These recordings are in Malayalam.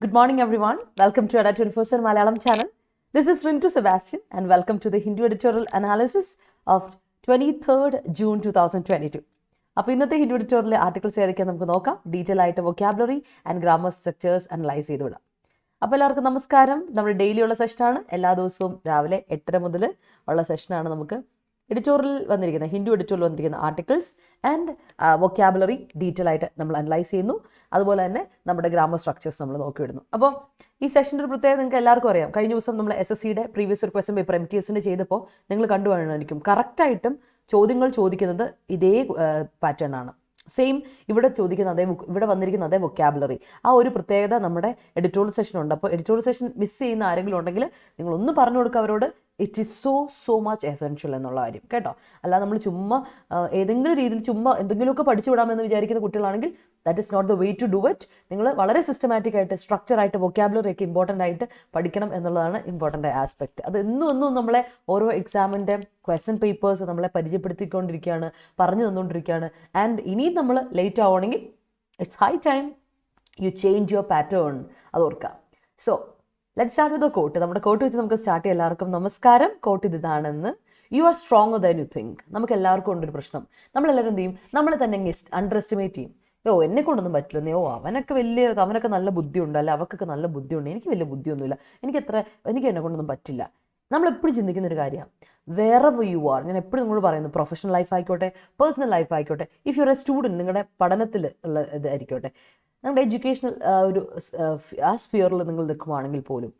Good morning, everyone. Welcome to Adda247 Malayalam channel. This is Rintu Sebastian, and welcome to the Hindu editorial analysis of 23rd June 2022. അപ്പോൾ ഇന്നത്തെ ഹിന്ദു എഡിറ്റോറിയലിലെ ആർട്ടിക്കിൾസ് ഏതൊക്കെയാണ് നമുക്ക് നോക്കാം. ഡീറ്റെയിൽ ആയിട്ട് vocabulary and grammar structures analyse ചെയ്ത് വിടാം. അപ്പോൾ എല്ലാവർക്കും നമസ്കാരം. നമ്മുടെ ഡെയിലി ഉള്ള സെഷനാണ്. എല്ലാ ദിവസവും രാവിലെ 8:30 മുതൽ ഉള്ള സെഷനാണ് നമുക്ക് എഡിറ്റോറിയൽ വന്നിരിക്കുന്ന ഹിന്ദു എഡിറ്റോറിയൽ വന്നിരിക്കുന്ന ആർട്ടിക്കിൾസ് ആൻഡ് വൊക്കാബുലറി ഡീറ്റെയിൽ ആയിട്ട് നമ്മൾ അനലൈസ് ചെയ്യുന്നു. അതുപോലെ തന്നെ നമ്മുടെ ഗ്രാമർ സ്ട്രക്ചേഴ്സ് നമ്മൾ നോക്കിവിടുന്നു. അപ്പോൾ ഈ സെഷൻ്റെ ഒരു പ്രത്യേകത നിങ്ങൾക്ക് എല്ലാവർക്കും അറിയാം. കഴിഞ്ഞ ദിവസം നമ്മൾ SSCയുടെ പ്രീവിയസ് ഒരു ക്വസ്റ്റ്യൻ പേപ്പർ MTSന്റെ ചെയ്തപ്പോൾ നിങ്ങൾ കണ്ടുപോകാനായിരിക്കും കറക്റ്റായിട്ടും ചോദ്യങ്ങൾ ചോദിക്കുന്നത് ഇതേ പാറ്റേൺ ആണ്. സെയിം ഇവിടെ ചോദിക്കുന്ന ഇവിടെ വന്നിരിക്കുന്ന അതേ വൊക്കാബുലറി. ആ ഒരു പ്രത്യേകത നമ്മുടെ എഡിറ്റോറിയൽ സെഷൻ ഉണ്ട്. അപ്പോൾ എഡിറ്റോറിയൽ സെഷൻ മിസ് ചെയ്യുന്ന ആരെങ്കിലും ഉണ്ടെങ്കിൽ നിങ്ങളൊന്ന് പറഞ്ഞു കൊടുക്കുക അവരോട്. It is so much essential എന്നുള്ള കാര്യം കേട്ടോ. അല്ലാതെ നമ്മൾ ചുമ്മാ ഏതെങ്കിലും രീതിയിൽ ചുമ്മാ എന്തെങ്കിലുമൊക്കെ പഠിച്ചു വിടാമെന്ന് വിചാരിക്കുന്ന കുട്ടികളാണെങ്കിൽ that is not the way to do it. നിങ്ങൾ വളരെ സിസ്റ്റമാറ്റിക് ആയിട്ട് സ്ട്രക്ചറായിട്ട് വൊക്കാബുലറി ഒക്കെ ഇമ്പോർട്ടൻ്റ് ആയിട്ട് പഠിക്കണം എന്നുള്ളതാണ് ഇമ്പോർട്ടൻ്റ് ആസ്പെക്ട്. അത് എന്നും നമ്മളെ ഓരോ എക്സാമിൻ്റെ ക്വസ്റ്റ്യൻ പേപ്പേഴ്സ് നമ്മളെ പരിചയപ്പെടുത്തിക്കൊണ്ടിരിക്കുകയാണ്, പറഞ്ഞു തന്നുകൊണ്ടിരിക്കുകയാണ്. ആൻഡ് ഇനിയും നമ്മൾ ലേറ്റ് ആവുകയാണെങ്കിൽ it's high time you change your pattern. അത് ഓർക്കാം. So let start with quote. നമ്മുടെ കോട്ട് വെച്ച് നമുക്ക് സ്റ്റാർട്ട് ചെയ്യാം. എല്ലാവർക്കും നമസ്കാരം. കോട്ട് ഇതാണെന്ന്. You are stronger than you think. നമുക്ക് എല്ലാവർക്കും ഉണ്ടൊരു പ്രശ്നം. നമ്മളെല്ലാവരും എന്ത് ചെയ്യും? നമ്മളെ തന്നെ അണ്ടർ എസ്റ്റിമേറ്റ് ചെയ്യും. എന്നെ കൊണ്ടൊന്നും പറ്റില്ലെന്നേ, അവനൊക്കെ നല്ല ബുദ്ധിയുണ്ട്, അല്ല അവർക്കൊക്കെ നല്ല ബുദ്ധിയുണ്ട്, എനിക്ക് വലിയ ബുദ്ധിയൊന്നുമില്ല, എനിക്ക് എന്നെ കൊണ്ടൊന്നും പറ്റില്ല. നമ്മളെപ്പോഴും ചിന്തിക്കുന്ന ഒരു കാര്യമാണ് വേറെവർ യു ആർ. ഞാൻ എപ്പോഴും നിങ്ങളോട് പറയുന്നു, പ്രൊഫഷണൽ ലൈഫ് ആയിക്കോട്ടെ, പേഴ്സണൽ ലൈഫ് ആയിക്കോട്ടെ, if you R A student, നിങ്ങളുടെ പഠനത്തിൽ ഉള്ള ഇതായിരിക്കോട്ടെ, നിങ്ങളുടെ എഡ്യൂക്കേഷണൽ ഒരു ആ സ്ഫിയറിൽ നിങ്ങൾ നിൽക്കുവാണെങ്കിൽ പോലും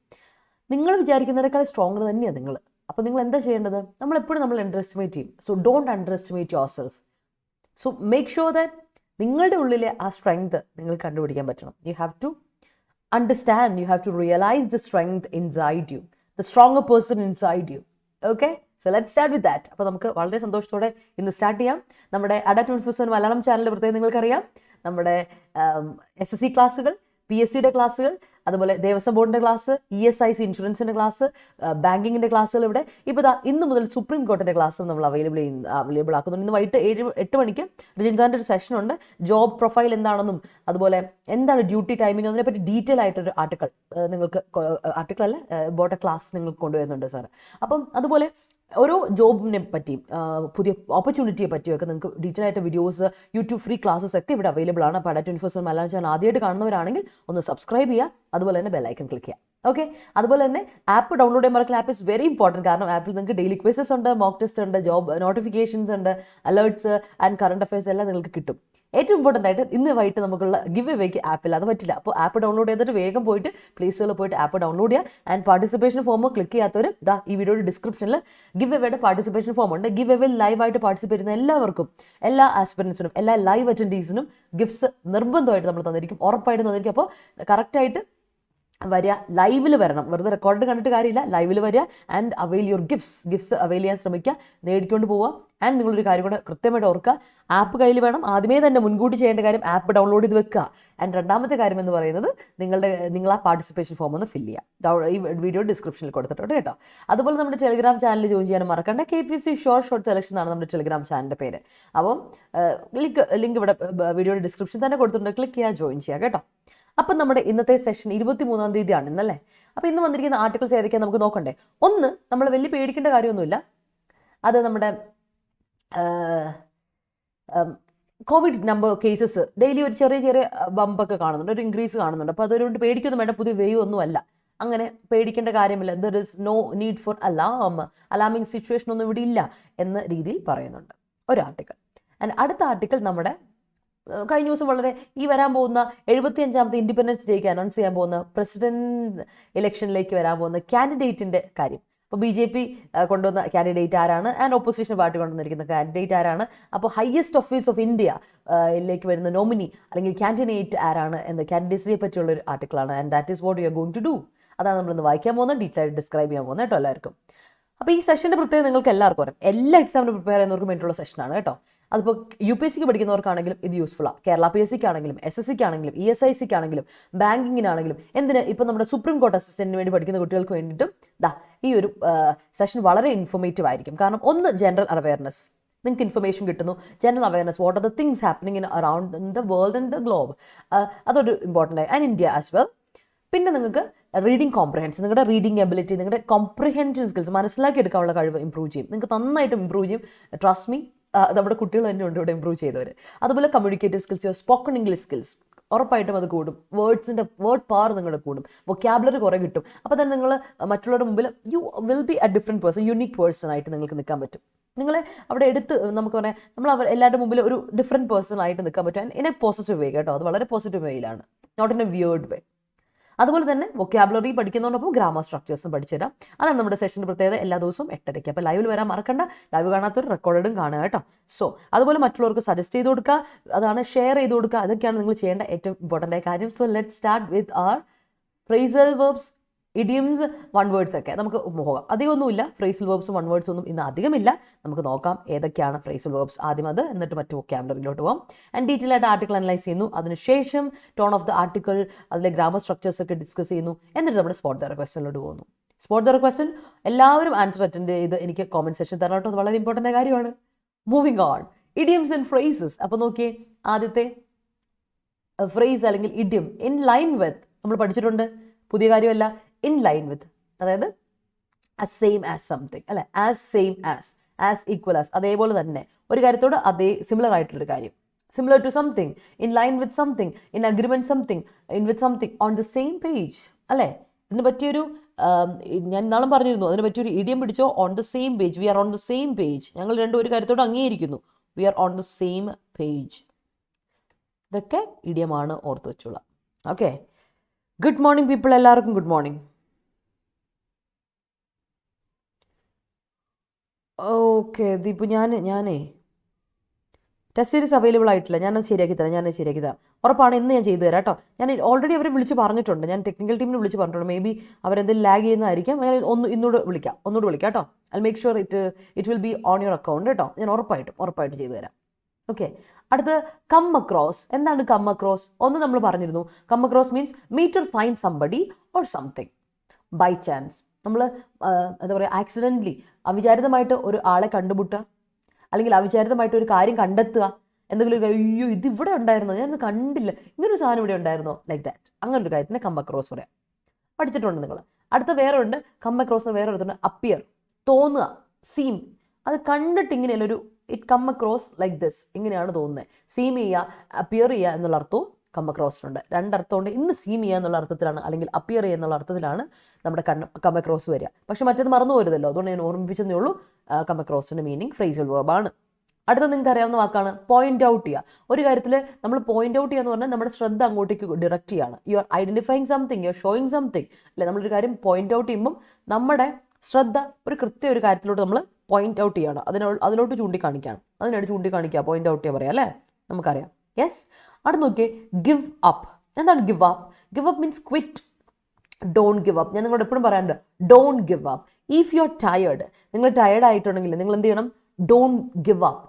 നിങ്ങൾ വിചാരിക്കുന്നതിനേക്കാൾ സ്ട്രോങ്ങർ തന്നെയാണ് നിങ്ങൾ. അപ്പോൾ നിങ്ങൾ എന്താ ചെയ്യേണ്ടത്? നമ്മളെപ്പോഴും നമ്മൾ അണ്ടർ എസ്റ്റിമേറ്റ് ചെയ്യും. So don't underestimate yourself. So make sure that നിങ്ങളുടെ ഉള്ളിലെ ആ സ്ട്രെങ്ത് നിങ്ങൾ കണ്ടുപിടിക്കാൻ പറ്റണം. You have to understand, you have to realise the strength inside you, the stronger person inside you. Okay, so let start with that. അപ്പോൾ നമുക്ക് വളരെ സന്തോഷത്തോടെ ഇന്ന് സ്റ്റാർട്ട് ചെയ്യാം. നമ്മുടെ Adda247 മലയാളം ചാനലിൻ്റെ പ്രത്യേകം നിങ്ങൾക്കറിയാം. നമ്മുടെ SSC ക്ലാസ്സുകൾ, PSCയുടെ ക്ലാസ്സുകൾ, അതുപോലെ ദേവസ്വം ബോർഡിൻ്റെ ക്ലാസ്, ESIC ഇൻഷുറൻസിൻ്റെ ക്ലാസ്, ബാങ്കിങ്ങിൻ്റെ ക്ലാസ്സുകൾ ഇവിടെ. ഇപ്പോൾ ഇന്ന് മുതൽ സുപ്രീം കോർട്ടിൻ്റെ ക്ലാസ്സും നമ്മൾ അവൈലബിൾ ആക്കുന്നുണ്ട്. ഇന്ന് വൈകിട്ട് 8 മണിക്ക് റിജിൻസാൻ്റെ ഒരു സെഷനുണ്ട്. ജോബ് പ്രൊഫൈൽ എന്താണെന്നും അതുപോലെ എന്താണ് ഡ്യൂട്ടി ടൈമിംഗ് അതിനെപ്പറ്റി ഡീറ്റെയിൽ ആയിട്ടൊരു നിങ്ങൾക്ക് ബോട്ട് ക്ലാസ് നിങ്ങൾക്ക് കൊണ്ടുവരുന്നുണ്ട് സാർ. അപ്പം അതുപോലെ ഓരോ ജോബിനെ പറ്റിയും പുതിയ ഓപ്പർച്യൂണിറ്റിയെ പറ്റിയൊക്കെ നിങ്ങൾക്ക് ഡീറ്റെയിൽ ആയിട്ട് വീഡിയോസ്, യൂട്യൂബ് ഫ്രീ ക്ലാസ്സസ് ഒക്കെ ഇവിടെ അവൈലബിൾ ആണ്. അപ്പോൾ Adda247 മലയാളം ചാനൽ ആദ്യമായിട്ട് കാണുന്നവരാണെങ്കിൽ ഒന്ന് സബ്സ്ക്രൈബ് ചെയ്യുക. അതുപോലെ തന്നെ ബെല്ലൈക്കൺ ക്ലിക്ക് ചെയ്യുക. ഓക്കെ, അതുപോലെ തന്നെ ആപ്പ് ഡൗൺലോഡ് ചെയ്യാൻ മറക്കില്ല. App is very important. കാരണം ആപ്പിൽ നിങ്ങൾക്ക് ഡെയിലി ക്വിസസ് ഉണ്ട്, മോക്ക് ടെസ്റ്റ് ഉണ്ട്, ജോബ് നോട്ടിഫിക്കേഷൻസ് ഉണ്ട്, അലേർട്സ് ആൻഡ് കറണ്ട് അഫയേഴ്സ് എല്ലാം നിങ്ങൾക്ക് കിട്ടും. ഏറ്റവും ഇമ്പോർട്ടൻ്റ് ആയിട്ട് ഇന്ന് വൈകിട്ട് നമുക്കുള്ള ഗിവ് എവേക്ക് ആപ്പിൽ അത് പറ്റില്ല. അപ്പോൾ ആപ്പ് ഡൗൺലോഡ് ചെയ്തിട്ട് വേഗം പോയിട്ട് പ്ലേ സ്റ്റോറിൽ പോയിട്ട് ആപ്പ് ഡൗൺലോഡ് ചെയ്യുക. ആൻഡ് പാർട്ടിസിപ്പേഷൻ ഫോം ക്ലിക്ക് ചെയ്യാത്തവർ ഈ വീഡിയോയുടെ ഡിസ്ക്രിപ്ഷനിൽ ഗിവ് എവേയുടെ പാർട്ടിസിപ്പേഷൻ ഫോം ഉണ്ട്. ഗിവ് എവേ ലൈവായിട്ട് പാർട്ടിസിപ്പേറ്റ് ചെയ്യുന്ന എല്ലാവർക്കും, എല്ലാ ആസ്പിറൻസിനും, എല്ലാ ലൈവ് അറ്റൻഡീസിനും ഗിഫ്റ്റ്സ് നിർബന്ധമായിട്ട് നമ്മൾ തന്നിരിക്കും, ഉറപ്പായിട്ട് തന്നിരിക്കും. അപ്പോൾ കറക്റ്റായിട്ട് വരിക, ലൈവിൽ വരണം. വെറുതെ റെക്കോർഡ് കണ്ടിട്ട് കാര്യമില്ല, ലൈവിൽ വരിക and avail your gifts avail ചെയ്യാൻ ശ്രമിക്കുക, നേടിക്കൊണ്ട് പോവുക. ആൻഡ് നിങ്ങളൊരു കാര്യം കൂടെ കൃത്യമായിട്ട് ഓർക്കുക, ആപ്പ് കയ്യിൽ വേണം. ആദ്യമേ തന്നെ മുൻകൂട്ടി ചെയ്യേണ്ട കാര്യം ആപ്പ് ഡൗൺലോഡ് ചെയ്ത് വെക്കുക. ആൻഡ് രണ്ടാമത്തെ കാര്യം എന്ന് പറയുന്നത് നിങ്ങൾ ആ പാർട്ടിസിപ്പേഷൻ ഫോം ഒന്ന് ഫില്ല് ചെയ്യുക. ഈ വീഡിയോ ഡിസ്ക്രിപ്ഷനിൽ കൊടുത്തിട്ടുണ്ട് കേട്ടോ. അതുപോലെ നമ്മുടെ ടെലിഗ്രാം ചാനൽ ജോയിൻ ചെയ്യാനും മറക്കണ്ട. KPSC ഷോർട്ട് സെലക്ഷൻ ആണ് നമ്മുടെ ടെലിഗ്രാം ചാനലിൻ്റെ പേര്. അപ്പം ലിങ്ക് ഇവിടെ വീഡിയോയുടെ ഡിസ്ക്രിപ്ഷൻ തന്നെ കൊടുത്തിട്ടുണ്ട്. ക്ലിക്ക് ചെയ്യുക, ജോയിൻ ചെയ്യുക കേട്ടോ. അപ്പം നമ്മുടെ ഇന്നത്തെ സെഷൻ 23-ാം തീയതിയാണ് ഇന്നല്ലേ. അപ്പോൾ ഇന്ന് വന്നിരിക്കുന്ന ആർട്ടിക്കിൾസ് ഏതൊക്കെയാണ് നമുക്ക് നോക്കണ്ടേ. ഒന്ന്, നമ്മൾ വലിയ പേടിക്കേണ്ട കാര്യമൊന്നുമില്ല. അത് നമ്മുടെ കോവിഡ് നമ്പർ കേസസ് ഡെയിലി ഒരു ചെറിയ ബമ്പൊക്കെ കാണുന്നുണ്ട്, ഒരു ഇൻക്രീസ് കാണുന്നുണ്ട്. അപ്പോൾ അതുകൊണ്ട് പേടിക്കൊന്നും വേണ്ട, പുതിയ വേവ് ഒന്നുമല്ല. അങ്ങനെ പേടിക്കേണ്ട കാര്യമില്ല. There is no need for alarming situation ഒന്നും ഇവിടെ ഇല്ല എന്ന രീതിയിൽ പറയുന്നുണ്ട് ഒരു ആർട്ടിക്കിൾ. ആൻഡ് അടുത്ത ആർട്ടിക്കിൾ നമ്മുടെ കഴിഞ്ഞ ദിവസം വളരെ വരാൻ പോകുന്ന 75ാമത്തെ ഇൻഡിപെൻഡൻസ് ഡേക്ക് അനൗൺസ് ചെയ്യാൻ പോകുന്ന പ്രസിഡന്റ് ഇലക്ഷനിലേക്ക് വരാൻ പോകുന്ന കാൻഡിഡേറ്റിൻ്റെ കാര്യം. അപ്പോൾ BJP കൊണ്ടുവന്ന കാൻഡിഡേറ്റ് ആരാണ്, ആൻഡ് ഓപ്പോസിഷൻ പാർട്ടി കൊണ്ടുവന്നിരിക്കുന്ന കാൻഡിഡേറ്റ് ആരാണ്, അപ്പോൾ ഹയസ്റ്റ് ഓഫീസ് ഓഫ് ഇന്ത്യയിലേക്ക് വരുന്ന നോമിനി അല്ലെങ്കിൽ കാൻഡിഡേറ്റ് ആരാണ് എന്ന കാൻഡിഡേറ്റ്സിനെ പറ്റിയുള്ളൊരു ആർട്ടിക്കിളാണ്. And that is what you are going to do. അതാണ് നമ്മളിന്ന് വായിക്കാൻ പോകുന്നത്, ഡീറ്റെയിൽ ആയിട്ട് ഡിസ്ക്രൈബ് ചെയ്യാൻ പോകുന്നത് കേട്ടോ എല്ലാവർക്കും. അപ്പോൾ ഈ സെഷൻ്റെ പ്രത്യേകത നിങ്ങൾക്ക് എല്ലാവർക്കും അറിയാം. എല്ലാ എക്സാമിനും പ്രിപ്പയർ ചെയ്യുന്നവർക്കും വേണ്ടിയിട്ടുള്ള സെഷനാണ് കേട്ടോ. അതിപ്പോൾ UPSCക്ക് പഠിക്കുന്നവർക്കാണെങ്കിലും ഇത് യൂസ്ഫുള്ളാണ്. കേരള PSCക്ക് ആണെങ്കിലും SSCക്ക് ആണെങ്കിലും ESICക്ക് ആണെങ്കിലും ബാങ്കിങ്ങിനാണെങ്കിലും എന്തിന് ഇപ്പോൾ നമ്മുടെ സുപ്രീം കോർട്ട് അസിസ്റ്റന്റിന് വേണ്ടി പഠിക്കുന്ന കുട്ടികൾക്ക് വേണ്ടിയിട്ടും ഈ ഒരു സെഷൻ വളരെ ഇൻഫോർമേറ്റീവ് ആയിരിക്കും. കാരണം ഒന്ന്, ജനറൽ അവയർനെസ്, നിങ്ങൾക്ക് ഇൻഫർമേഷൻ കിട്ടുന്നു. General awareness, what are the things happening in around in the world and the globe, അതൊരു ഇമ്പോർട്ടൻ്റ് ആയി. And India as well. പിന്നെ നിങ്ങൾക്ക് റീഡിങ് കോംപ്രഹെൻഷൻ, നിങ്ങളുടെ റീഡിങ് എബിലിറ്റി, നിങ്ങളുടെ കോംപ്രിഹെൻഷൻ സ്കിൽസ്, മനസ്സിലാക്കി എടുക്കാനുള്ള കഴിവ് ഇമ്പ്രൂവ് ചെയ്യും. നിങ്ങൾക്ക് നന്നായിട്ട് ഇമ്പ്രൂവ് ചെയ്യും. ട്രസ്റ്റ് മീ, നമ്മുടെ കുട്ടികൾ തന്നെ ഉണ്ട് ഇവിടെ ഇമ്പ്രൂവ് ചെയ്തവർ. അതുപോലെ communicative skills, spoken English skills ഉറപ്പായിട്ടും അത് കൂടും. വേർഡ് പവർ നിങ്ങളുടെ കൂടും. വൊക്കാബുലറി കുറേ കിട്ടും. അപ്പോൾ തന്നെ നിങ്ങൾ മറ്റുള്ളവരുടെ മുമ്പിൽ you will be A different person, unique person ആയിട്ട് നിങ്ങൾക്ക് നിൽക്കാൻ പറ്റും. നിങ്ങളെ അവിടെ എടുത്ത് നമുക്ക് പറയാം, നമ്മൾ എല്ലാവരുടെ മുമ്പിൽ ഒരു ഡിഫറെൻറ്റ് പേഴ്സൺ ആയിട്ട് നിൽക്കാൻ പറ്റും. ഇൻ എ പോസിറ്റീവ് വേ കേട്ടോ, അത് വളരെ പോസിറ്റീവ് വേയിലാണ്, not in a weird way. അതുപോലെ തന്നെ വൊക്കാബുലറി പഠിക്കുന്നതോടൊപ്പം ഗ്രാമർ സ്ട്രക്ചേഴ്സും പഠിച്ചുതരാം. അതാണ് നമ്മുടെ സെഷൻ്റെ പ്രത്യേകത. എല്ലാ ദിവസവും 8:30. അപ്പോൾ ലൈവിൽ വരാൻ മറക്കണ്ട. ലൈവ് കാണാത്തൊരു റെക്കോർഡും കാണുക കേട്ടോ. സോ അതുപോലെ മറ്റുള്ളവർക്ക് സജസ്റ്റ് ചെയ്ത് കൊടുക്കുക, അതാണ് ഷെയർ ചെയ്ത് കൊടുക്കുക. അതൊക്കെയാണ് നിങ്ങൾ ചെയ്യേണ്ട ഏറ്റവും ഇമ്പോർട്ടൻ്റ് ആയ കാര്യം. So let start with our phrasal verbs, idioms, one words ഒക്കെ നമുക്ക് പോകാം. അധികമൊന്നുമില്ല, ഫ്രേസൽ വേർബ്സും വൺ വേർഡ്സ് ഒന്നും ഇന്ന് അധികമില്ല. നമുക്ക് നോക്കാം ഏതൊക്കെയാണ് ഫ്രേസൽ വേർബ്സ്. ആദ്യം അത്, എന്നിട്ട് മറ്റു വൊക്കാബുലറിയിലോട്ട് പോകാം. ആൻഡ് ഡീറ്റെയിൽ ആയിട്ട് ആർട്ടിക്കിൾ അനലൈസ് ചെയ്യുന്നു. അതിനുശേഷം ടോൺ ഓഫ് ദ ആർട്ടിക്കിൾ, അതിലെ ഗ്രാമർ സ്ട്രക്ചേഴ്സ് ഒക്കെ ഡിസ്കസ് ചെയ്യുന്നു. എന്നിട്ട് നമ്മുടെ സ്പോട്ട് ദ ക്വസ്റ്റനിലോട്ട് പോകുന്നു. സ്പോട്ട് ദ ക്വസ്റ്റൻ എല്ലാവരും ആൻസർ അറ്റൻഡ് ചെയ്ത് എനിക്ക് കോമന്റ് സെക്ഷൻ തരണം കേട്ടോ. അത് വളരെ ഇമ്പോർട്ടൻ്റ് കാര്യമാണ്. Moving on, idioms and phrases. അപ്പോൾ നോക്കിയേ, ആദ്യത്തെ ഫ്രേസ് അല്ലെങ്കിൽ ഇഡിയം, ഇൻ ലൈൻ വിത്ത് നമ്മൾ പഠിച്ചിട്ടുണ്ട്, പുതിയ കാര്യമല്ല. ഇൻ ലൈൻ വിത്ത്, അതായത് as same as something, അല്ലെ, as same as equal as, അതേപോലെ തന്നെ ഒരു കാര്യത്തോട് അതേ സിമിലർ ആയിട്ടുള്ളൊരു കാര്യം. Similar to something, in line with something, in agreement something, in with something, on the same page, അല്ലേ. ഇതിന് പറ്റിയൊരു ഞാൻ ഇന്നാളും പറഞ്ഞിരുന്നു, അതിന് പറ്റിയൊരു ഇഡിയം പിടിച്ചോ. On the same page, we are on the same page. ഞങ്ങൾ രണ്ടും ഒരു കാര്യത്തോട് അംഗീകരിക്കുന്നു. We are on the same page. ഇതൊക്കെ ഇഡിയമാണ്, ഓർത്ത് വെച്ചോളാം. ഓക്കെ, ഗുഡ് മോർണിംഗ് പീപ്പിൾ, എല്ലാവർക്കും ഗുഡ് മോർണിംഗ്. ഓക്കെ ദീപു, ഞാനേ ടെസ്റ്റ് സീരീസ് അവൈലബിൾ ആയിട്ടില്ല. ഞാനത് ശരിയാക്കി തരാം. ഉറപ്പാണ്, ഇന്ന് ഞാൻ ചെയ്തു തരാം കേട്ടോ. ഞാൻ ഓൾറെഡി അവരെ വിളിച്ച് പറഞ്ഞിട്ടുണ്ട്, ഞാൻ ടെക്നിക്കൽ ടീമിനെ വിളിച്ച് പറഞ്ഞിട്ടുണ്ട്. മേ ബി അവരെന്തെങ്കിലും ലാഗ് ചെയ്യുന്നതായിരിക്കും. ഞാൻ ഒന്നുകൂടെ വിളിക്കാം കേട്ടോ. I make sure it will be on your account കേട്ടോ. ഞാൻ ഉറപ്പായിട്ടും ചെയ്തു തരാം. ഓക്കെ, അടുത്ത് കം അക്രോസ്. എന്താണ് കം അക്രോസ്? ഒന്ന് നമ്മൾ പറഞ്ഞിരുന്നു. Come across means meet or find somebody or something by chance. നമ്മൾ എന്താ പറയുക, ആക്സിഡൻ്റലി അവിചാരിതമായിട്ട് ഒരു ആളെ കണ്ടുമുട്ടുക, അല്ലെങ്കിൽ അവിചാരിതമായിട്ട് ഒരു കാര്യം കണ്ടെത്തുക. എന്തെങ്കിലും അയ്യോ ഇത് ഇവിടെ ഉണ്ടായിരുന്നോ, ഞാനത് കണ്ടില്ല, ഇങ്ങനൊരു സാധനം ഇവിടെ ഉണ്ടായിരുന്നോ, ലൈക്ക് ദാറ്റ്. അങ്ങനെ ഒരു കാര്യത്തിന് കം അക്രോസ് പറയാം. പഠിച്ചിട്ടുണ്ട് നിങ്ങൾ. അടുത്ത വേറെ ഉണ്ട് കം അക്രോസ്, വേറെ എടുത്തുണ്ട് അപ്പിയർ, തോന്നുക, സീം. അത് കണ്ടിട്ട് ഇങ്ങനെയല്ല, ഒരു it come across like this, ഇങ്ങനെയാണ് തോന്നുന്നത്. സീം ചെയ്യുക, അപ്പിയർ ചെയ്യുക എന്നുള്ള അർത്ഥവും കം അക്രോസിനുണ്ട്. രണ്ടർത്ഥമുണ്ട്. ഇന്ന് സീം ചെയ്യുക എന്നുള്ള അർത്ഥത്തിലാണ്, അല്ലെങ്കിൽ അപ്പിയർ ചെയ്യുക എന്നുള്ള അർത്ഥത്തിലാണ് നമ്മുടെ കം അക്രോസ് വരിക. പക്ഷെ മറ്റേത് മറന്നു പോരുതല്ലോ, അതുകൊണ്ട് ഞാൻ ഓർമ്മിപ്പിച്ചതേ ഉള്ളൂ. കം അക്രോസിൻ്റെ മീനിങ് ഫ്രേസൽ വേർബാണ്. അടുത്ത നിങ്ങൾക്ക് അറിയാവുന്ന വാക്കാണ് പോയിന്റ് ഔട്ട് ചെയ്യുക. ഒരു കാര്യത്തിൽ നമ്മൾ പോയിന്റ് ഔട്ട് ചെയ്യുക എന്ന് പറഞ്ഞാൽ നമ്മുടെ ശ്രദ്ധ അങ്ങോട്ടേക്ക് ഡിറക്റ്റ് ചെയ്യാണ്. You are identifying something, you are showing something, അല്ലെ. നമ്മളൊരു കാര്യം പോയിന്റ് ഔട്ട് ചെയ്യുമ്പം നമ്മുടെ ശ്രദ്ധ ഒരു കാര്യത്തിലോട്ട് നമ്മൾ പോയിന്റ് ഔട്ട് ചെയ്യാണ്, അതിലോട്ട് ചൂണ്ടിക്കാണിക്കുകയാണ്. അതിനാണ് ചൂണ്ടിക്കാണിക്കുക, പോയിന്റ് ഔട്ട് ചെയ്യുക പറയാം, അല്ലേ. നമുക്കറിയാം. യെസ്. അടുത്ത് നോക്കിയേ, ഗിവ് അപ്പ്. എന്താണ് give up? Give up means quit, don't give up. ഞാൻ നിങ്ങളോട് എപ്പോഴും പറയാറുണ്ട്, don't give up. If you are tired, നിങ്ങൾ ടയേർഡ് ആയിട്ടുണ്ടെങ്കിൽ നിങ്ങൾ എന്ത് ചെയ്യണം? ഡോണ്ട് ഗിവ് അപ്പ്,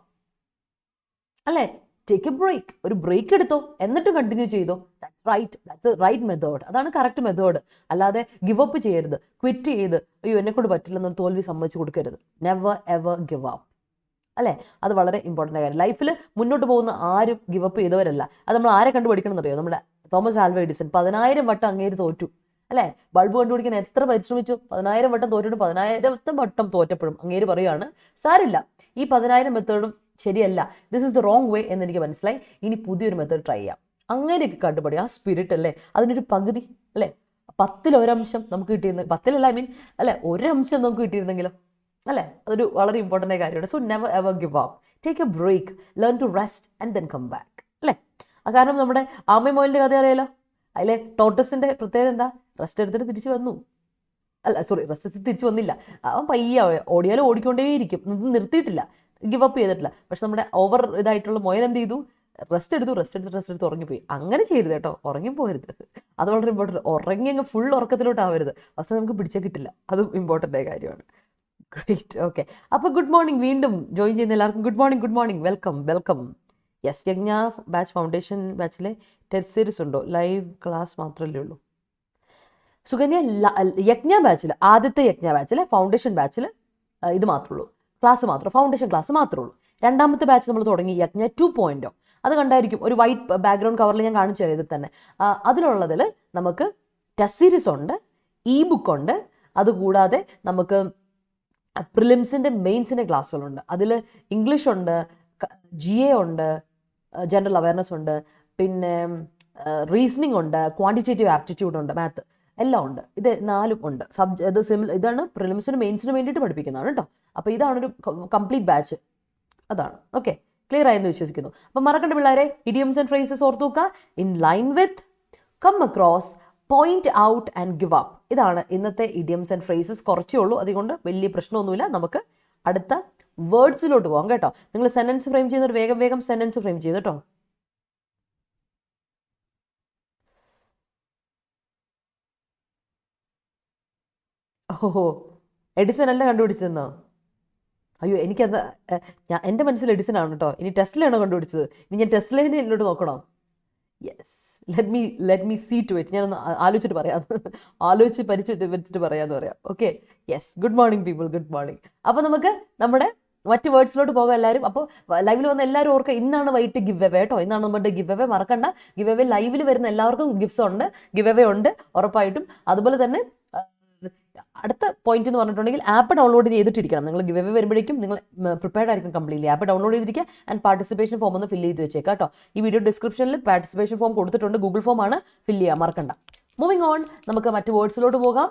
അല്ലേ. ടേക്ക് എ ബ്രേക്ക്, ഒരു ബ്രേക്ക് എടുത്തോ, എന്നിട്ട് കണ്ടിന്യൂ ചെയ്തോ. That's right method. അതാണ് കറക്റ്റ് മെത്തേഡ്. അല്ലാതെ ഗിവ് അപ്പ് ചെയ്യരുത്, ക്വിറ്റ് ചെയ്ത് അയ്യോ എന്നെക്കൊണ്ട് പറ്റില്ലെന്നൊരു തോൽവി സമ്മതിച്ച് കൊടുക്കരുത്. നെവർ എവർ ഗിവ് അപ്പ്, അല്ലേ. അത് വളരെ ഇമ്പോർട്ടൻ്റ് കാര്യം. ലൈഫിൽ മുന്നോട്ട് പോകുന്ന ആരും ഗിവ് അപ്പ് ചെയ്തവരല്ല. അത് നമ്മൾ ആരെ കണ്ടുപിടിക്കണം എന്നറിയോ? നമ്മുടെ തോമസ് ആൽവ എഡിസൺ 10,000 വട്ടം അങ്ങേര് തോറ്റു, അല്ലേ. ബൾബ് കണ്ടുപിടിക്കാൻ എത്ര പരിശ്രമിച്ചു? 10,000 വട്ടം തോറ്റിട്ട് 10,000ാമത്തെ വട്ടം തോറ്റപ്പോഴും അങ്ങേര് പറയുകയാണ്, സാരില്ല, ഈ 10,000 മെത്തേഡും ശരിയല്ല, ദിസ് ഇസ് ദ റോങ് വേ എന്ന് എനിക്ക് മനസ്സിലായി, ഇനി പുതിയൊരു മെത്തേഡ് ട്രൈ ചെയ്യാം. അങ്ങനെയൊക്കെ കണ്ടുപിടി. ആ സ്പിരിറ്റ്, അല്ലേ, അതിനൊരു പകുതി, അല്ലേ, 10-ൽ 1 അംശം നമുക്ക് കിട്ടിയിരുന്ന, 10-ലല്ല, അല്ലെ, 1 അംശം നമുക്ക് കിട്ടിയിരുന്നെങ്കിലോ, അല്ലേ. അതൊരു വളരെ ഇമ്പോർട്ടൻ്റ് കാര്യമാണ്. So never ever give up, take a break, learn to rest and then come back, അല്ലേ. കാരണം നമ്മുടെ ആമയും മോയിലിൻ്റെ കഥ അറിയാലോ. അതിലെ ടോട്ടസിൻ്റെ പ്രത്യേകത എന്താ? റെസ്റ്റ് എടുത്തിട്ട് തിരിച്ചു വന്നു, റെസ്റ്റ് തിരിച്ചു വന്നില്ല. അവൻ പയ്യ ഓടിയാലും ഓടിക്കൊണ്ടേയിരിക്കും, നിർത്തിയിട്ടില്ല, ഗിവ് അപ്പ് ചെയ്തിട്ടില്ല. പക്ഷെ നമ്മുടെ ഓവർ ഇതായിട്ടുള്ള മൊയൽ എന്ത് ചെയ്തു? റെസ്റ്റ് എടുത്ത് ഉറങ്ങിപ്പോയി. അങ്ങനെ ചെയ്യരുത് കേട്ടോ, ഉറങ്ങിപ്പോരുത്. അത് വളരെ ഇമ്പോർട്ടൻറ്റ്. ഉറങ്ങി അങ്ങ് ഫുൾ ഉറക്കത്തിലോട്ടാവരുത്, അവസാനം നമുക്ക് പിടിച്ചാൽ കിട്ടില്ല. അതും ഇമ്പോർട്ടൻ്റ് ആയ കാര്യമാണ്. ഗ്രേറ്റ്. ഓക്കെ, അപ്പോൾ ഗുഡ് മോർണിംഗ്. വീണ്ടും ജോയിൻ ചെയ്യുന്ന എല്ലാവർക്കും good morning. Welcome. Yes, Yajna batch, foundation ബാച്ചിലെ ടെസ്റ്റ് സീരീസ് ഉണ്ടോ? ലൈവ് ക്ലാസ് മാത്രമല്ലേ ഉള്ളൂ? സുകന്യ, യജ്ഞ ബാച്ചിൽ, ആദ്യത്തെ യജ്ഞ ബാച്ചിലെ ഫൗണ്ടേഷൻ ബാച്ചിൽ ഇത് മാത്രമേ ഉള്ളൂ, ക്ലാസ് മാത്രം, ഫൗണ്ടേഷൻ ക്ലാസ് മാത്രമേ ഉള്ളൂ. രണ്ടാമത്തെ ബാച്ച് നമ്മൾ തുടങ്ങി യജ്ഞ 2.0. അത് കണ്ടായിരിക്കും, ഒരു വൈറ്റ് ബാക്ക്ഗ്രൗണ്ട് കവറിൽ ഞാൻ കാണിച്ചു തരാം. ഇതിൽ തന്നെ അതിലുള്ളതിൽ നമുക്ക് ടെസ്റ്റ് സീരീസ് ഉണ്ട്, ഇ ബുക്ക് ഉണ്ട്, അതുകൂടാതെ നമുക്ക് പ്രിലിംസിൻ്റെ മെയിൻസിൻ്റെ ക്ലാസ്സുകളുണ്ട്. അതിൽ ഇംഗ്ലീഷ് ഉണ്ട്, GA ഉണ്ട്, ജനറൽ അവയർനെസ് ഉണ്ട്, പിന്നെ റീസണിങ് ഉണ്ട്, ക്വാണ്ടിറ്റേറ്റീവ് ആപ്റ്റിറ്റ്യൂഡ് ഉണ്ട്, മാത്ത് എല്ലാം ഉണ്ട്. ഇത് 4 ഉണ്ട്. ഇതാണ് പ്രിലിംസിനും മെയിൻസിനും വേണ്ടിയിട്ട് പഠിപ്പിക്കുന്നതാണ് കേട്ടോ. അപ്പോൾ ഇതാണൊരു കംപ്ലീറ്റ് ബാച്ച്. അതാണ്. ഓക്കെ, ക്ലിയർ ആയെന്ന് വിശ്വസിക്കുന്നു. അപ്പം മറക്കണ്ട പിള്ളേരെ, ഇഡിയംസ് ആൻഡ് ഫ്രേസസ് ഓർത്ത് നോക്കുക. In line with, come across, point out and give up. ഇതാണ് ഇന്നത്തെ ഇഡിയംസ് ആൻഡ് ഫ്രേസസ്. കുറച്ചേ ഉള്ളൂ, അതുകൊണ്ട് വലിയ പ്രശ്നമൊന്നുമില്ല. നമുക്ക് അടുത്ത വേർഡ്സിലോട്ട് പോകാം കേട്ടോ. നിങ്ങൾ സെന്റൻസ് ഫ്രെയിം ചെയ്യുന്നവർ വേഗം വേഗം സെന്റൻസ് ഫ്രെയിം ചെയ്ത് കേട്ടോ. ഓഹോ, എഡിസൺ അല്ല കണ്ടുപിടിച്ചതെന്നോ? അയ്യോ, എനിക്കത് എൻ്റെ മനസ്സിൽ എഡിസൺ ആണ് കേട്ടോ. ഇനി ടെസ്റ്റിലാണോ കണ്ടുപിടിച്ചത്? ഇനി ഞാൻ ടെസ്റ്റിലേനെ എന്നോട് നോക്കണോ? Yes, let me see to it. ഞാനൊന്ന് ആലോചിച്ചിട്ട് പറയാം, വെച്ചിട്ട് പറയാമെന്ന് പറയാം. Okay, yes. Good morning people, good morning. അപ്പോൾ നമുക്ക് നമ്മുടെ മറ്റ് വേർഡ്സിലോട്ട് പോകാം എല്ലാവരും. അപ്പോൾ ലൈവിൽ വന്ന എല്ലാവരും ഓർക്കുക, ഇന്നാണ് വൈകിട്ട് ഗിവ് അവേ കേട്ടോ. ഇന്നാണ് നമ്മുടെ ഗിവ് അവേ, മറക്കണ്ട. ഗിവ് അവേ ലൈവിൽ വരുന്ന എല്ലാവർക്കും ഗിഫ്റ്റ്സ് ഉണ്ട്, ഗിവ് അവേ ഉണ്ട് ഉറപ്പായിട്ടും. അതുപോലെ തന്നെ അടുത്ത പോയിന്റ് എന്ന് പറഞ്ഞിട്ടുണ്ടെങ്കിൽ ആപ്പ് ഡൗൺലോഡ് ചെയ്തിട്ടിരിക്കണം. നിങ്ങൾ ഗിവ് അവേ വരുമ്പോഴേക്കും നിങ്ങൾ പ്രിപ്പയർഡ് ആയിരിക്കും കംപ്ലീറ്റ്ലി. ആപ്പ് ഡൗൺലോഡ് ചെയ്തിരിക്കുക ആൻഡ് പാർട്ടിസിപ്പേഷൻ ഫോം ഒന്ന് ഫില്ല് ചെയ്ത് വെച്ചേക്കാം കേട്ടോ. ഈ വീഡിയോ ഡിസ്ക്രിപ്ഷനിൽ പാർട്ടിസിപ്പേഷൻ ഫോം കൊടുത്തിട്ടുണ്ട്, ഗൂഗിൾ ഫോം ആണ്, ഫില്ല് ചെയ്യാൻ മറക്കണ്ട. മൂവിങ് ഓൺ, നമുക്ക് മറ്റ് വേർഡ്സിലോട്ട് പോകാം.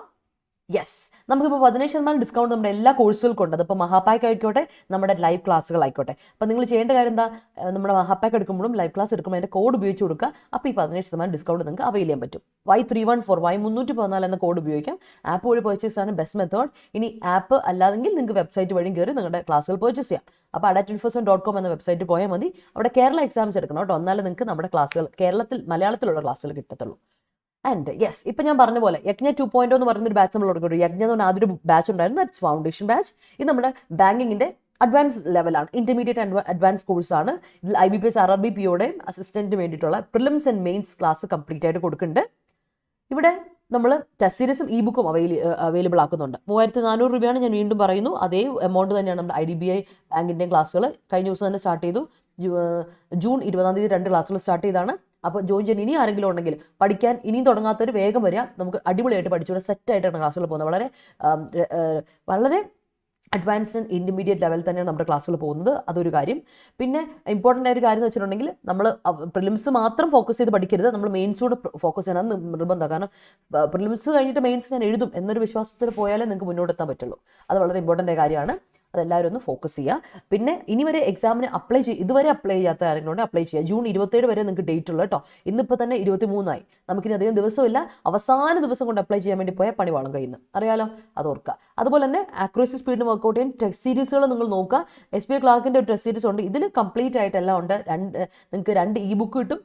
യെസ്, നമുക്കിപ്പോൾ 15% ഡിസ്കൗണ്ട് നമ്മുടെ എല്ലാ കോഴ്സുകൾക്കും ഉണ്ട്. അതിപ്പോൾ മഹാപാക്ക് ആയിക്കോട്ടെ, നമ്മുടെ ലൈവ് ക്ലാസ്സുകളായിക്കോട്ടെ. അപ്പോൾ നിങ്ങൾ ചെയ്യേണ്ട കാര്യം എന്താ, നമ്മുടെ മഹാപാക്ക് എടുക്കുമ്പോഴും ലൈവ് ക്ലാസ് എടുക്കുമ്പോൾ അതിൻ്റെ കോഡ് ഉപയോഗിച്ച് കൊടുക്കുക. അപ്പോൾ ഈ 15% ഡിസ്കൗണ്ട് നിങ്ങൾക്ക് അവൈൽ ചെയ്യാൻ പറ്റും. Y314 Y314 എന്ന കോഡ് ഉപയോഗിക്കാം. ആപ്പ് വഴി പർച്ചേസ് ആണ് ബെസ്റ്റ് മെത്തേഡ്. ഇനി ആപ്പ് അല്ലാതെങ്കിൽ നിങ്ങൾക്ക് വെബ്സൈറ്റ് വഴി കയറി നിങ്ങളുടെ ക്ലാസ്സുകൾ പർച്ചേസ് ചെയ്യാം. അപ്പോൾ Adda247.com എന്ന വെബ്സൈറ്റിൽ പോയാൽ മതി. അവിടെ കേരള എക്സാംസ് എടുക്കണം കേട്ടോ, എന്നാലും നിങ്ങൾക്ക് നമ്മുടെ ക്ലാസ്സുകൾ മലയാളത്തിലുള്ള ക്ലാസ്സുകൾ കിട്ടത്തുള്ളൂ. ആൻഡ് യെസ്, ഇപ്പം ഞാൻ പറഞ്ഞ പോലെ യജ്ഞ 2.0 എന്ന് പറയുന്നൊരു ബാച്ച് നമ്മൾ തുടങ്ങിയിട്ടു. യജ്ഞ എന്ന് പറഞ്ഞാൽ ആദ്യൊരു ബാച്ച് ഉണ്ടായിരുന്നു, ദാറ്റ്സ് ഫൗണ്ടേഷൻ ബാച്ച്. ഇത് നമ്മുടെ ബാങ്കിങ്ങിൻ്റെ അഡ്വാൻസ് ലെവലാണ്, ഇന്റർമീഡിയറ്റ് ആൻഡ് അഡ്വാൻസ് കോഴ്സാണ്. ഇതിൽ IBPS RRBPയോടെയും അസിസ്റ്റന്റിന് വേണ്ടിയിട്ടുള്ള prelims and mains class complete ആയിട്ട് കൊടുക്കുന്നുണ്ട്. ഇവിടെ നമ്മൾ ടെസ്റ്റ് സീരീസും ഇ ബുക്കും അവൈലബിൾ ആക്കുന്നുണ്ട്. 3400 രൂപയാണ്, ഞാൻ വീണ്ടും പറയുന്നു. അതേ എമൗണ്ട് തന്നെയാണ് നമ്മുടെ IDBI ബാങ്കിൻ്റെയും ക്ലാസ്സുകൾ. കഴിഞ്ഞ ദിവസം തന്നെ സ്റ്റാർട്ട് ചെയ്തു. ജൂൺ 20-ാം തീയതി 2 ക്ലാസ്സുകൾ സ്റ്റാർട്ട് ചെയ്താണ്. അപ്പോൾ ജോയിൻ ചെയ്യാൻ ഇനി ആരെങ്കിലും ഉണ്ടെങ്കിൽ, പഠിക്കാൻ ഇനിയും തുടങ്ങാത്തവർ വേഗം വരിക. നമുക്ക് അടിപൊളിയായിട്ട് പഠിച്ചുകൂടെ സെറ്റായിട്ടാണ് ക്ലാസ്സുകൾ പോകുന്നത്. വളരെ അഡ്വാൻസ് ആൻഡ് ഇൻ്റർമീഡിയറ്റ് ലെവൽ തന്നെയാണ് നമ്മുടെ ക്ലാസ്സുകൾ പോകുന്നത്. അതൊരു കാര്യം. പിന്നെ ഇമ്പോർട്ടൻ്റ് ആയ ഒരു കാര്യം എന്ന് വെച്ചിട്ടുണ്ടെങ്കിൽ, നമ്മൾ പ്രിലിംസ് മാത്രം ഫോക്കസ് ചെയ്ത് പഠിക്കരുത്, നമ്മൾ മെയിൻസോട് ഫോക്കസ് ചെയ്യണം. നിർബന്ധമാണ്. കാരണം പ്രിലിംസ് കഴിഞ്ഞിട്ട് മെയിൻസ് ഞാൻ എഴുതും എന്നൊരു വിശ്വാസത്തിൽ പോയാലേ നിങ്ങൾക്ക് മുന്നോട്ടെത്താൻ പറ്റുള്ളൂ. അത് വളരെ ഇമ്പോർട്ടൻ്റ് ആയ കാര്യമാണ്. അതെല്ലാവരും ഒന്ന് ഫോക്കസ് ചെയ്യുക. പിന്നെ ഇനി വരെ എക്സാമിന് ഇതുവരെ അപ്ലൈ ചെയ്യാത്ത ആരെങ്കിലും അപ്ലൈ ചെയ്യുക. ജൂൺ 27 വരെ നിങ്ങൾക്ക് ഡേറ്റ് ഉള്ളൂ കേട്ടോ. ഇന്നിപ്പോൾ തന്നെ 23 നമുക്കിനി അധികം ദിവസമില്ല. അവസാന ദിവസം കൊണ്ട് അപ്ലൈ ചെയ്യാൻ വേണ്ടി പോയാൽ പണി വാളും കയ്യിൽ നിന്ന്, അറിയാലോ, അത് ഓർക്കുക. അതുപോലെ തന്നെ ആക്യുറസി സ്പീഡിന് വർക്കൗട്ട് ചെയ്യാൻ ടെസ്റ്റ് സീരീസുകൾ നിങ്ങൾ നോക്കുക. SBI ക്ലാർക്കിൻ്റെ ഒരു ടെസ്റ്റ് സീരീസ് ഉണ്ട്. ഇതിൽ കംപ്ലീറ്റ് ആയിട്ടെല്ലാം ഉണ്ട്. നിങ്ങൾക്ക് 2 ഇ ബുക്ക് കിട്ടും,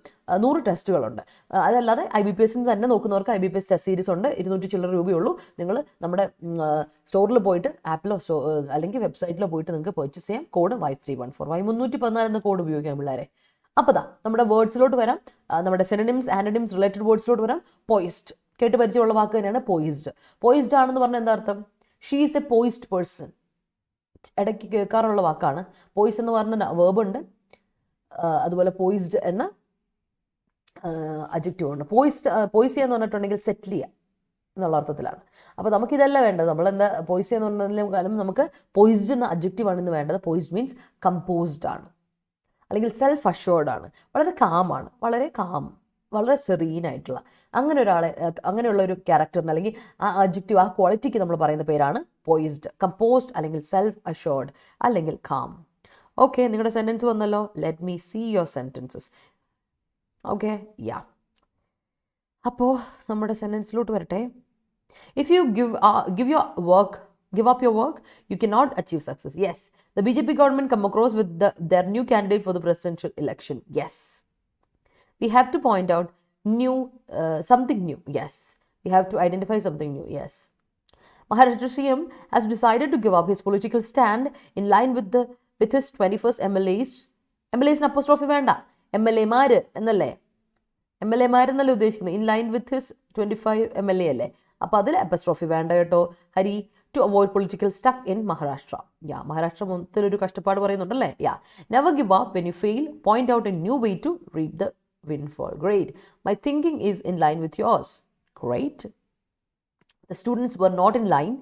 100 ടെസ്റ്റുകളുണ്ട്. അതല്ലാതെ IBPS തന്നെ നോക്കുന്നവർക്ക് IBPS ടെസ്റ്റ് സീരീസ് ഉണ്ട്. 200 ചില്ലറ രൂപയുള്ളൂ. നിങ്ങൾ നമ്മുടെ സ്റ്റോറിൽ പോയിട്ട്, ആപ്പിലോ അല്ലെങ്കിൽ വെബ്സൈറ്റിലോ പോയിട്ട് നിങ്ങൾക്ക് പർച്ചേസ് ചെയ്യാം. കോഡ് Y314 Y314 എന്ന കോഡ് ഉപയോഗിക്കാം പിള്ളേരെ. അപ്പോൾ നമ്മുടെ വേർഡ്സിലോട്ട് വരാം. നമ്മുടെ സിനോണിംസ് ആന്റണിംസ് റിലേറ്റഡ് വേർഡ്സിലോട്ട് വരാം. പോയിസ്ഡ്, കേട്ട് പരിചയമുള്ള വാക്ക് തന്നെയാണ് പോയിസ്ഡ്. പോയിസ്ഡ് ആണെന്ന് പറഞ്ഞാൽ എന്താ അർത്ഥം? She is a poised person. ഇടയ്ക്ക് കേൾക്കാറുള്ള വാക്കാണ്. പോയിസ് എന്ന് പറഞ്ഞ വേർബ് ഉണ്ട്, അതുപോലെ പോയിസ്ഡ് എന്ന അഡ്ജക്റ്റീവ് ഉണ്ട്. പോയിസി എന്ന് പറഞ്ഞിട്ടുണ്ടെങ്കിൽ സെറ്റിൽ ചെയ്യുക എന്നുള്ള അർത്ഥത്തിലാണ്. അപ്പോൾ നമുക്കിതല്ല വേണ്ടത്. നമ്മളെന്താ പോയിസി എന്ന് പറഞ്ഞതിലും നമുക്ക് പോയിസ്ഡ് എന്ന അഡ്ജക്റ്റീവാണ് ഇന്ന് വേണ്ടത്. പോയിസ്ഡ് മീൻസ് കമ്പോസ്ഡ് ആണ്, അല്ലെങ്കിൽ സെൽഫ് അഷ്വേർഡ് ആണ്, വളരെ കാമാണ്, വളരെ സെറീനായിട്ടുള്ള അങ്ങനെയുള്ള ഒരു ക്യാരക്ടറിന് അല്ലെങ്കിൽ ആ അഡ്ജക്റ്റീവ്, ആ ക്വാളിറ്റിക്ക് നമ്മൾ പറയുന്ന പേരാണ് പോയിസ്ഡ്, കമ്പോസ്ഡ് അല്ലെങ്കിൽ സെൽഫ് അഷ്വേർഡ് അല്ലെങ്കിൽ കാം. ഓക്കെ, നിങ്ങളുടെ സെൻറ്റൻസ് വന്നല്ലോ. Let me see your sentences. Okay, yeah. അപ്പോൾ നമ്മുടെ സെൻറ്റൻസിലോട്ട് വരട്ടെ. If you give up your work, you cannot achieve success. Yes, the BJP government come across with their new candidate for the presidential election. Yes, we have to point out something new. Yes, we have to identify something new. Yes, Maharashtra CM has decided to give up his political stand in line with his 21st MLAs. MLAs apostrophe വേണ്ട, MLA മാര് എന്നല്ലേ ഉദ്ദേശിക്കുന്നത്. In line with his 25 MLA അല്ലേ, അപ്പോൾ അതിൽ അപ്പസ്ട്രോഫി വേണ്ട കേട്ടോ. Hurry to avoid political stuck in Maharashtra. Maharashtra മൊത്തത്തിലൊരു കഷ്ടപ്പാട് പറയുന്നുണ്ടല്ലേ. Never give up when you fail, point out a new way to reap the windfall. Great, my thinking is in line with yours. Great. The students were not in line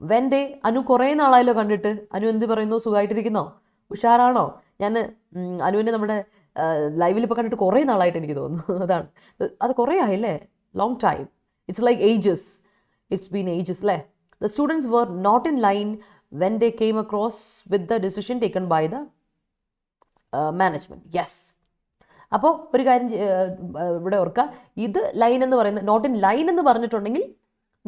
when they, Anu കുറേ നാളായല്ലോ കണ്ടിട്ട്, അനു എന്ത് പറയുന്നു, സുഖമായിട്ടിരിക്കുന്നോ, ഉഷാറാണോ? ഞാൻ അനുവിനെ നമ്മുടെ ലൈവിൽ ഇപ്പോൾ കണ്ടിട്ട് കുറേ നാളായിട്ട് എനിക്ക് തോന്നുന്നു. അതാണ്, അത് കുറേ ആയില്ലേ, long time, it's like ages, it's been ages അല്ലേ. The students were not in line when they came across with the decision taken by the management. Yes. അപ്പോൾ ഒരു കാര്യം ഇവിടെ ഓർക്കുക, ഇത് ലൈൻ എന്ന് പറയുന്നത്, നോട്ട് ഇൻ ലൈൻ എന്ന് പറഞ്ഞിട്ടുണ്ടെങ്കിൽ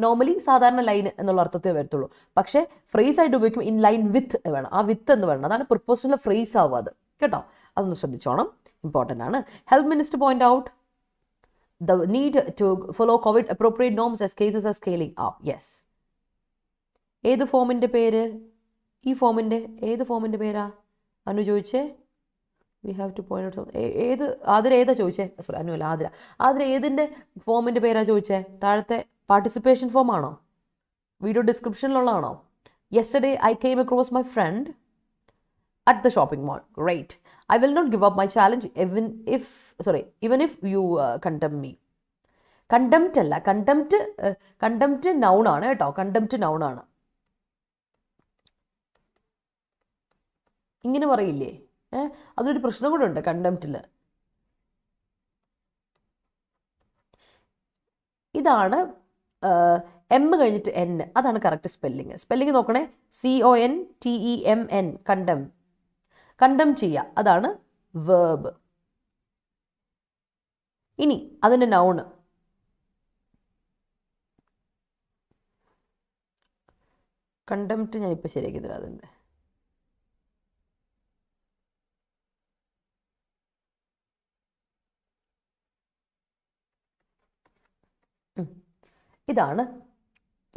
നോർമലി സാധാരണ ലൈൻ എന്നുള്ള അർത്ഥത്തിൽ വരത്തുള്ളൂ. പക്ഷേ ഫ്രേസ് ആയിട്ട് ഉപയോഗിക്കും ഇൻ ലൈൻ വിത്ത് വേണം, ആ വിത്ത് എന്ന് വേണം, അതാണ് പ്രിപ്പോസിഷനിലെ ഫ്രേസ് ആവും അത്, കേട്ടോ. അതൊന്ന് ശ്രദ്ധിച്ചോണം, ഇമ്പോർട്ടൻ്റ് ആണ്. Health minister point out the need to follow COVID appropriate norms as cases are scaling up. Yes. ഏത് ഫോമിൻ്റെ പേര്, ഈ ഫോമിൻ്റെ ഏത് ഫോമിൻ്റെ പേരാ അനു ചോദിച്ചേ? We have to point out ഏത്, ആതിര ഏതാ ചോദിച്ചേ? സോറി, അനു അല്ല, ആതിര ഏതിൻ്റെ ഫോമിൻ്റെ പേരാ ചോദിച്ചേ? താഴത്തെ പാർട്ടിസിപ്പേഷൻ ഫോം ആണോ, വീഡിയോ ഡിസ്ക്രിപ്ഷനിലുള്ളതാണോ? Yesterday I came across my friend at the shopping mall. Great. I will not give up my challenge even if you condemn me. Contempt അല്ല, contempt noun ആണ് കേട്ടോ, contempt noun ആണ്. ഇങ്ങനെ പറയില്ലേ, അതൊരു പ്രശ്നം കൂടെ ഉണ്ട് കണ്ടംപ്റ്റിൽ. ഇതാണ് എം കഴിഞ്ഞിട്ട് എൻ, അതാണ് കറക്റ്റ് സ്പെല്ലിങ്. സ്പെല്ലിങ് നോക്കണേ, CONTEMN, കണ്ടം, കണ്ടം ചെയ്യുക, അതാണ് വേർബ്. ഇനി അതിൻ്റെ നൗണ്, കണ്ടംപ്റ്റ് ഞാൻ ഇപ്പം ശരിയാക്കി തരാം. അതിൻ്റെ ഇതാണ്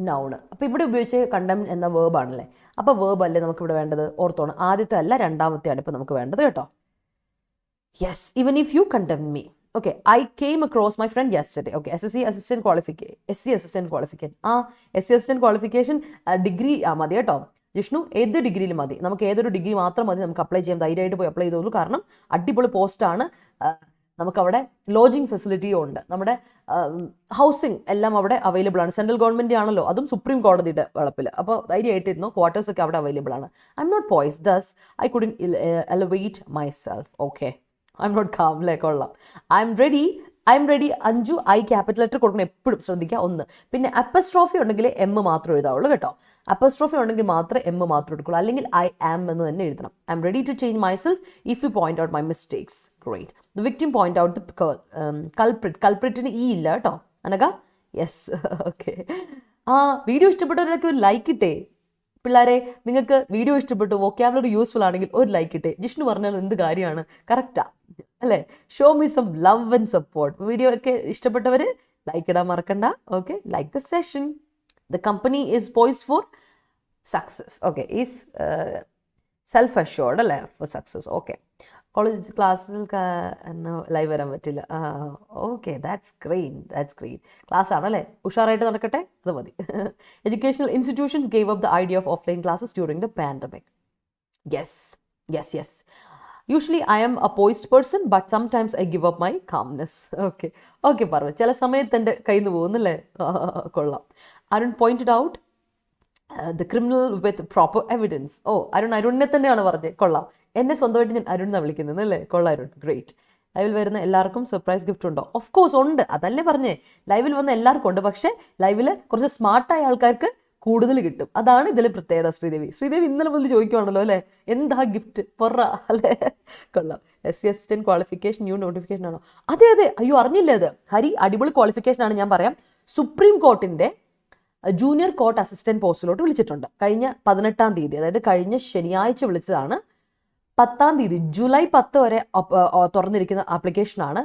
നൗണ്. അപ്പോൾ ഇവിടെ ഉപയോഗിച്ച് കണ്ടം എന്ന വേർബ് ആണല്ലേ. അപ്പോൾ വേർബ് അല്ലേ നമുക്കിവിടെ വേണ്ടത്, ഓർത്തോണം. ആദ്യത്തെ അല്ല, രണ്ടാമത്തെയാണ് ഇപ്പോൾ നമുക്ക് വേണ്ടത് കേട്ടോ. യെസ്, ഈവൻ ഇഫ് യു കണ്ടം me. Okay, I came across my front yesterday. Okay, SC assistant qualification. SC assistant qualification degree മതി കേട്ടോ ജിഷ്ണു, ഏത് ഡിഗ്രിയിലും മതി, നമുക്ക് ഏതൊരു ഡിഗ്രി മാത്രം മതി, നമുക്ക് അപ്ലൈ ചെയ്യാം, ധൈര്യമായിട്ട് പോയി അപ്ലൈ ചെയ്തോളൂ. കാരണം അടിപൊളി പോസ്റ്റാണ്, നമുക്കവിടെ ലോഡ്ജിങ് ഫെസിലിറ്റിയും ഉണ്ട്, നമ്മുടെ ഹൗസിംഗ് എല്ലാം അവിടെ അവൈലബിൾ ആണ്. സെൻട്രൽ ഗവൺമെൻറ് ആണല്ലോ, അതും സുപ്രീം കോടതിയുടെ വളപ്പിൽ. അപ്പോൾ ധൈര്യമായിട്ടിരുന്നു, ക്വാർട്ടേഴ്സ് ഒക്കെ അവിടെ അവൈലബിൾ ആണ്. I'm not poise, thus I couldn't elevate myself. Okay, I'm not calm, അല്ലേ, കൊള്ളാം. I'm ready. Anju I capital letter കൊടുക്കണം, എപ്പോഴും ശ്രദ്ധിക്കുക. ഒന്ന്, പിന്നെ അപ്പസ്ട്രോഫി ഉണ്ടെങ്കിൽ എം മാത്രം എഴുതാവുള്ളൂ കേട്ടോ. അപ്പസ്ട്രോഫി ഉണ്ടെങ്കിൽ മാത്രമേ എം മാത്രം എടുക്കുള്ളൂ, അല്ലെങ്കിൽ ഐ ആം എന്ന് തന്നെ എഴുതണം. I'm ready to change myself if you point out my mistakes. Great. The victim point out the കൾപ്രിറ്റിന് ഈ ഇല്ല കേട്ടോ അനക. Yes, okay. വീഡിയോ ഇഷ്ടപ്പെട്ടവരൊക്കെ ഒരു ലൈക്ക് ഇട്ടേ പിള്ളേരെ. നിങ്ങൾക്ക് വീഡിയോ ഇഷ്ടപ്പെട്ടു, വൊക്കാബുലറി യൂസ്ഫുൾ ആണെങ്കിൽ ഒരു ലൈക്ക് ഇട്ടേ. ജിഷ്ണു പറഞ്ഞാൽ എന്ത് കാര്യമാണ്, കറക്റ്റാ അല്ലേ? Show me some love and support. Video ഒക്കെ ഇഷ്ടപ്പെട്ടവർ ലൈക്ക് ഇടാൻ മറക്കണ്ട. Okay, like the session. The company is poised for success. Okay, is self-assured അല്ലേ for success. Okay, കോളേജ് ക്ലാസ്സിൽ ലൈവ് വരാൻ പറ്റില്ല. Okay, that's great. ക്ലാസ് ആണല്ലേ, ഉഷാറായിട്ട് നടക്കട്ടെ, അത് മതി. Educational institutions gave up the idea of offline classes during the pandemic. Yes. Usually I am a poised person, but sometimes I give up my calmness. Okay, പറ, ചില സമയത്ത് എൻ്റെ കയ്യിൽ നിന്ന് പോകുന്നല്ലേ. കൊള്ളാം. Arun pointed out the criminal with proper evidence. അരുണിനെ തന്നെയാണ് പറഞ്ഞത്. കൊള്ളാം. എന്നെ സ്വന്തമായിട്ട് ഞാൻ അരുൺ എന്നാണ് വിളിക്കുന്നത് അല്ലേ. കൊള്ളാം അരുൺ, ഗ്രേറ്റ്. ലൈവിൽ വരുന്ന എല്ലാവർക്കും സർപ്രൈസ് ഗിഫ്റ്റ് ഉണ്ടോ? ഓഫ് കോഴ്സ് ഉണ്ട്, അതല്ലേ പറഞ്ഞേ. ലൈവിൽ വന്ന എല്ലാവർക്കും ഉണ്ട്, പക്ഷേ ലൈവിൽ കുറച്ച് സ്മാർട്ടായ ആൾക്കാർക്ക് കൂടുതൽ കിട്ടും. അതാണ് ഇതിലെ പ്രത്യേകത. ശ്രീദേവി ഇന്നലെ മുതൽ ചോദിക്കുവാണല്ലോ അല്ലേ, എന്താ ഗിഫ്റ്റ് പറ അല്ലേ. കൊള്ളാം. SC assistant qualification new notification ആണോ? അതെ, അയ്യോ അറിഞ്ഞില്ലേ അത്. ഹരി, അടിപൊളി ക്വാളിഫിക്കേഷൻ ആണ്. ഞാൻ പറയാം, സുപ്രീം കോർട്ടിൻ്റെ ജൂനിയർ കോർട്ട് അസിസ്റ്റന്റ് പോസ്റ്റിലോട്ട് വിളിച്ചിട്ടുണ്ട്. കഴിഞ്ഞ 18-ാം തീയതി, അതായത് കഴിഞ്ഞ ശനിയാഴ്ച വിളിച്ചതാണ്. 10-ാം തീയതി, ജൂലൈ 10 വരെ തുറന്നിരിക്കുന്ന ആപ്ലിക്കേഷനാണ്.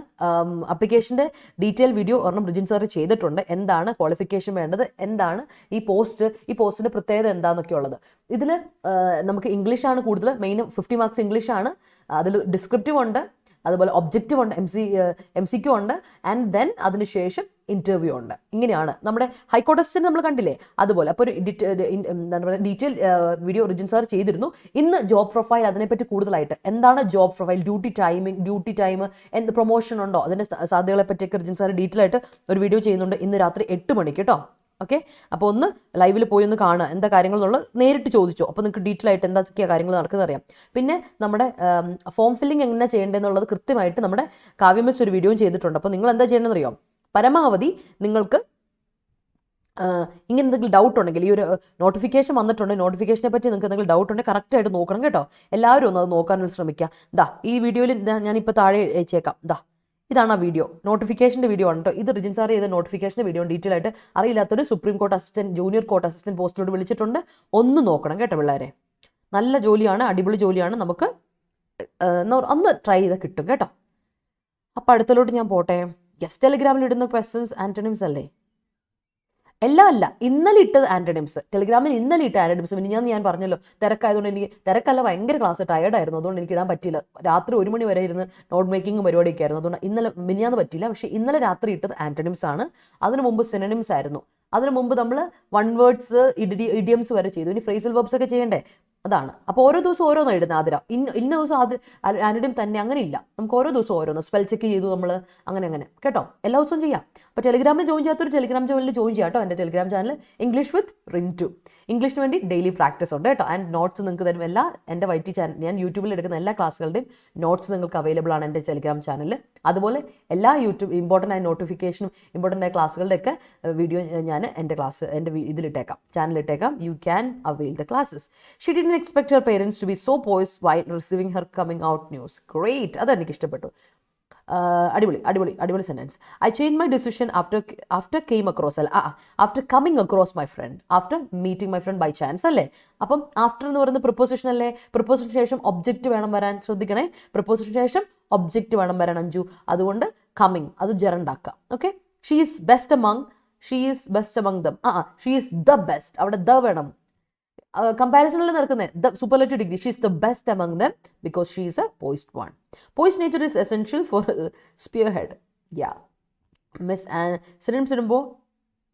ആപ്ലിക്കേഷൻ്റെ ഡീറ്റെയിൽ വീഡിയോ ഒരെണ്ണം ബ്രിജിൻ സാർ ചെയ്തിട്ടുണ്ട്. എന്താണ് ക്വാളിഫിക്കേഷൻ വേണ്ടത്, എന്താണ് ഈ പോസ്റ്റിൻ്റെ പ്രത്യേകത എന്താണെന്നൊക്കെ ഉള്ളത്. ഇതിൽ നമുക്ക് ഇംഗ്ലീഷാണ് കൂടുതൽ, മെയിൻ 50 മാർക്സ് ഇംഗ്ലീഷാണ്. അതിൽ ഡിസ്ക്രിപ്റ്റീവ് ഉണ്ട്, അതുപോലെ ഒബ്ജക്റ്റീവ് ഉണ്ട്, MCQ ഉണ്ട്, ആൻഡ് ദെൻ അതിനുശേഷം ഇൻ്റർവ്യൂ ഉണ്ട്. ഇങ്ങനെയാണ് നമ്മുടെ ഹൈക്കോടതി അസിസ്റ്റന്റ് നമ്മൾ കണ്ടില്ലേ, അതുപോലെ. അപ്പോൾ ഒരു എന്താ പറയുക ഡീറ്റെയിൽ വീഡിയോ റിജിൻ സാർ ചെയ്തിരുന്നു. ഇന്ന് ജോബ് പ്രൊഫൈൽ അതിനെപ്പറ്റി കൂടുതലായിട്ട് എന്താണ് ജോബ് പ്രൊഫൈൽ, ഡ്യൂട്ടി ടൈം, എന്ത് പ്രൊമോഷൻ ഉണ്ടോ, അതിൻ്റെ സാധ്യതകളെ പറ്റിയൊക്കെ റിജിൻ സാർ ഡീറ്റെയിൽ ആയിട്ട് ഒരു വീഡിയോ ചെയ്യുന്നുണ്ട് ഇന്ന് രാത്രി 8 മണിക്ക് കേട്ടോ. ഓക്കെ, അപ്പോൾ ഒന്ന് ലൈവിൽ പോയി ഒന്ന് കാണുക എന്താ കാര്യങ്ങൾ എന്നുള്ളത്, നേരിട്ട് ചോദിച്ചോ, അപ്പോൾ നിങ്ങൾക്ക് ഡീറ്റെയിൽ ആയിട്ട് എന്തൊക്കെയാണ് കാര്യങ്ങൾ നടക്കുന്നത് അറിയാം. പിന്നെ നമ്മുടെ ഫോം ഫില്ലിംഗ് എങ്ങനെ ചെയ്യേണ്ടതെന്നുള്ളത് കൃത്യമായിട്ട് നമ്മുടെ കാവ്യമിസ് ഒരു വീഡിയോയും ചെയ്തിട്ടുണ്ട്. അപ്പോൾ നിങ്ങൾ എന്താ ചെയ്യേണ്ടതെന്ന് അറിയാം, പരമാവധി നിങ്ങൾക്ക് ഇങ്ങനെ എന്തെങ്കിലും ഡൗട്ട് ഉണ്ടെങ്കിൽ, ഈ ഒരു നോട്ടിഫിക്കേഷൻ വന്നിട്ടുണ്ടെങ്കിൽ നോട്ടിഫിക്കേഷനെ പറ്റി നിങ്ങൾക്ക് എന്തെങ്കിലും ഡൗട്ട് ഉണ്ടെങ്കിൽ കറക്റ്റായിട്ട് നോക്കണം കേട്ടോ. എല്ലാവരും ഒന്ന് അത് നോക്കാനും ശ്രമിക്കുക. ഈ വീഡിയോയിൽ ഞാനിപ്പോൾ താഴെ അയച്ചേക്കാം. ഇതാണ് ആ വീഡിയോ, നോട്ടിഫിക്കേഷൻ്റെ വീഡിയോ ആണ് കേട്ടോ. ഇത് റിജിൻ സാർ ചെയ്ത നോട്ടിഫിക്കേഷൻ്റെ വീഡിയോ ഡീറ്റെയിൽ ആയിട്ട് അറിയില്ലാത്തൊരു Supreme Court assistant, junior court assistant പോസ്റ്റിലോട്ട് വിളിച്ചിട്ടുണ്ട്. ഒന്ന് നോക്കണം കേട്ടോ പിള്ളേരെ. നല്ല ജോലിയാണ്, അടിപൊളി ജോലിയാണ്. നമുക്ക് ഒന്ന് ട്രൈ ചെയ്താൽ കിട്ടും കേട്ടോ. അപ്പം അടുത്തലോട്ട് ഞാൻ പോട്ടെ. ടെലിഗ്രാമിൽ ഇടുന്ന ക്വസ്റ്റ്യൻസ് ആന്റണിംസ് അല്ലേ? അല്ല, ഇന്നലെ ഇട്ടത് ആന്റണിംസ്. ടെലിഗ്രാമിൽ ഇന്നലെ ഇട്ട ആന്റണിംസ്. ഞാൻ പറഞ്ഞല്ലോ തിരക്കായതുകൊണ്ട് എനിക്ക് തിരക്കല്ല, ഭയങ്കര ക്ലാസ് ടയർഡായിരുന്നു, അതുകൊണ്ട് എനിക്ക് ഇടാൻ പറ്റിയില്ല. രാത്രി 1 മണി വരെ ഇരുന്ന് നോട്ട് മേക്കിംഗ് പരിപാടിയൊക്കെ ആയിരുന്നു, അതുകൊണ്ട് ഇന്നലെ മിനിഞ്ഞാന്ന് പറ്റിയില്ല. പക്ഷേ ഇന്നലെ രാത്രി ഇട്ടത് ആന്റണിംസ് ആണ്. അതിനു മുമ്പ് സിനണിംസ് ആയിരുന്നു. അതിനു മുമ്പ് നമ്മൾ വൺ വേർഡ്സ്, ഇഡിയംസ് വരെ ചെയ്തു. ഇനി ഫ്രേസൽ വെർബ്സ് ഒക്കെ ചെയ്യണ്ടേ, അതാണ്. അപ്പോൾ ഓരോ ദിവസം ഓരോന്നും ഇടുന്നത്. ആദ്യം ഇന്ന ദിവസം ആന്റണിം തന്നെ അങ്ങനെ ഇല്ല, നമുക്ക് ഓരോ ദിവസം ഓരോന്ന് സ്പെൽ ചെക്ക് ചെയ്തു നമ്മൾ, അങ്ങനെ കേട്ടോ. എല്ലാ ദിവസവും ചെയ്യാം. അപ്പോൾ ടെലിഗ്രാമിൽ ജോയിൻ ചെയ്യാത്തൊരു ടെലിഗ്രാം ചാനലിൽ ജോയിൻ ചെയ്യാം കേട്ടോ. എൻ്റെ Telegram channel English with Rintu. ഇംഗ്ലീഷിന് വേണ്ടി ഡെയിലി പ്രാക്ടീസ് ഉണ്ട് കേട്ടോ. ആൻഡ് നോട്ട്സ് നിങ്ങൾക്ക് തരും. എൻ്റെ വൈറ്റി ചാനൽ, ഞാൻ യൂട്യൂബിൽ എടുക്കുന്ന എല്ലാ ക്ലാസ്സുകളുടെയും നോട്ട്സ് നിങ്ങൾക്ക് അവൈലബിൾ ആണ് എൻ്റെ ടെലിഗ്രാം ചാനലിൽ. അതുപോലെ എല്ലാ ഇമ്പോർട്ടൻ്റ് ആയ നോട്ടിഫിക്കേഷനും ഇമ്പോർട്ടൻ്റ് ആയ ക്ലാസ്സുകളുടെയൊക്കെ വീഡിയോ ഞാൻ എൻ്റെ ഇതിലിട്ടേക്കാം, ചാനലിട്ടേക്കാം. You can avail the classes. She didn't expect her parents to be so poised while receiving her coming out news. Great, അതെനിക്ക് ഇഷ്ടപ്പെട്ടു. അടിപൊളി sentence. I changed my decision after coming across my friend, after meeting my friend by chance അല്ലേ. അപ്പം ആഫ്റ്റർ എന്ന് പറയുന്നത് പ്രിപ്പോസിഷൻ അല്ലേ. പ്രിപ്പോസിഷന് ശേഷം ഒബ്ജക്റ്റ് വേണം വരാൻ, ശ്രദ്ധിക്കണേ. പ്രിപ്പോസിഷന് ശേഷം ഒബ്ജക്റ്റ് വേണം വരാൻ അഞ്ജു. അതുകൊണ്ട് കമ്മിങ് അത് ജെറണ്ടാക്കാം. Okay, she is best among them. She is the best, അവിടെ ദ വേണം. കമ്പാരിസണിൽ നടക്കുന്നത് superlative degree. She is the best among them because she is a poised one. Poised nature is essential for spearhead. Miss cinema ഇടുമ്പോൾ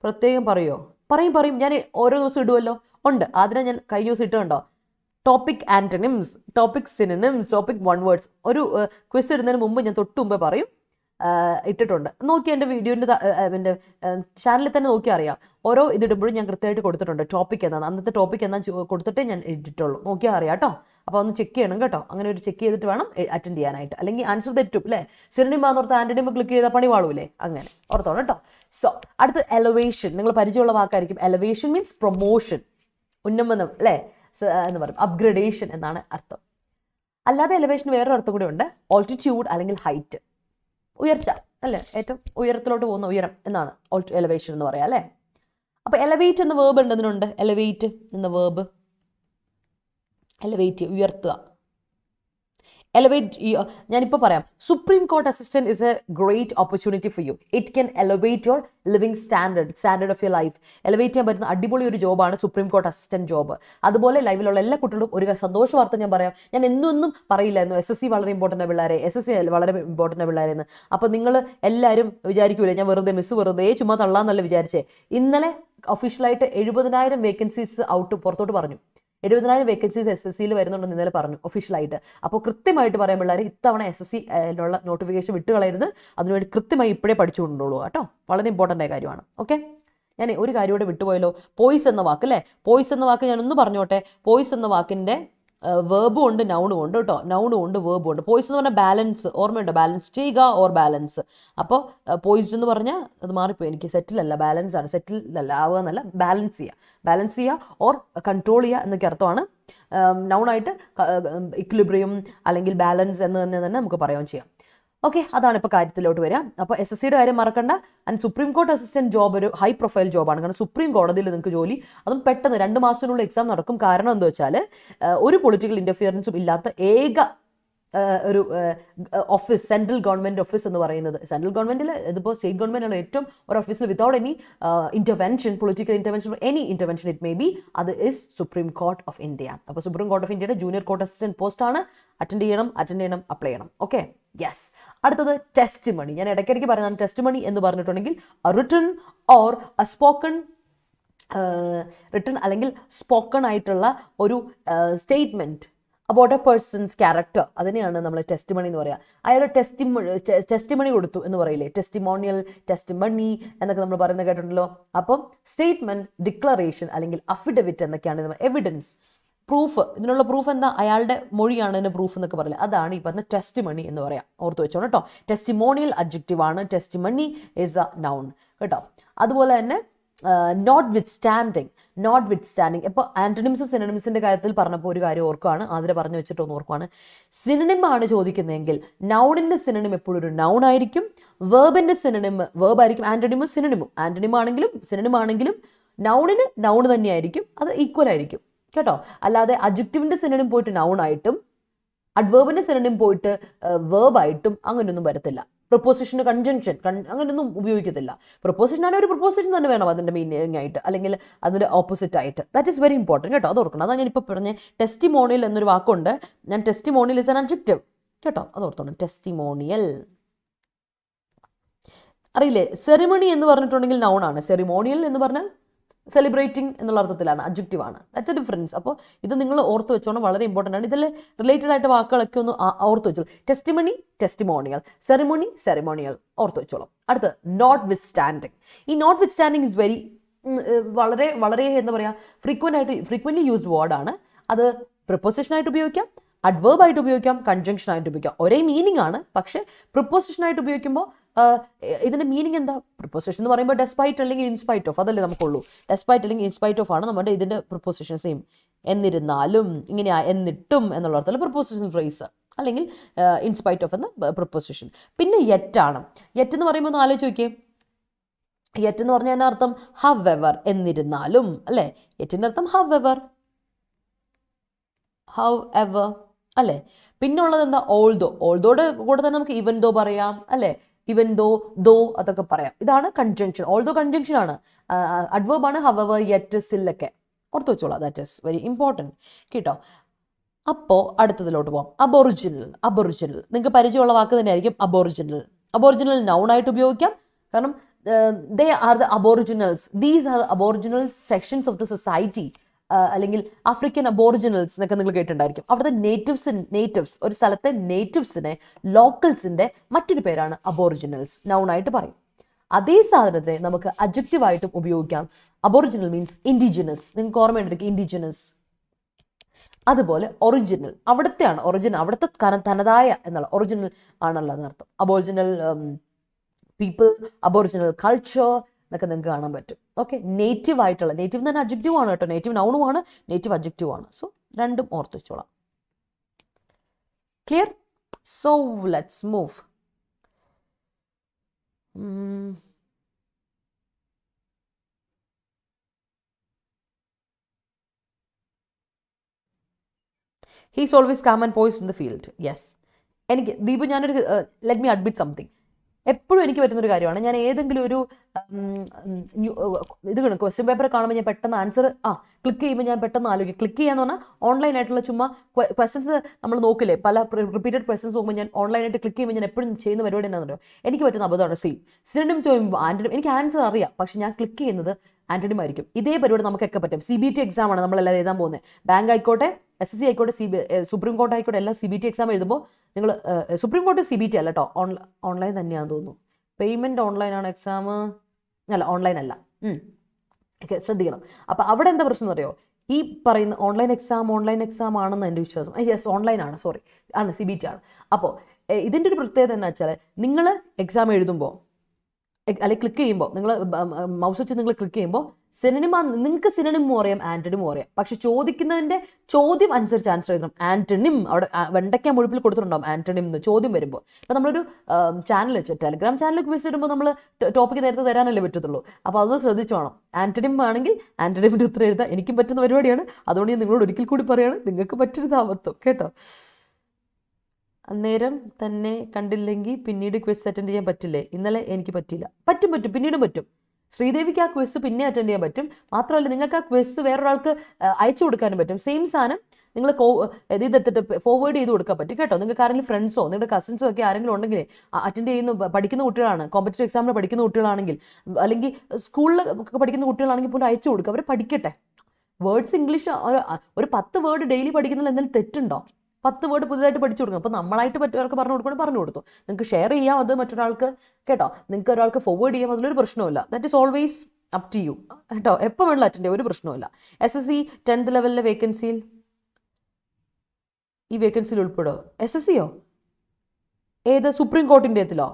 പ്രത്യേകം പറയും. ഞാൻ ഓരോ ദിവസം ഇടുമല്ലോ, ഉണ്ട്. അതിനെ ഞാൻ കഴിഞ്ഞ ദിവസം ഇട്ടുണ്ടോ, topic antonyms, topic synonyms, topic one words. ഒരു ക്വിസ് ഇടുന്നതിന് മുമ്പ് ഞാൻ തൊട്ട് മുമ്പേ പറയും, ഇട്ടിട്ടുണ്ട്. നോക്കി എൻ്റെ വീഡിയോൻ്റെ എൻ്റെ ചാനലിൽ തന്നെ നോക്കിയാൽ അറിയാം. ഓരോ ഇതിടുമ്പോഴും ഞാൻ കൃത്യമായിട്ട് കൊടുത്തിട്ടുണ്ട് ടോപ്പിക് എന്നാണ്, അന്നത്തെ ടോപ്പിക് എന്നാ കൊടുത്തിട്ടേ ഞാൻ ഇട്ടിട്ടുള്ളൂ. നോക്കിയാൽ അറിയാം കേട്ടോ. അപ്പോൾ ഒന്ന് ചെക്ക് ചെയ്യണം കേട്ടോ. അങ്ങനെ ഒരു ചെക്ക് ചെയ്തിട്ട് വേണം അറ്റൻഡ് ചെയ്യാനായിട്ട്, അല്ലെങ്കിൽ ആൻസർ തെറ്റും അല്ലേ. സിനിമ ആന്റണിമ ക്ലിക്ക് ചെയ്താൽ പണി വാളൂല്ലേ, അങ്ങനെ ഓർത്തോണം കേട്ടോ. സോ അടുത്ത് എലവേഷൻ. നിങ്ങൾ പരിചയമുള്ള വാക്കായിരിക്കും. എലവേഷൻ മീൻസ് പ്രൊമോഷൻ, ഉന്നമനം അല്ലേ എന്ന് പറയും. അപ്ഗ്രഡേഷൻ എന്നാണ് അർത്ഥം. അല്ലാതെ എലവേഷൻ വേറൊരു അർത്ഥം കൂടി ഉണ്ട്, ഓൾട്ടിറ്റ്യൂഡ് അല്ലെങ്കിൽ ഹൈറ്റ്, ഉയർച്ച അല്ലേ, ഏറ്റവും ഉയരത്തിലോട്ട് പോകുന്ന ഉയരം എന്നാണ് എലവേഷൻ എന്ന് പറയാം അല്ലേ. അപ്പൊ എലവേറ്റ് എന്ന വേർബ് ഉണ്ട്, അതിനുണ്ട്. എലവേറ്റ് എന്ന വേർബ്, എലവേറ്റ് ഉയർത്തുക. എലവേറ്റ്, ഞാനിപ്പോൾ പറയാം. Supreme Court assistant is A great opportunity for you. It can elevate your living standard of your life. Elevate ചെയ്യാൻ പറ്റുന്ന അടിപൊളി ഒരു ജോബാണ് സുപ്രീം കോർട്ട് അസിസ്റ്റന്റ് ജോബ്. അതുപോലെ ലൈവിലുള്ള എല്ലാ കുട്ടികളും ഒരു സന്തോഷ വാർത്ത ഞാൻ പറയാം. ഞാൻ എന്നും പറയില്ലായിരുന്നു SSC വളരെ ഇമ്പോർട്ടൻ്റ് പിള്ളേരെ, SSC വളരെ ഇമ്പോർട്ടൻ്റ് പിള്ളേരെന്ന്. അപ്പോൾ നിങ്ങൾ എല്ലാവരും വിചാരിക്കൂലേ ഞാൻ വെറുതെ ചുമ്മാ തള്ളാന്നല്ല വിചാരിച്ചേ. ഇന്നലെ ഒഫീഷ്യലായിട്ട് 70,000 വേക്കൻസീസ് പുറത്തോട്ട് പറഞ്ഞു. 70,000 വേക്കൻസീസ് SSCയിൽ വരുന്നുണ്ടെന്ന് ഇന്നലെ പറഞ്ഞു ഒഫീഷ്യലായിട്ട്. അപ്പോൾ കൃത്യമായിട്ട് പറയാൻ പിള്ളേർ ഇത്തവണ SSCയിലുള്ള നോട്ടിഫിക്കേഷൻ വിട്ടുകളയരുത്. അതിനുവേണ്ടി കൃത്യമായി ഇപ്പോഴേ പഠിച്ചുകൊണ്ടുള്ളൂ കേട്ടോ. വളരെ ഇമ്പോർട്ടൻ്റ് ആയ കാര്യമാണ്. ഓക്കെ, ഞാൻ ഒരു കാര്യം കൂടെ വിട്ടുപോയല്ലോ. പോയിസ് എന്ന വാക്ക് അല്ലേ. പോയിസ് എന്ന വാക്ക് ഞാനൊന്ന് പറഞ്ഞോട്ടെ. പോയിസ് എന്ന വാക്കിൻ്റെ വേർബും ഉണ്ട്, നൗണും ഉണ്ട് കേട്ടോ. നൗണും ഉണ്ട്, വേർബും ഉണ്ട്. പോയിസ് എന്ന് പറഞ്ഞാൽ ബാലൻസ്, ഓർമ്മയുണ്ട്, ബാലൻസ് ചെയ്യുക ഓർ ബാലൻസ്. അപ്പോൾ പോയിസ് എന്ന് പറഞ്ഞാൽ അത് മാറിപ്പോയി എനിക്ക്, സെറ്റിലല്ല ബാലൻസ് ആണ്. സെറ്റിലല്ല ആവുക എന്നല്ല, ബാലൻസ് ചെയ്യുക ഓർ കൺട്രോൾ ചെയ്യുക എന്നൊക്കെ അർത്ഥമാണ്. നൗണായിട്ട് ഇക്വിലിബ്രിയം അല്ലെങ്കിൽ ബാലൻസ് എന്ന് തന്നെ നമുക്ക് പറയുകയും ചെയ്യാം. ഓക്കെ, അതാണ് ഇപ്പോൾ കാര്യത്തിലോട്ട് വരിക. അപ്പോൾ SSCയുടെ കാര്യം മറക്കണ്ട. And supreme Court assistant job ഒരു ഹൈ പ്രൊഫൈൽ ജോബാണ്. കാരണം സുപ്രീം കോടതിയിൽ നിങ്ങൾക്ക് ജോലി, അതും പെട്ടെന്ന് 2 മാസത്തിനുള്ള എക്സാം നടക്കും. കാരണം എന്താ വെച്ചാൽ ഒരു പൊളിറ്റിക്കൽ ഇൻ്റർഫിയറൻസും ഇല്ലാത്ത ഏക ഒരു ഓഫീസ്, സെൻട്രൽ ഗവൺമെൻറ് ഓഫീസ് എന്ന് പറയുന്നത്. സെൻട്രൽ ഗവൺമെൻറ്റിൽ ഇതിപ്പോൾ സ്റ്റേറ്റ് ഗവൺമെൻറ്റാണ് ഏറ്റവും ഒരു ഓഫീസിൽ without any intervention, political intervention, any intervention it may be, അത് is Supreme Court of India. അപ്പോൾ സുപ്രീം കോർട്ട് ഓഫ് ഇന്ത്യയുടെ ജൂനിയർ കോർട്ട് അസിസ്റ്റന്റ് പോസ്റ്റാണ്. അറ്റൻഡ് ചെയ്യണം, അപ്ലൈ ചെയ്യണം. Okay, yes. അടുത്തത് ടെസ്റ്റിമണി. ഞാൻ ഇടയ്ക്കിടയ്ക്ക് പറയുന്നതാണ് ടെസ്റ്റിമണി എന്ന് പറഞ്ഞിട്ടുണ്ടെങ്കിൽ റിട്ടൺ ഓർ സ്പോക്കൺ റിട്ടൺ അല്ലെങ്കിൽ സ്പോക്കൺ ആയിട്ടുള്ള ഒരു statement about a person's character, അതിനെയാണ് നമ്മൾ ടെസ്റ്റിമണി എന്ന് പറയുക. അയാൾ ടെസ്റ്റിമണി കൊടുത്തു എന്ന് പറയില്ലേ, ടെസ്റ്റിമോണിയൽ, ടെസ്റ്റിമണി എന്നൊക്കെ നമ്മൾ പറയുന്നത് കേട്ടിട്ടുണ്ടല്ലോ. അപ്പം സ്റ്റേറ്റ്മെന്റ്, ഡിക്ലറേഷൻ അല്ലെങ്കിൽ അഫിഡവിറ്റ് എന്നൊക്കെയാണ് എവിഡൻസ്, പ്രൂഫ്. ഇതിനുള്ള പ്രൂഫ് എന്താ? അയാളുടെ മൊഴിയാണ് ഇതിന് പ്രൂഫ് എന്നൊക്കെ പറയില്ല, അതാണ് ഈ പറഞ്ഞ ടെസ്റ്റിമണി എന്ന് പറയാം. ഓർത്ത് വെച്ചോണം കേട്ടോ. ടെസ്റ്റിമോണിയൽ അഡ്ജക്റ്റീവ് ആണ്, ടെസ്റ്റിമണി ഈസ് എ നൗൺ കേട്ടോ. അതുപോലെ തന്നെ നോട്ട് വിത്ത് സ്റ്റാൻഡിങ്. ഇപ്പോൾ ആന്റണിംസ് സിനണിംസിന്റെ കാര്യത്തിൽ പറഞ്ഞപ്പോൾ ഒരു കാര്യം ഓർക്കുകയാണ്, അതിൽ പറഞ്ഞു വെച്ചിട്ട് ഒന്ന് ഓർക്കുകയാണ്. സിനണിം ആണ് ചോദിക്കുന്നതെങ്കിൽ നൗണിന്റെ സിനണിം എപ്പോഴും ഒരു നൗൺ ആയിരിക്കും, വേർബിന്റെ സിനണിം വേർബ് ആയിരിക്കും. ആന്റണിമും സിനണിമും, ആന്റണിം ആണെങ്കിലും സിനണിം ആണെങ്കിലും നൗണിന് നൗൺ തന്നെയായിരിക്കും, അത് ഈക്വൽ ആയിരിക്കും കേട്ടോ. അല്ലാതെ അഡ്ജക്റ്റീവിന്റെ സിനണിം പോയിട്ട് നൗൺ ആയിട്ടും അഡ്വേർബിന്റെ സിനണിം പോയിട്ട് വേർബായിട്ടും അങ്ങനെയൊന്നും വരത്തില്ല. പ്രൊപ്പോസിഷന് കൺജങ്ഷൻ അങ്ങനെയൊന്നും ഉപയോഗിക്കത്തില്ല. പ്രൊപ്പോസിഷൻ ആണ് ഒരു പ്രൊപ്പോസിഷൻ തന്നെ വേണം അതിന്റെ മീനിങ് ആയിട്ട്, അല്ലെങ്കിൽ അതിന്റെ ഓപ്പോസിറ്റ് ആയിട്ട്. ദാറ്റ് ഈസ് വെരി ഇമ്പോർട്ടൻറ്റ് കേട്ടോ, അത് ഓർക്കണം. അതാണ് ഞാനിപ്പോൾ പറഞ്ഞ ടെസ്റ്റിമോണിയൽ എന്നൊരു വാക്കുണ്ട്. ഞാൻ ടെസ്റ്റിമോണിയൽ ഇസ് ആൻ അഡ്ജക്റ്റീവ് കേട്ടോ, അത് ഓർത്തോണം. ടെസ്റ്റിമോണിയൽ അറിയില്ലേ. സെറിമണി എന്ന് പറഞ്ഞിട്ടുണ്ടെങ്കിൽ നൗൺ ആണ്, സെറിമോണിയൽ എന്ന് പറഞ്ഞാൽ സെലിബ്രേറ്റിംഗ് എന്നുള്ള അർത്ഥത്തിലാണ്, അഡ്ജക്റ്റീവ് ആണ്. That's A difference. അപ്പോൾ ഇത് നിങ്ങൾ ഓർത്ത് വെച്ചോണം, വളരെ ഇമ്പോർട്ടൻ്റ് ആണ്. ഇതിൽ റിലേറ്റഡ് ആയിട്ട് വാക്കുകളൊക്കെ ഒന്ന് ഓർത്ത് വെച്ചോളൂ. ടെസ്റ്റിമണി, ടെസ്റ്റിമോണിയൽ, സെറിമണി, സെറിമോണിയൽ ഓർത്ത് വെച്ചോളാം. അടുത്ത് നോട്ട് വിത്ത് സ്റ്റാൻഡിങ്. ഈ notwithstanding is very വളരെ വളരെ എന്താ പറയുക, ഫ്രീക്വൻ്റ്ലി യൂസ്ഡ് വേർഡാണ്. അത് പ്രിപ്പോസിഷനായിട്ട് ഉപയോഗിക്കാം, അഡ്വേർബ് ആയിട്ട് ഉപയോഗിക്കാം, കൺജങ്ഷൻ ആയിട്ട് ഉപയോഗിക്കാം. ഒരേ മീനിങ് ആണ്, പക്ഷേ പ്രിപ്പോസിഷനായിട്ട് ഉപയോഗിക്കുമ്പോൾ ഇതിന്റെ മീനിങ് എന്താ? പ്രിപ്പോസിഷൻ എന്ന് പറയുമ്പോൾ ഡെസ്പൈറ്റ് അല്ലെങ്കിൽ ഇൻസ്പൈറ്റ് ഓഫ്, അതല്ലേ നമുക്കുള്ളൂ. ഡെസ്പൈറ്റ് അല്ലെങ്കിൽ ഇൻസ്പൈറ്റ് ഓഫ് ആണ് നമ്മുടെ ഇതിന്റെ പ്രിപ്പോസിഷൻ. സെയിം. എന്നിരുന്നാലും, ഇങ്ങനെയാ, എന്നിട്ടും എന്നുള്ള അർത്ഥത്തിൽ പ്രിപ്പോസിഷൻ ഫ്രേസ്, അല്ലെങ്കിൽ ഇൻസ്പൈറ്റ് ഓഫ് എന്ന പ്രിപ്പോസിഷൻ. പിന്നെ യെറ്റ് ആണ്. യെറ്റ് എന്ന് പറയുമ്പോൾ ഒന്ന് ആലോചിച്ച് നോക്കിയേ. യെറ്റ് എന്ന് പറഞ്ഞാൽ അതിന്റെ അർത്ഥം ഹവെവർ, എന്നിരുന്നാലും അല്ലേ. യെറ്റിന്റെ അർത്ഥം ഹവെവർ അല്ലേ. പിന്നെ ഉള്ളത് എന്താ? ഓൾദോ. ഓൾദോയുടെ കൂടെ തന്നെ നമുക്ക് ഇവൻ ദോ പറയാം അല്ലേ. ഇവൻ ദോ അതൊക്കെ പറയാം. ഇതാണ് കൺജങ്ഷൻ. ഓൾദോ കൺജങ്ഷൻ ആണ്, അഡ്വേർബ് ആണ് ഹവെവർ, യെറ്റ്, സ്റ്റിൽ ഒക്കെ ഓർത്ത് വെച്ചോളാം. ദാറ്റ് ഈസ് വെരി ഇമ്പോർട്ടൻറ്റ് കേട്ടോ. അപ്പോൾ അടുത്തതിലോട്ട് പോകാം. അബോറിജിനൽ നിങ്ങൾക്ക് പരിചയമുള്ള വാക്ക് തന്നെയായിരിക്കും. അബോറിജിനൽ നൗൺ ആയിട്ട് ഉപയോഗിക്കാം, കാരണം they are the aboriginals. These are the aboriginal sections of the society. അല്ലെങ്കിൽ ആഫ്രിക്കൻ അബോറിജിനൽസ് എന്നൊക്കെ നിങ്ങൾ കേട്ടിട്ടുണ്ടായിരിക്കും. അവിടുത്തെ നേറ്റീവ്സ് ഒരു സ്ഥലത്തെ നേറ്റീവ്സിനെ, ലോക്കൽസിന്റെ മറ്റൊരു പേരാണ് അബോറിജിനൽസ്, നൗൺ ആയിട്ട് പറയും. അതേ സാധനത്തെ നമുക്ക് അഡ്ജക്റ്റീവ് ആയിട്ടും ഉപയോഗിക്കാം. അബോറിജിനൽ മീൻസ് ഇൻഡിജിനസ്, നിങ്ങൾക്ക് ഓർമ്മയുണ്ടായിരിക്കും ഇൻഡിജിനസ്. അതുപോലെ ഒറിജിനൽ, അവിടുത്തെയാണ് ഒറിജിനൽ, അവിടുത്തെ തനതായ എന്നുള്ള ഒറിജിനൽ ആണുള്ളത് അർത്ഥം. അബോറിജിനൽ പീപ്പിൾ, അബോറിജിനൽ കൾച്ചർ എന്നൊക്കെ നിങ്ങൾക്ക് കാണാൻ പറ്റും. ഓക്കെ. നേറ്റീവ് ആയിട്ടുള്ള, നേറ്റീവ് തന്നെ അഡ്ജക്റ്റീവ് ആണ് കേട്ടോ, നേറ്റീവ് നൗണുമാണ്, നേറ്റീവ് അഡ്ജക്റ്റീവ് ആണ്. സോ രണ്ടും ഓർത്ത് വെച്ചോളാം. Clear? So let's move. He's always calm and poise in the field. Yes. എനിക്ക് ദീപു, ഞാനൊരു ലെറ്റ് മീ അഡ്മിറ്റ് സംതിങ്. എപ്പോഴും എനിക്ക് പറ്റുന്നൊരു കാര്യമാണ്, ഞാൻ ഏതെങ്കിലും ഒരു ഇത് ക്വസ്റ്റ്യൻ പേപ്പർ കാണുമ്പോൾ ഞാൻ പെട്ടെന്ന് ആൻസർ ക്ലിക്ക് ചെയ്യുമ്പോൾ ഞാൻ പെട്ടെന്ന് ആലോചിക്കും. ക്ലിക്ക് ചെയ്യാന്ന് പറഞ്ഞാൽ ഓൺലൈൻ ആയിട്ടുള്ള ചുമ്മാ ക്വസ്റ്റൻസ് നമ്മൾ നോക്കില്ലേ, പല റിപ്പീറ്റഡ് ക്വസ്റ്റൻസ് നോക്കുമ്പോൾ ഞാൻ ഓൺലൈനായിട്ട് ക്ലിക്ക് ചെയ്യുമ്പോൾ ഞാൻ എപ്പോഴും ചെയ്യുന്ന പരിപാടി എന്താണെന്നോ, എനിക്ക് പറ്റുന്ന അബദ്ധമാണ്. സിനോണിം ചോദിക്കുമ്പോൾ ആന്റണിം, എനിക്ക് ആൻസർ അറിയാം, പക്ഷെ ഞാൻ ക്ലിക്ക് ചെയ്യുന്നത് ആന്റണിം ആയിരിക്കും. ഇതേ പരിപാടി നമുക്കൊക്കെ പറ്റും. CBT എക്സാം ആണ് നമ്മളെല്ലാവരും എഴുതാൻ പോകുന്നത്. ബാങ്ക് ആയിക്കോട്ടെ, SSC ആയിക്കോട്ടെ, സുപ്രീം കോർട്ട് ആയിക്കോട്ടെ, എല്ലാം CBT എക്സാം എഴുതുമ്പോൾ നിങ്ങൾ സുപ്രീം കോർട്ട് CBT അല്ല കേട്ടോ, ഓൺലൈൻ തന്നെയാണെന്ന് തോന്നുന്നു. പേയ്മെന്റ് ഓൺലൈനാണ്, എക്സാം അല്ല, ഓൺലൈൻ അല്ല. ഓക്കെ, ശ്രദ്ധിക്കണം. അപ്പം അവിടെ എന്താ പ്രശ്നം എന്ന് അറിയോ? ഈ പറയുന്ന ഓൺലൈൻ എക്സാം ആണെന്ന് എൻ്റെ വിശ്വാസം. യെസ്, ഓൺലൈൻ ആണ്, സോറി, ആണ്, CBT ആണ്. അപ്പോൾ ഇതിൻ്റെ ഒരു പ്രത്യേകത എന്താ വെച്ചാൽ, നിങ്ങൾ എക്സാം എഴുതുമ്പോൾ അല്ലെങ്കിൽ ക്ലിക്ക് ചെയ്യുമ്പോൾ, നിങ്ങൾ മൗസ് വെച്ച് നിങ്ങൾ ക്ലിക്ക് ചെയ്യുമ്പോൾ നിങ്ങൾക്ക് സിനണിമും അറിയാം, ആന്റണിമും അറിയാം. പക്ഷെ ചോദിക്കുന്നതിന്റെ ചോദ്യം അനുസരിച്ച് ആൻസർ എഴുതണം. ആന്റണിം അവിടെ വെണ്ടയ്ക്ക മുഴുപ്പിൽ കൊടുത്തിട്ടുണ്ടാവും ആന്റണിം എന്ന് ചോദ്യം വരുമ്പോൾ. ഇപ്പം നമ്മളൊരു ചാനൽ വെച്ച്, ടെലിഗ്രാം ചാനലിൽ ക്വിസ് ഇടുമ്പോൾ നമ്മൾ ടോപ്പിക്ക് നേരത്തെ തരാനല്ലേ പറ്റത്തുള്ളൂ. അപ്പോൾ അത് ശ്രദ്ധിച്ചു വേണം. ആന്റണിം ആണെങ്കിൽ ആന്റണിമിൻ്റെ ഉത്തരം എഴുതാൻ എനിക്കും പറ്റുന്ന പരിപാടിയാണ്. അതുകൊണ്ട് ഞാൻ നിങ്ങളോട് ഒരിക്കൽ കൂടി പറയുകയാണ്, നിങ്ങൾക്ക് പറ്റരുത് അബദ്ധം കേട്ടോ. അന്നേരം തന്നെ കണ്ടില്ലെങ്കിൽ പിന്നീട് ക്വിസ് അറ്റൻഡ് ചെയ്യാൻ പറ്റില്ലേ? ഇന്നലെ എനിക്ക് പറ്റിയില്ല. പറ്റും, പിന്നീടും പറ്റും. ശ്രീദേവിക്ക് ആ ക്വിസ് പിന്നെ അറ്റൻഡ് ചെയ്യാൻ പറ്റും. മാത്രമല്ല നിങ്ങൾക്ക് ആ ക്വിസ് വേറൊരാൾക്ക് അയച്ചു കൊടുക്കാനും പറ്റും. സെയിം സാധനം നിങ്ങൾ ഇത് ഫോർവേഡ് ചെയ്ത് കൊടുക്കാൻ പറ്റും കേട്ടോ. നിങ്ങൾക്ക് ആരെങ്കിലും ഫ്രണ്ട്സോ നിങ്ങളുടെ കസിൻസോ ഒക്കെ ആരെങ്കിലും ഉണ്ടെങ്കിൽ അറ്റൻഡ് ചെയ്യുന്ന പഠിക്കുന്ന കുട്ടികളാണ്, കോമ്പറ്റീവ് എക്സാമിന് പഠിക്കുന്ന കുട്ടികളാണെങ്കിൽ, അല്ലെങ്കിൽ സ്കൂളിൽ പഠിക്കുന്ന കുട്ടികളാണെങ്കിൽ പോലും അയച്ചു കൊടുക്കുക, അവർ പഠിക്കട്ടെ. വേർഡ്സ് ഇംഗ്ലീഷ് ഒരു 10 വേർഡ് ഡെയിലി പഠിക്കുന്നതിൽ എന്തെങ്കിലും തെറ്റുണ്ടോ? 10 വേർഡ് പുതുതായിട്ട് പഠിച്ചു കൊടുക്കും. അപ്പോൾ നമ്മളായിട്ട് മറ്റൊരാൾക്ക് പറഞ്ഞു കൊടുക്കണം, പറഞ്ഞു കൊടുത്തു. നിങ്ങൾക്ക് ഷെയർ ചെയ്യാം അത് മറ്റൊരാൾക്ക് കേട്ടോ. നിങ്ങൾക്ക് ഒരാൾക്ക് ഫോർവേഡ് ചെയ്യാം, അതിലൊരു പ്രശ്നമില്ല. That is always up to you കേട്ടോ. എപ്പോൾ വേണമെങ്കിലും അറ്റൻഡ് ചെയ്യാം, ഒരു പ്രശ്നമില്ല. SSC 10th ലെവലിലെ വേക്കൻസിയിൽ ഈ വേക്കൻസിയിൽ ഉൾപ്പെടുമോ? SSCയോ? ഏത് സുപ്രീം കോർട്ടിൻ്റെ എത്തിലോ?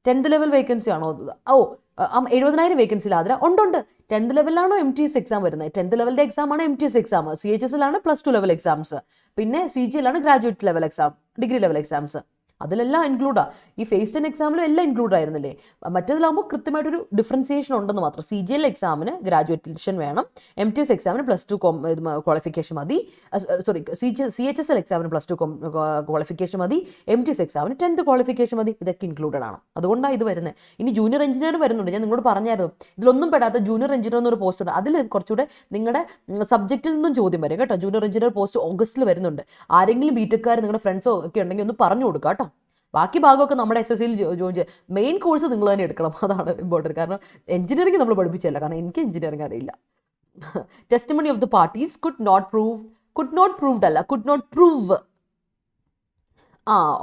10th ലെവൽ വേക്കൻസി ആണോ? 70,000 വേക്കൻസിയിൽ ആദ്ര ഉണ്ട്. 10th ലെവലിലാണോ MTS എക്സാം വരുന്നത്? 10th ലെവലിൻ്റെ എക്സാം ആണ് MTS എക്സാം. CHSL ആണ് +2 ലെവൽ എക്സാംസ്. പിന്നെ CGL ആണ് graduate level exam, degree level exams. അതിലെല്ലാം ഇൻക്ലൂഡാ. ഈ ഫേസ് 10 എക്സാമിലും എല്ലാം ഇൻക്ലൂഡ് ആയിരുന്നില്ലേ? മറ്റേതിലാകുമ്പോൾ കൃത്യമായിട്ടൊരു ഡിഫറൻസിയേഷൻ ഉണ്ടെന്ന് മാത്രം. CGL എക്സാമിന് ഗ്രാജുവേഷൻ വേണം, MTS എക്സാമിന് +2 ക്വാളിഫിക്കേഷൻ മതി, CHSL എക്സാമിന് +2 ക്വാളിഫിക്കേഷൻ മതി, MTS എക്സാമിന് 10th ക്വാളിഫിക്കേഷൻ മതി. ഇതൊക്കെ ഇൻക്ലൂഡഡ് ആണ്. അതുകൊണ്ടാണ് ഇത് വരുന്നത്. ഇനി ജൂനിയർ എഞ്ചിനീയർ വരുന്നുണ്ട്. ഞാൻ നിങ്ങളോട് പറഞ്ഞായിരുന്നു, ഇതിലൊന്നും പെടാത്ത ജൂനിയർ എഞ്ചിനീയർ എന്നൊരു പോസ്റ്റ് ഉണ്ട്. അതിൽ കുറച്ചുകൂടെ നിങ്ങളുടെ സബ്ജക്റ്റിൽ നിന്നും ചോദ്യം വരും കേട്ടോ. ജൂനിയർ എഞ്ചിനീയർ പോസ്റ്റ് ഓഗസ്റ്റിൽ വരുന്നുണ്ട്. ആരെങ്കിലും ബിടെക്കാർ നിങ്ങളുടെ ഫ്രണ്ട്സോ ഒക്കെ ഉണ്ടെങ്കിൽ ഒന്ന് പറഞ്ഞു കൊടുക്കുക കേട്ടോ. ബാക്കി ഭാഗമൊക്കെ നമ്മുടെ SSCയിൽ ജോയിൻ ചെയ്യുക. മെയിൻ കോഴ്സ് നിങ്ങൾ തന്നെ എടുക്കണം, അതാണ് ഇമ്പോർട്ടൻറ്റ്. കാരണം എഞ്ചിനീയറിംഗ് നമ്മൾ പഠിപ്പിച്ചല്ല, കാരണം എനിക്ക് എഞ്ചിനീയറിംഗ് അറിയില്ല. Testimony of the parties could not prove.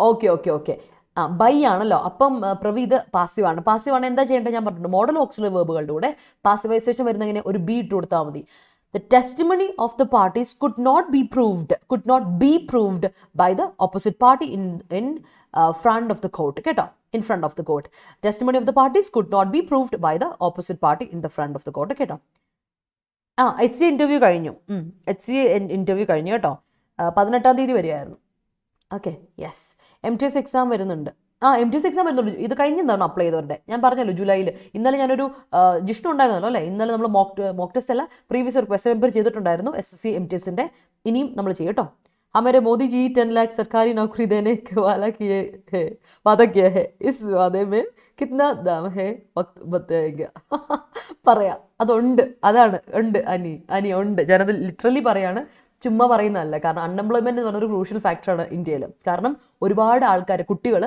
Okay. Bye ആണല്ലോ. അപ്പം പ്രവീത് പാസീവാണ്. പാസീവാണ് എന്താ ചെയ്യേണ്ടത് ഞാൻ പറഞ്ഞിട്ടുണ്ട്. മോഡൽ ഓക്സിലറി വെർബുകളുടെ കൂടെ പാസിവൈസേഷൻ വരുന്ന ഇങ്ങനെ ഒരു ബി ഇട്ട് കൊടുത്താൽ മതി. The testimony of the parties could not be proved by the opposite party in front of the court. കേട്ടോ, in front of the court. Testimony of the parties could not be proved by the opposite party in the front of the court. കേട്ടോ. HCA ഇന്റർവ്യൂ കഴിഞ്ഞു. HCA ഇന്റർവ്യൂ കഴിഞ്ഞു കേട്ടോ. 18-ാം തീയതി വരെയായിരുന്നു. Okay, yes. MTS എക്സാം വരുന്നുണ്ട്. MTS എക്സാം വരുന്നുണ്ട്. ഇത് കഴിഞ്ഞെന്താണ് അപ്ലൈ ചെയ്തവരുടെ? ഞാൻ പറഞ്ഞല്ലോ ജൂലൈയിൽ. ഇന്നലെ ഞാനൊരു ജിഷ്ണു ഉണ്ടായിരുന്നല്ലോ അല്ലേ? ഇന്നലെ നമ്മൾ മോക്ക് ടെസ്റ്റ് അല്ല, പ്രീവിയസ് ഒരു ക്വസ്റ്റ്യൻ പേപ്പർ ചെയ്തിട്ടുണ്ടായിരുന്നു SSC MTSന്റെ. ഇനിയും നമ്മൾ ചെയ്യും കേട്ടോ. हमारे मोदी जी 10 लाख सरकारी नौकरी देने के वादा किया है इस वादे में कितना दाम है वक्त बताएगा. പറയാം, അതുണ്ട്, അതാണ് ഉണ്ട്. അനി ഉണ്ട്. ഞാനത് ലിറ്ററലി പറയാണ്, ചുമ്മാ പറയുന്നതല്ല. കാരണം അൺഎംപ്ലോയ്മെന്റ് എന്ന് പറഞ്ഞൊരു ക്രൂഷ്യൽ ഫാക്ടറാണ് ഇന്ത്യയിൽ. കാരണം ഒരുപാട് ആൾക്കാർ, കുട്ടികൾ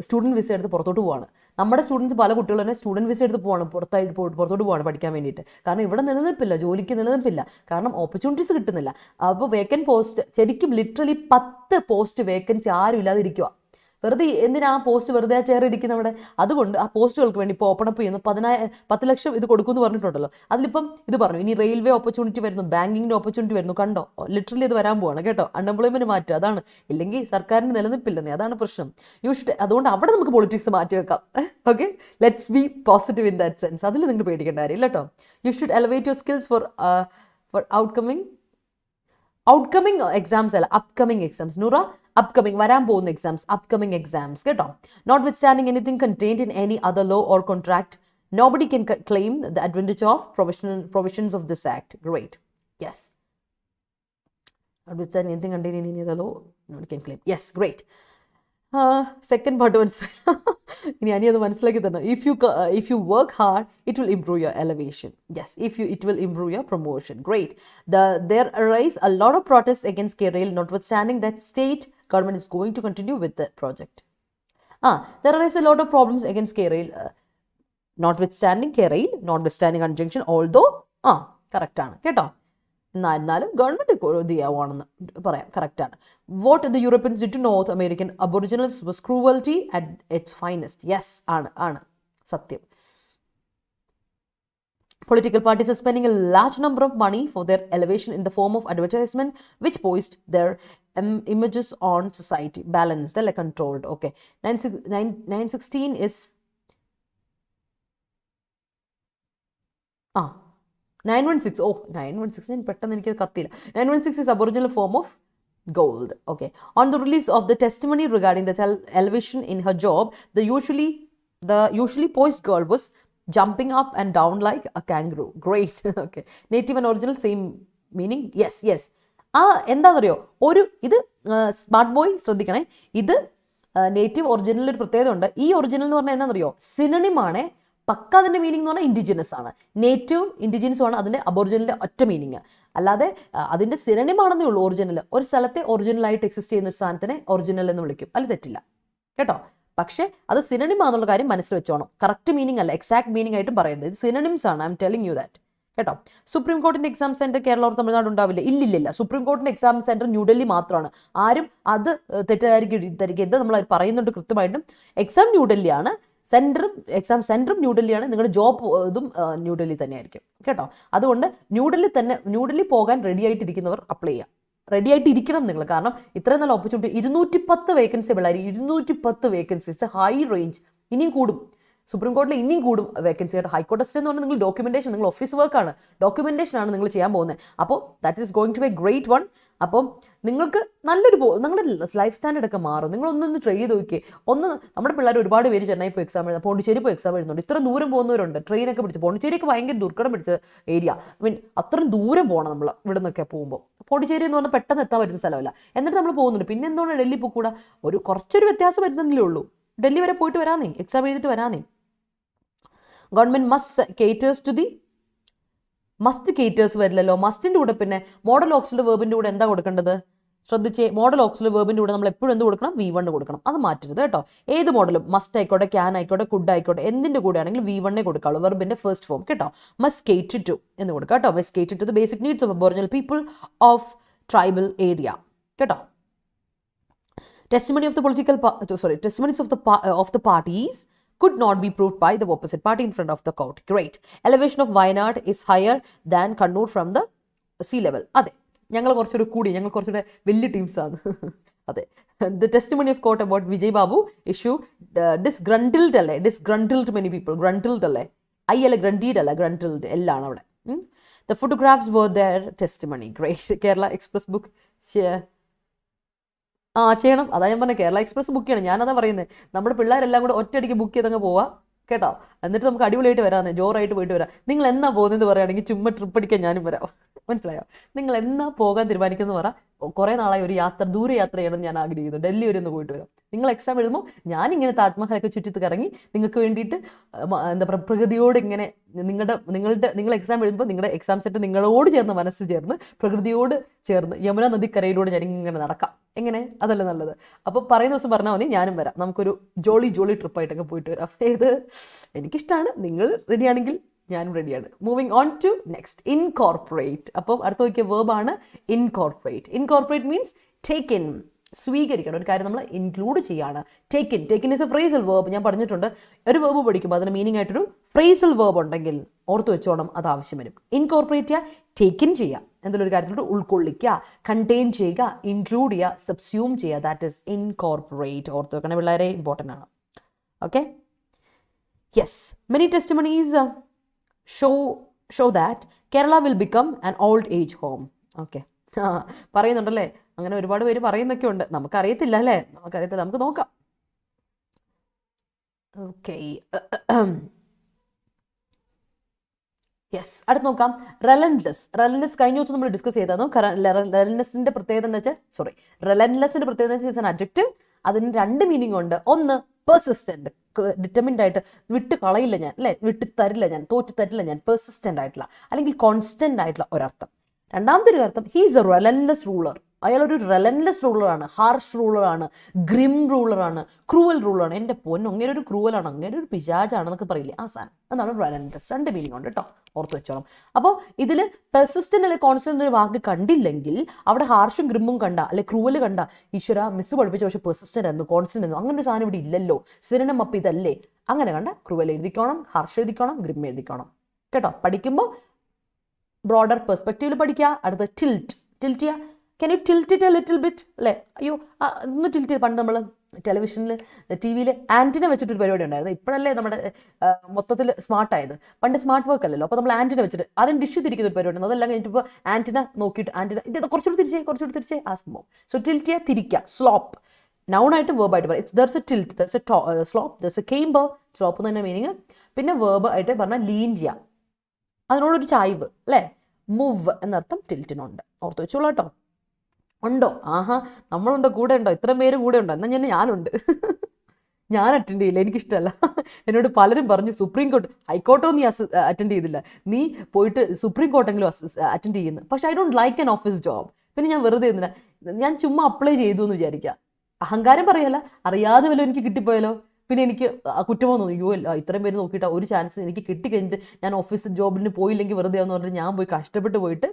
സ്റ്റുഡൻറ്റ് വിസ എടുത്ത് പുറത്തോട്ട് പോവാണ്. നമ്മുടെ സ്റ്റുഡൻസ് പല കുട്ടികൾ തന്നെ സ്റ്റുഡൻറ്റ് വിസ എടുത്ത് പോവാണ്, പുറത്തോട്ട് പോവാണ് പഠിക്കാൻ വേണ്ടിയിട്ട്. കാരണം ഇവിടെ നിലനിൽപ്പില്ല, ജോലിക്ക് നിലനിൽപ്പില്ല. കാരണം ഓപ്പർച്യൂണിറ്റീസ് കിട്ടുന്നില്ല. അപ്പോൾ വേക്കൻറ്റ് പോസ്റ്റ് ശരിക്കും ലിറ്ററലി 10 പോസ്റ്റ് വേക്കൻസി ആരും ഇല്ലാതിരിക്കുക. വെറുതെ എന്തിനാ ആ പോസ്റ്റ് വെറുതെ ആ ചെയർ ഇരിക്കുന്ന അവിടെ? അതുകൊണ്ട് ആ പോസ്റ്റുകൾക്ക് വേണ്ടി ഇപ്പോൾ ഓപ്പൺ അപ്പ് ചെയ്യുന്നു. 10 ലക്ഷം ഇത് കൊടുക്കുമെന്ന് പറഞ്ഞിട്ടുണ്ടല്ലോ. അതിലിപ്പം ഇത് പറഞ്ഞു, ഇനി റെയിൽവേ ഓപ്പർച്യൂണിറ്റി വരുന്നു, ബാങ്കിങ്ങിൻ്റെ ഓപ്പർച്യൂണിറ്റി വരുന്നു. കണ്ടോ, ലിറ്ററലി ഇത് വരാൻ പോവാണ് കേട്ടോ. അൺഎംപ്ലോയ്മെന്റ് മാറ്റുക, അതാണ്. ഇല്ലെങ്കിൽ സർക്കാരിന് നിലനിൽപ്പില്ലെന്നേ, അതാണ് പ്രശ്നം. അതുകൊണ്ട് അവിടെ നമുക്ക് പൊളിറ്റിക്സ് മാറ്റി വെക്കാം. Okay, let's be positive in that sense. അതിൽ നിങ്ങൾ പേടിക്കേണ്ട കാര്യമില്ല കേട്ടോ. You should elevate your skills for outcoming exams അല്ല, അപ്കമ്മിങ് എക്സാംസ്. നൂറ, upcoming വരാൻ പോകുന്ന എക്സാംസ്, അപ്കമിങ് എക്സാംസ് കേട്ടോ. Notwithstanding anything contained in any other law or contract, nobody can claim the advantage of provisions of this act. Great. Yes. Notwithstanding anything contained in any other law, nobody can claim. Yes, great. Second part മനസ്സിലായി. ഇനി അനി അത് മനസ്സിലാക്കി തന്നെ. If you work hard, it will improve your elevation. Yes, it will improve your promotion. Great. There arise a lot of protests against KRail, notwithstanding that state government is going to continue with the project. There arise a lot of problems against KRail, notwithstanding conjunction, although correct ആണ് കേട്ടോ. എന്നാലും ഗവൺമെന്റ് ഇത് ചെയ്യാവാണെന്ന് പറയാം, കറക്റ്റാണ്. What the Europeans did to North American aboriginals was cruelty at its finest. Yes, ആണ് സത്യം. Political parties are spending a large number of money for their elevation in the form of advertisement, which poised their images on society. Balanced, like controlled. Okay, 916 is 916. 916 പെട്ടെന്ന് എനിക്ക് കത്തിയില്ല. 916 is aboriginal form of gold. Okay. On the release of the testimony regarding the elevation in her job, the usually poised girl was jumping up and down like a kangaroo. Great. Okay. Native and original same meaning. Yes. എന്താണെന്നറിയോ, ഇത് സ്മാർട്ട് ബോയ് ശ്രദ്ധിക്കണേ, ഇത് നേറ്റീവ് ഒറിജിനൽ ഒരു പ്രത്യേകത ഉണ്ട്. ഈ ഒറിജിനൽ എന്ന് പറഞ്ഞാൽ എന്താണെന്നറിയോ, സിനണിം ആണ്, പക്ക അതിൻ്റെ മീനിങ് എന്ന് പറഞ്ഞാൽ ഇൻഡിജിനസ് ആണ്. നേറ്റീവും ഇൻഡിജിനസും ആണ് അതിൻ്റെ അബോറിജിനലിൻ്റെ ഒറ്റ മീനിങ്. അല്ലാതെ അതിൻ്റെ സിനണിം ആണെന്നേ ഉള്ളൂ ഒറിജിനൽ. ഒരു സ്ഥലത്തെ ഒറിജിനലായിട്ട് എക്സിസ്റ്റ് ചെയ്യുന്ന ഒരു സാധനത്തിനെ ഒറിജിനൽ എന്ന് വിളിക്കും, അതിൽ തെറ്റില്ല കേട്ടോ. പക്ഷേ അത് സിനണിം ആണെന്നുള്ള കാര്യം മനസ്സിൽ വെച്ചോണം. കറക്റ്റ് മീനിങ് അല്ല, എക്സാക്ട് മീനിങ് ആയിട്ടും പറയരുത്. ഇത് സിനണിംസ് ആണ്. I M telling you that കേട്ടോ. Supreme കോർട്ടിന്റെ exam centre Kerala or Tamil Nadu ഉണ്ടാവില്ല? ഇല്ലില്ല. സുപ്രീം കോർട്ടിന്റെ എക്സാം സെന്റർ ന്യൂഡൽഹി മാത്രമാണ്. ആരും അത് തെറ്റിദ്ധരിക്കരുത്. നമ്മൾ പറയുന്നുണ്ട് കൃത്യമായിട്ടും. എക്സാം ന്യൂഡൽഹിയാണ്, എക്സാം സെന്ററും ന്യൂഡൽഹിയാണ്, നിങ്ങളുടെ ജോബ് ഇതും ന്യൂഡൽഹി തന്നെയായിരിക്കും കേട്ടോ. അതുകൊണ്ട് ന്യൂഡൽഹി പോകാൻ റെഡി ആയിട്ടിരിക്കുന്നവർ അപ്ലൈ ചെയ്യുക. റെഡി ആയിട്ട് ഇരിക്കണം നിങ്ങൾ. കാരണം ഇത്രയും നല്ല ഓപ്പർച്യൂണിറ്റി. 210 വേക്കൻസി പിള്ളേർ, 210 vacancy. It's A high range. ഇനിയും കൂടും. സുപ്രീം കോടതിയിൽ ഇനിയും കൂടും വേക്കൻസി ആയിട്ട്. ഹൈക്കോർട്ട് ടെസ്റ്റ് എന്ന് പറഞ്ഞാൽ നിങ്ങൾ ഡോക്യുമെന്റേഷൻ, നിങ്ങൾ ഓഫീസ് വർക്കാണ്, ഡോക്യുമെന്റേഷൻ ആണ് നിങ്ങൾ ചെയ്യാൻ പോകുന്നത്. അപ്പോൾ that is going to be a great one. അപ്പം നിങ്ങൾക്ക് നിങ്ങളുടെ ലൈഫ് സ്റ്റാൻഡേർഡ് ഒക്കെ മാറും. നിങ്ങളൊന്നൊന്ന് ട്രൈ ചെയ്ത് നോക്കിയേ. നമ്മുടെ പിള്ളേർ ഒരുപാട് പേര് ചെന്നൈ പോയി എക്സാം എഴുതാം, പോണ്ടിച്ചേരി പോയി എക്സാം എഴുതുന്നുണ്ട്. ഇത്ര ദൂരം പോകുന്നവരുണ്ട്, ട്രെയിനൊക്കെ പിടിച്ച്. പോണ്ടിച്ചേരിയൊക്കെ ഭയങ്കര ദുർഘടം പിടിച്ച ഏരിയ. അത്രയും ദൂരം പോകണം നമ്മൾ ഇവിടെ നിന്നൊക്കെ പോകുമ്പോൾ. പോണ്ടിച്ചേരി എന്ന് പറഞ്ഞാൽ പെട്ടെന്ന് എത്താൻ പറ്റുന്ന സ്ഥലമല്ല. എന്നിട്ട് നമ്മൾ പോകുന്നുണ്ട്. പിന്നെ എന്തുകൊണ്ട് ഡൽഹി പോയിക്കൂടാ? കുറച്ചൊരു വ്യത്യാസം വരുന്നതല്ലേ ഉള്ളൂ. ഡൽഹി വരെ പോയിട്ട് വരാനേ, എക്സാം എഴുതിയിട്ട് വരാനേ. ഗവൺമെന്റ് മസ്റ്റ് കേറ്റേഴ്സ് വരില്ലല്ലോ. മസ്റ്റിന്റെ കൂടെ പിന്നെ മോഡൽ ഓക്സിലറി വെർബിന്റെ കൂടെ എന്താ കൊടുക്കേണ്ടത്? ശ്രദ്ധിച്ചേ. മോഡൽ ഓക്സിലറി വെർബിന്റെ കൂടെ നമ്മൾ എപ്പോഴും എന്ത് കൊടുക്കണം? V1 കൊടുക്കണം. അത് മാറ്റരുത് കേട്ടോ. ഏത് മോഡലും മസ്റ്റ് ആയിക്കോട്ടെ, ക്യാൻ ആയിക്കോട്ടെ, കുഡ് ആയിക്കോട്ടെ, എന്തിന്റെ കൂടെ ആണെങ്കിൽ V1 കൊടുക്കാവുള്ളൂ. വെർബിന്റെ ഫസ്റ്റ് ഫോം കേട്ടോ. മസ്റ്റ് കേറ്റർ ടു എന്ന് കൊടുക്കുക കേട്ടോ. Must cater to the basic needs of aboriginal people of tribal area കേട്ടോ. Testimonies of the parties could not be proved by the opposite party in front of the court. Great. Elevation of Wayanad is higher than Kannur from the sea level. അതെ, ഞങ്ങൾ കുറച്ചുകൂടെ വലിയ ടീംസാണ്. അതെ. The testimony of court about Vijay Babu issue disgruntled many people. Gruntled അല്ലേ? അല്ല, grunted അല്ല, gruntled എല്ലാണ് അവിടെ. The photographs were their testimony. Great. Kerala Express book ചെയ്യണം. അതാ ഞാൻ പറഞ്ഞത്, കേരള എക്സ്പ്രസ് ബുക്ക് ചെയ്യണം. ഞാനതാ പറയുന്നത്. നമ്മുടെ പിള്ളേരെല്ലാം കൂടെ ഒറ്റയടിക്ക് ബുക്ക് ചെയ്തങ്ങ് പോവാം കേട്ടോ. എന്നിട്ട് നമുക്ക് അടിപൊളിയായിട്ട് വരാമെന്ന്, ജോറായിട്ട് പോയിട്ട് വരാം. നിങ്ങൾ എന്നാ പോകുന്നതെന്ന് പറയുകയാണെങ്കിൽ ചുമ്മാ ട്രിപ്പ് അടിക്കാൻ ഞാനും വരാം. മനസ്സിലായോ? നിങ്ങൾ എന്നാ പോകാൻ തീരുമാനിക്കുന്നത് പറ. കുറേ നാളായി ഒരു ദൂരയാത്ര ചെയ്യണമെന്ന് ഞാൻ ആഗ്രഹിക്കുന്നു. ഡൽഹി വരെ ഒന്ന് പോയിട്ട് വരാം. നിങ്ങൾ എക്സാം എഴുതുമ്പോൾ ഞാനിങ്ങനെ താജ്മഹലൊക്കെ ചുറ്റിത്ത് കറങ്ങി നിങ്ങൾക്ക് വേണ്ടിയിട്ട് എന്താ പറയുക, പ്രകൃതിയോട് ഇങ്ങനെ നിങ്ങൾ എക്സാം എഴുതുമ്പോൾ നിങ്ങളുടെ എക്സാം സെറ്റ് നിങ്ങളോട് ചേർന്ന് മനസ്സ് ചേർന്ന് പ്രകൃതിയോട് ചേർന്ന് യമുന നദിക്കരയിലൂടെ ഞാൻ ഇങ്ങനെ നടക്കാം. എങ്ങനെ? അതല്ലേ നല്ലത്. അപ്പോൾ പറയുന്ന ദിവസം പറഞ്ഞാൽ മതി, ഞാനും വരാം. നമുക്കൊരു ജോളി ട്രിപ്പായിട്ടൊക്കെ പോയിട്ട് വരാം. ഇത് എനിക്കിഷ്ടമാണ്. നിങ്ങൾ റെഡിയാണെങ്കിൽ ഞാനും റെഡിയാണ്. Moving on to next, incorporate. അപ്പം അടുത്ത നോക്കിയ വേർബാണ് incorporate. Incorporate means take in, സ്വീകരിക്കണം. ഒരു കാര്യം നമ്മൾ ഇൻക്ലൂഡ് ചെയ്യാണ്. Take in is a phrasal verb. ഞാൻ പറഞ്ഞിട്ടുണ്ട്, ഒരു വേർബ് പഠിക്കുമ്പോൾ അതിന് മീനിങ് ആയിട്ടൊരു ഫ്രേസൽ വേർബ് ഉണ്ടെങ്കിൽ ഓർത്ത് വെച്ചോണം, അത് ആവശ്യം വരും. ഇൻകോർപ്പറേറ്റ് ചെയ്യുക, ടേക്ക് ഇൻ ചെയ്യുക, എന്തെങ്കിലും ഒരു കാര്യത്തിലോട്ട് ഉൾക്കൊള്ളിക്കുക, കണ്ടെയ്ൻ ചെയ്യുക, ഇൻക്ലൂഡ് ചെയ്യുക, സബ്സ്യൂം ചെയ്യുക. That is incorporate. ഓർത്ത് വെക്കണേ പിള്ളേരെ, ഇമ്പോർട്ടൻ്റ് ആണ്. Okay. Yes, many testimonies show that Kerala will become an old age home. Okay, പറയുന്നുണ്ടല്ലേ. അങ്ങനെ ഒരുപാട് പേര് പറയുന്നൊക്കെ ഉണ്ട്. നമുക്കറിയത്തില്ല അല്ലേ? നമുക്ക് നോക്കാം. ഓക്കെ, യെസ്, അടുത്ത് നോക്കാം. റെലൻലെസ് കഴിഞ്ഞ ദിവസം നമ്മൾ ഡിസ്കസ് ചെയ്തായിരുന്നു. റെലൻലെസിന്റെ പ്രത്യേകത എന്ന് വെച്ചാൽ റെലൻലെസിന്റെ പ്രത്യേകത ഇസ് ആൻ അഡ്ജക്റ്റീവ്. അതിന് രണ്ട് മീനിങ് ഉണ്ട്. ഒന്ന്, പെർസിസ്റ്റന്റ്, ഡിറ്റർമിൻഡ് ആയിട്ട്, വിട്ട് കളയില്ല ഞാൻ, അല്ലെ, വിട്ട് തരില്ല ഞാൻ, തോറ്റ് തരില്ല ഞാൻ, പെർസിസ്റ്റന്റ് ആയിട്ടുള്ള അല്ലെങ്കിൽ കോൺസ്റ്റന്റ് ആയിട്ടുള്ള ഒരർത്ഥം. രണ്ടാമത്തെ ഒരു അർത്ഥം, ഹീസ് എ റെലൻലെസ് റൂളർ. അയാൾ ഒരു റെലൻലെസ് റൂളറാണ്, ഹാർഷ് റൂളറാണ്, ഗ്രിം റൂളറാണ്, ക്രൂവൽ റൂളറാണ്. എൻ്റെ പൊന്നു, അങ്ങനെ ഒരു ക്രൂവലാണ്, അങ്ങനെ ഒരു പിശാചാണെന്നൊക്കെ പറയില്ലേ, ആ സാധനം. അതാണ് റെലൻലെസ്. രണ്ട് മീനിങ് ഉണ്ട് കേട്ടോ, ഓർത്ത് വെച്ചോളാം. അപ്പോൾ ഇതിൽ പെർസിസ്റ്റന്റ് അല്ലെങ്കിൽ കോൺസ്റ്റന്റ് ഒരു വാക്ക് കണ്ടില്ലെങ്കിൽ അവിടെ ഹാർഷും ഗ്രിമ്മും കണ്ട, അല്ലെ ക്രൂവൽ കണ്ട, ഈശ്വര മിസ് പഠിപ്പിച്ച പക്ഷേ പെർസിസ്റ്റന്റ് ആയിരുന്നു, കോൺസ്റ്റന്റ് ആയിരുന്നു, അങ്ങനെ ഒരു സാധനം ഇവിടെ ഇല്ലല്ലോ, സിനോണിം അപ്പ് ഇതല്ലേ, അങ്ങനെ കണ്ട ക്രൂവൽ എഴുതിക്കോണം, ഹാർഷ് എഴുതിക്കോണം, ഗ്രിം എഴുതിക്കോണം കേട്ടോ. പഠിക്കുമ്പോൾ ബ്രോഡർ പെർസ്പെക്റ്റീവിൽ പഠിക്കുക. അടുത്ത ടിൽറ്റ് ചെയ്യുക. Can you tilt it a little bit? അല്ലേ, അയ്യോ ഒന്ന് ടിൽറ്റ് ചെയ്ത്. പണ്ട് നമ്മൾ ടെലിവിഷനിൽ TV-യിൽ ആൻറ്റിന വെച്ചിട്ടൊരു പരിപാടി ഉണ്ടായിരുന്നു. ഇപ്പോഴല്ലേ നമ്മുടെ മൊത്തത്തിൽ സ്മാർട്ടായത്. പണ്ട് സ്മാർട്ട് വർക്ക് അല്ലല്ലോ. അപ്പോൾ നമ്മൾ ആൻറ്റിന വെച്ചിട്ട് അതിന് ഡിഷ് തിരിക്കുന്ന ഒരു പരിപാടി ഉണ്ട്. അതെല്ലാം കഴിഞ്ഞിട്ട് ഇപ്പോൾ ആൻറ്റിന നോക്കിയിട്ട് ഇത് കുറച്ചുകൂടി തിരിച്ചേ ആ സംഭവം. സോ ടിൽറ്റ് ചെയ്യുക, തിരിക്കുക. സ്ലോപ്പ്, നൗണായിട്ട് വേർബായിട്ട് പറയാം. ദർസ് എ ടിൽറ്റ്, ദർസ് എ സ്ലോപ്പ്, ദർസ് എ കെയിംബർ. സ്ലോപ്പ് എന്ന് തന്നെ മീനിങ്. പിന്നെ വേർബ് ആയിട്ട് പറഞ്ഞാൽ ലീൻ ചെയ്യുക, അതിനോടൊരു ചായ്വ് അല്ലേ. മൂവ് എന്നർത്ഥം ടിൽറ്റിനുണ്ട്, ഓർത്ത് വെച്ചോളൂ കേട്ടോ. ഉണ്ടോ? ആഹാ, നമ്മളുണ്ടോ? കൂടെ ഉണ്ടോ? ഇത്രയും പേര് കൂടെ ഉണ്ടോ? എന്നാൽ ഞാനുണ്ട്. ഞാൻ അറ്റൻഡ് ചെയ്യില്ല, എനിക്കിഷ്ടമല്ല. എന്നോട് പലരും പറഞ്ഞു സുപ്രീം കോർട്ട്, ഹൈക്കോർട്ടോ നീ അറ്റൻഡ് ചെയ്തില്ല, നീ പോയിട്ട് സുപ്രീം കോർട്ടെങ്കിലും അറ്റൻഡ് ചെയ്യുന്നു. പക്ഷെ I don't like an office job. പിന്നെ ഞാൻ വെറുതെ എന്തിനാ, ഞാൻ ചുമ്മാ അപ്ലൈ ചെയ്തു എന്ന് വിചാരിക്കുക. അഹങ്കാരം പറയല്ല, അറിയാതെ വല്ലതും എനിക്ക് കിട്ടിപ്പോയാലോ, പിന്നെ എനിക്ക് കുറ്റമോ തോന്നി, അയ്യോ അല്ല ഇത്രയും പേര് നോക്കിയിട്ട് ഒരു ചാൻസ് എനിക്ക് കിട്ടിക്കഴിഞ്ഞിട്ട് ഞാൻ ഓഫീസ് ജോബിന് പോയില്ലെങ്കിൽ വെറുതെ എന്ന് പറഞ്ഞിട്ട് ഞാൻ പോയി കഷ്ടപ്പെട്ട് പോയിട്ട്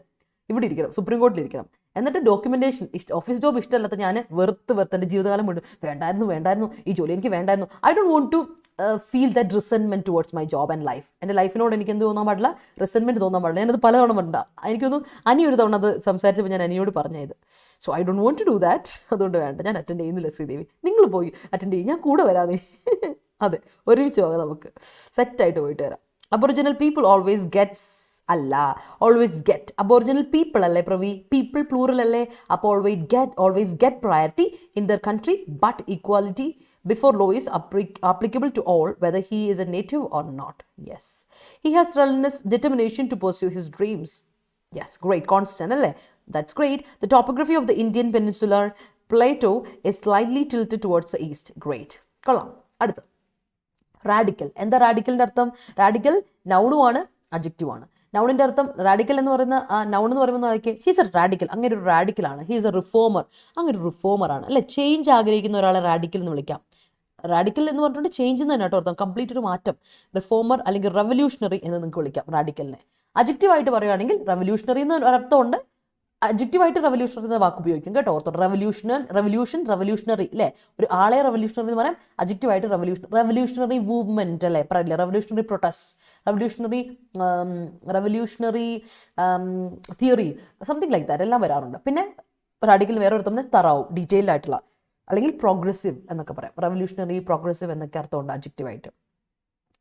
ഇവിടെ ഇരിക്കണം, സുപ്രീം കോർട്ടിൽ ഇരിക്കണം. എന്നിട്ട് ഡോക്യുമെന്റേഷൻ ഓഫീസ് ജോബ് ഇഷ്ടമല്ലാത്ത ഞാൻ വെറുത്ത് എൻ്റെ ജീവിതകാലം മുഴുവൻ വേണ്ടായിരുന്നു ഈ ജോലി എനിക്ക് വേണ്ടായിരുന്നു. I don't want to feel that resentment towards my job and life. എൻ്റെ ലൈഫിനോട് എനിക്ക് എന്ത് തോന്നാൻ പാടില്ല, റിസെൻമെന്റ് തോന്നാൻ പാടില്ല. ഞാനത് പലതവണ പറഞ്ഞ, എനിക്കൊന്ന് അനി ഒരു തവണ അത് സംസാരിച്ചപ്പോൾ ഞാൻ അനിയോട് പറഞ്ഞത്. So I don't want to do that. അതുകൊണ്ട് വേണ്ട, ഞാൻ അറ്റൻഡ് ചെയ്യുന്നില്ല ശ്രീദേവി, നിങ്ങൾ പോയി അറ്റൻഡ് ചെയ്യും, ഞാൻ കൂടെ വരാമേ. അതെ, ഒരുമിച്ച് പോകാം, നമുക്ക് സെറ്റായിട്ട് പോയിട്ട് വരാം. അബോറിജിനൽ പീപ്പിൾ ഓൾവേസ് ഗെറ്റ്സ് അല്ല, ഓൾവേസ് ഗെറ്റ്. അബോറിജിനൽ പീപ്പിൾ അല്ലേ പ്രവി, പീപ്പിൾ പ്ലൂറൽ അല്ലേ, അപ്പോൾ always get priority in there country, but equality before law is applicable to all, whether he is a native or not. Yes, he has relentless determination to pursue his dreams. Yes, great, constant alle, that's great. The topography of the Indian peninsular plateau is slightly tilted towards the east. Great, kollam. Adutha radical. എന്താ റാഡിക്കലിന്റെ അർത്ഥം? റാഡിക്കൽ നൗണും ആണ് അഡ്ജക്റ്റീവ് ആണ്. നൗണിന്റെ അർത്ഥം റാഡിക്കൽ എന്ന് പറയുന്ന നൗൺ എന്ന് പറയുമ്പോൾ ഹീസ് എ റാഡിക്കൽ, അങ്ങനെ ഒരു റാഡിക്കലാണ്. ഹീസ് എ റിഫോമർ, അങ്ങനെ ഒരു റിഫോമർ ആണ് അല്ലെ. ചേഞ്ച് ആഗ്രഹിക്കുന്ന ഒരാളെ റാഡിക്കൽ എന്ന് വിളിക്കാം. റാഡിക്കൽ എന്ന് പറഞ്ഞിട്ട് ചേഞ്ച് എന്ന് തന്നെ കേട്ടോ അർത്ഥം, കംപ്ലീറ്റ് ഒരു മാറ്റം. റിഫോമർ അല്ലെങ്കിൽ റെവല്യൂഷണറി എന്ന് നിങ്ങൾക്ക് വിളിക്കാം റാഡിക്കലിനെ. അഡ്ജക്റ്റീവായിട്ട് പറയുകയാണെങ്കിൽ റെവല്യൂഷണറി എന്ന് ഒരർത്ഥമുണ്ട്, അഡ്ജക്റ്റീവായിട്ട് റെവല്യൂഷണറി എന്ന വാക്ക് ഉപയോഗിക്കും കേട്ടോ. റെവല്യൂഷണറി അല്ലേ, ഒരു ആളെ റെവല്യൂഷണറി എന്ന് പറയാം. അഡ്ജക്റ്റീവായിട്ട് റെവല്യൂഷണറി മൂവ്മെന്റ് അല്ലേ പറയില്ല, revolutionary protest, revolutionary theory, something like that എല്ലാം വരാറുണ്ട്. പിന്നെ റാഡിക്കൽ വേറെ ഒരു തന്നെ തറാവും, ഡീറ്റെയിൽഡ് ആയിട്ടുള്ള, അല്ലെങ്കിൽ പ്രോഗ്രസീവ് എന്നൊക്കെ പറയാം. റെവല്യൂഷണറി, പ്രോഗ്രസീവ് എന്നൊക്കെ അർത്ഥമുണ്ട് അഡ്ജക്റ്റീവായിട്ട്.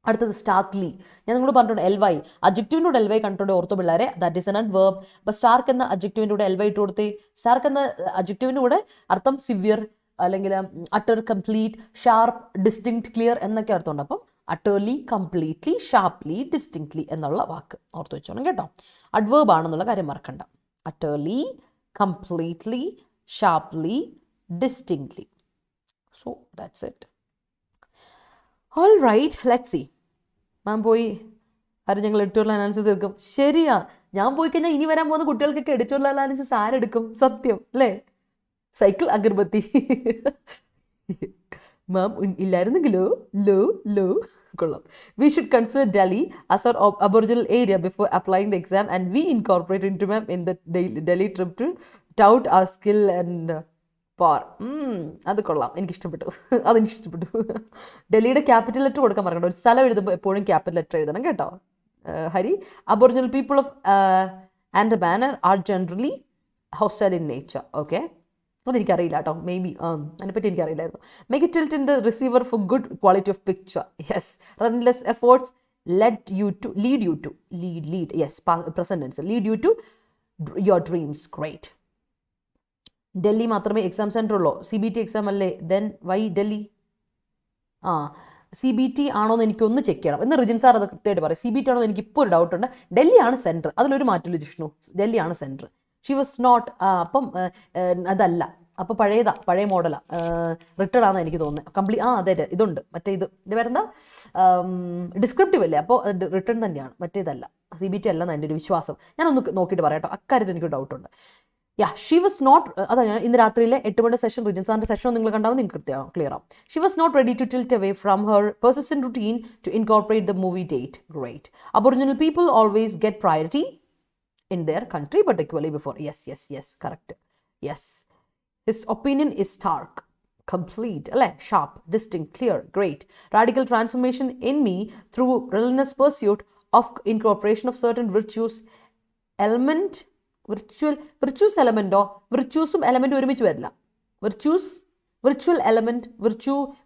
അടുത്തത് സ്റ്റാർക്ക്ലി. ഞാൻ നിങ്ങൾ പറഞ്ഞിട്ടുണ്ട് എൽവൈ, അഡ്ജക്റ്റീവിൻ്റെ കൂടെ എൽവൈ കണ്ടുകൊണ്ട് ഓർത്തോ പിള്ളേരെ, ദാറ്റ് ഈസ് എൻ അഡ്വേർബ്. അപ്പോൾ സ്റ്റാർക്ക് എന്ന അഡ്ജക്റ്റീവിൻ്റെ കൂടെ എൽവൈ ഇട്ട് കൊടുത്തേ. സ്റ്റാർക്ക് എന്ന അഡ്ജക്റ്റീവിൻ്റെ കൂടെ അർത്ഥം സിവിയർ, അല്ലെങ്കിൽ utter, complete, sharp, distinct, clear എന്നൊക്കെ അർത്ഥമുണ്ട്. അപ്പം അട്ടർലി, കംപ്ലീറ്റ്ലി, ഷാർപ്ലി, ഡിസ്റ്റിങ്ക്ട്ലി എന്നുള്ള വാക്ക് ഓർത്ത് വെച്ചോണം കേട്ടോ. അഡ്വേർബ് ആണെന്നുള്ള കാര്യം മറക്കണ്ട. Utterly, completely, sharply, distinctly. So that's it. All right, let's see. മാം പോയി ആരും ഞങ്ങൾ എഡിറ്റോറിയൽ അനാലിസിസ് എടുക്കും. ശരിയാ, ഞാൻ പോയി കഴിഞ്ഞാൽ ഇനി വരാൻ പോകുന്ന കുട്ടികൾക്കൊക്കെ എഡിറ്റോറിയൽ അനാലിസിസ് ആരെടുക്കും? സത്യം അല്ലേ? സൈക്കിൾ അഗർബത്തി മാം ഇല്ലായിരുന്നെങ്കിലോ ലോ കൊള്ളാം. We should consider Delhi as our aboriginal area before applying the exam, and we incorporate into ma'am in the Delhi trip to tout our skill and power. അത് കൊള്ളാം, അതെനിക്കിഷ്ടപ്പെട്ടു. ഡൽഹിയുടെ ക്യാപിറ്റൽ ലെറ്റർ കൊടുക്കാൻ പറയണ്ട, ഒരു സ്ഥലം എഴുതുമ്പോൾ എപ്പോഴും ക്യാപിറ്റൽ ലെറ്റർ എഴുതണം കേട്ടോ. Hari, aboriginal people of Andaman are generally hostile in nature. Okay, അതെനിക്കറിയില്ല കേട്ടോ, മേ ബി അതിനെപ്പറ്റി എനിക്കറിയില്ലായിരുന്നു. Make it tilt in the receiver for good quality of picture. Yes, relentless efforts lead you to yes, present tense, lead you to your dreams. Great. Delhi മാത്രമേ എക്സാം സെൻറ്റർ ഉള്ളൂ, CBT എക്സാം അല്ലേ? Then why Delhi? CBT ആണോന്ന് എനിക്കൊന്ന് ചെക്ക് ചെയ്യണം എന്ന് റിജിൻ സാർ അത് കൃത്യമായിട്ട് പറയും. CBT ആണോ എന്ന് എനിക്കിപ്പോൾ ഒരു ഡൗട്ടുണ്ട്. ഡൽഹിയാണ് സെൻറ്റർ, അതിലൊരു മാറ്റമില്ല ജിഷ്ണു, ഡൽഹിയാണ് സെൻറ്റർ. ഷി വാസ് നോട്ട്, അപ്പം അതല്ല, അപ്പോൾ പഴയ മോഡലാണ്, റിട്ടേൺ ആണെന്ന് എനിക്ക് തോന്നുന്നത്. അതെ ഇതുണ്ട്, മറ്റേ ഇത് വേറെന്താ ഡിസ്ക്രിപ്റ്റീവ് അല്ലേ, അപ്പോൾ റിട്ടേൺ തന്നെയാണ്, മറ്റേതല്ല. CBT അല്ലെന്ന് എൻ്റെ ഒരു വിശ്വാസം. ഞാനൊന്ന് നോക്കിയിട്ട് പറയാം കേട്ടോ, അക്കാര്യത്തിൽ എനിക്ക് ഡൗട്ടുണ്ട്. ഷീ വാസ് നോട്ട്, അതാണ് ഇന്ന് രാത്രിയിലെ 8 മണിയുടെ സെഷൻ, റിജിൻ സാറിൻ്റെ സെഷൻ നിങ്ങൾ കണ്ടാവും, നിങ്ങൾക്ക് ക്ലിയർ ആവും. She was not ready to tilt away from her persistent routine to incorporate the movie date. Great. Aboriginal people always get priority in their country but equally before. Yes, correct. Yes, his opinion is stark, complete, sharp, distinct, clear. Great. Radical transformation in me through relentless pursuit of incorporation of certain virtues element, virtues element or virtuesum element ഒരുമിച്ച് വരില്ല. വിർച്വൽ എലമെന്റ്,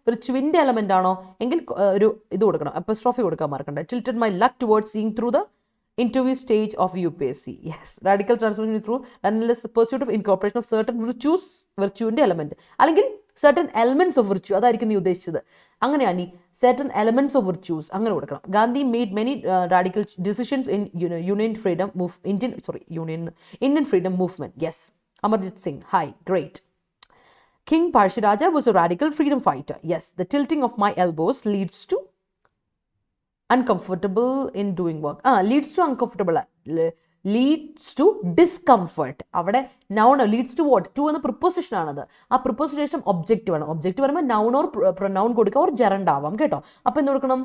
വിർച്യുവിൻ്റെ എലമെന്റ് ആണോ എങ്കിൽ ഒരു ഇത് കൊടുക്കണം, അപ്പോസ്ട്രോഫി കൊടുക്കാൻ മറക്കണ്ട. tilted my luck towards seeing through the interview stage of UPSC. Yes, radical transformation through relentless pursuit of incorporation of certain virtues, virtuവിൻ്റെ എലമെന്റ്, അല്ലെങ്കിൽ certain elements of virtue, അതായിരിക്കും നീ ഉദ്ദേശിച്ചത്. അങ്ങനെയാണ് certain elements of virtues അങ്ങനെ കൊടുക്കണം. Gandhi made many radical decisions in Indian freedom movement. Yes. Amarjit Singh, hi, great. King Parshiraja was a radical freedom fighter. Yes, the tilting of my elbows leads to uncomfortable in doing work. Leads to uncomfortable. Leads to discomfort. അവിടെ noun leads to what? To എന്ന preposition ആണത്. ആ preposition objective ആണ്. Objective പറയുമ്പോൾ noun or pronoun കൊടുക്കുക or gerund ആവാം കേട്ടോ. അപ്പോൾ എന്ത് കൊടുക്കണം?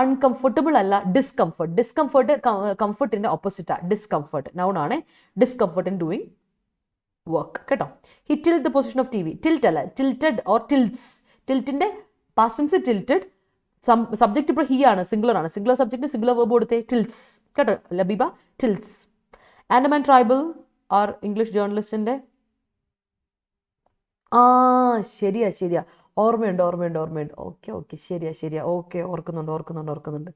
Uncomfortable അല്ല, discomfort. Discomfort comfortന്റെ opposite ആ. Discomfort. Noun ആണ്. Discomfort in doing work കേട്ടോ. He tilted the position of TV. Tilt അല്ല, tilted or tilts. Tiltന്റെ past tense tilted. സബ്ജക്റ്റ് ഇപ്പോൾ ഹി ആണ്, സിംഗുലർ ആണ്. സിംഗുലർ സബ്ജക്റ്റ് സിംഗുലർ വെർബ് കൊടുത്തേ, tilts കേട്ടോ. Labeeba tilts. Andaman tribal are English ജേർണലിസ്റ്റിന്റെ ശരിയാ ഓർമ്മയുണ്ട്. ഓക്കെ ശരിയാ ഓക്കെ ഓർക്കുന്നുണ്ട്.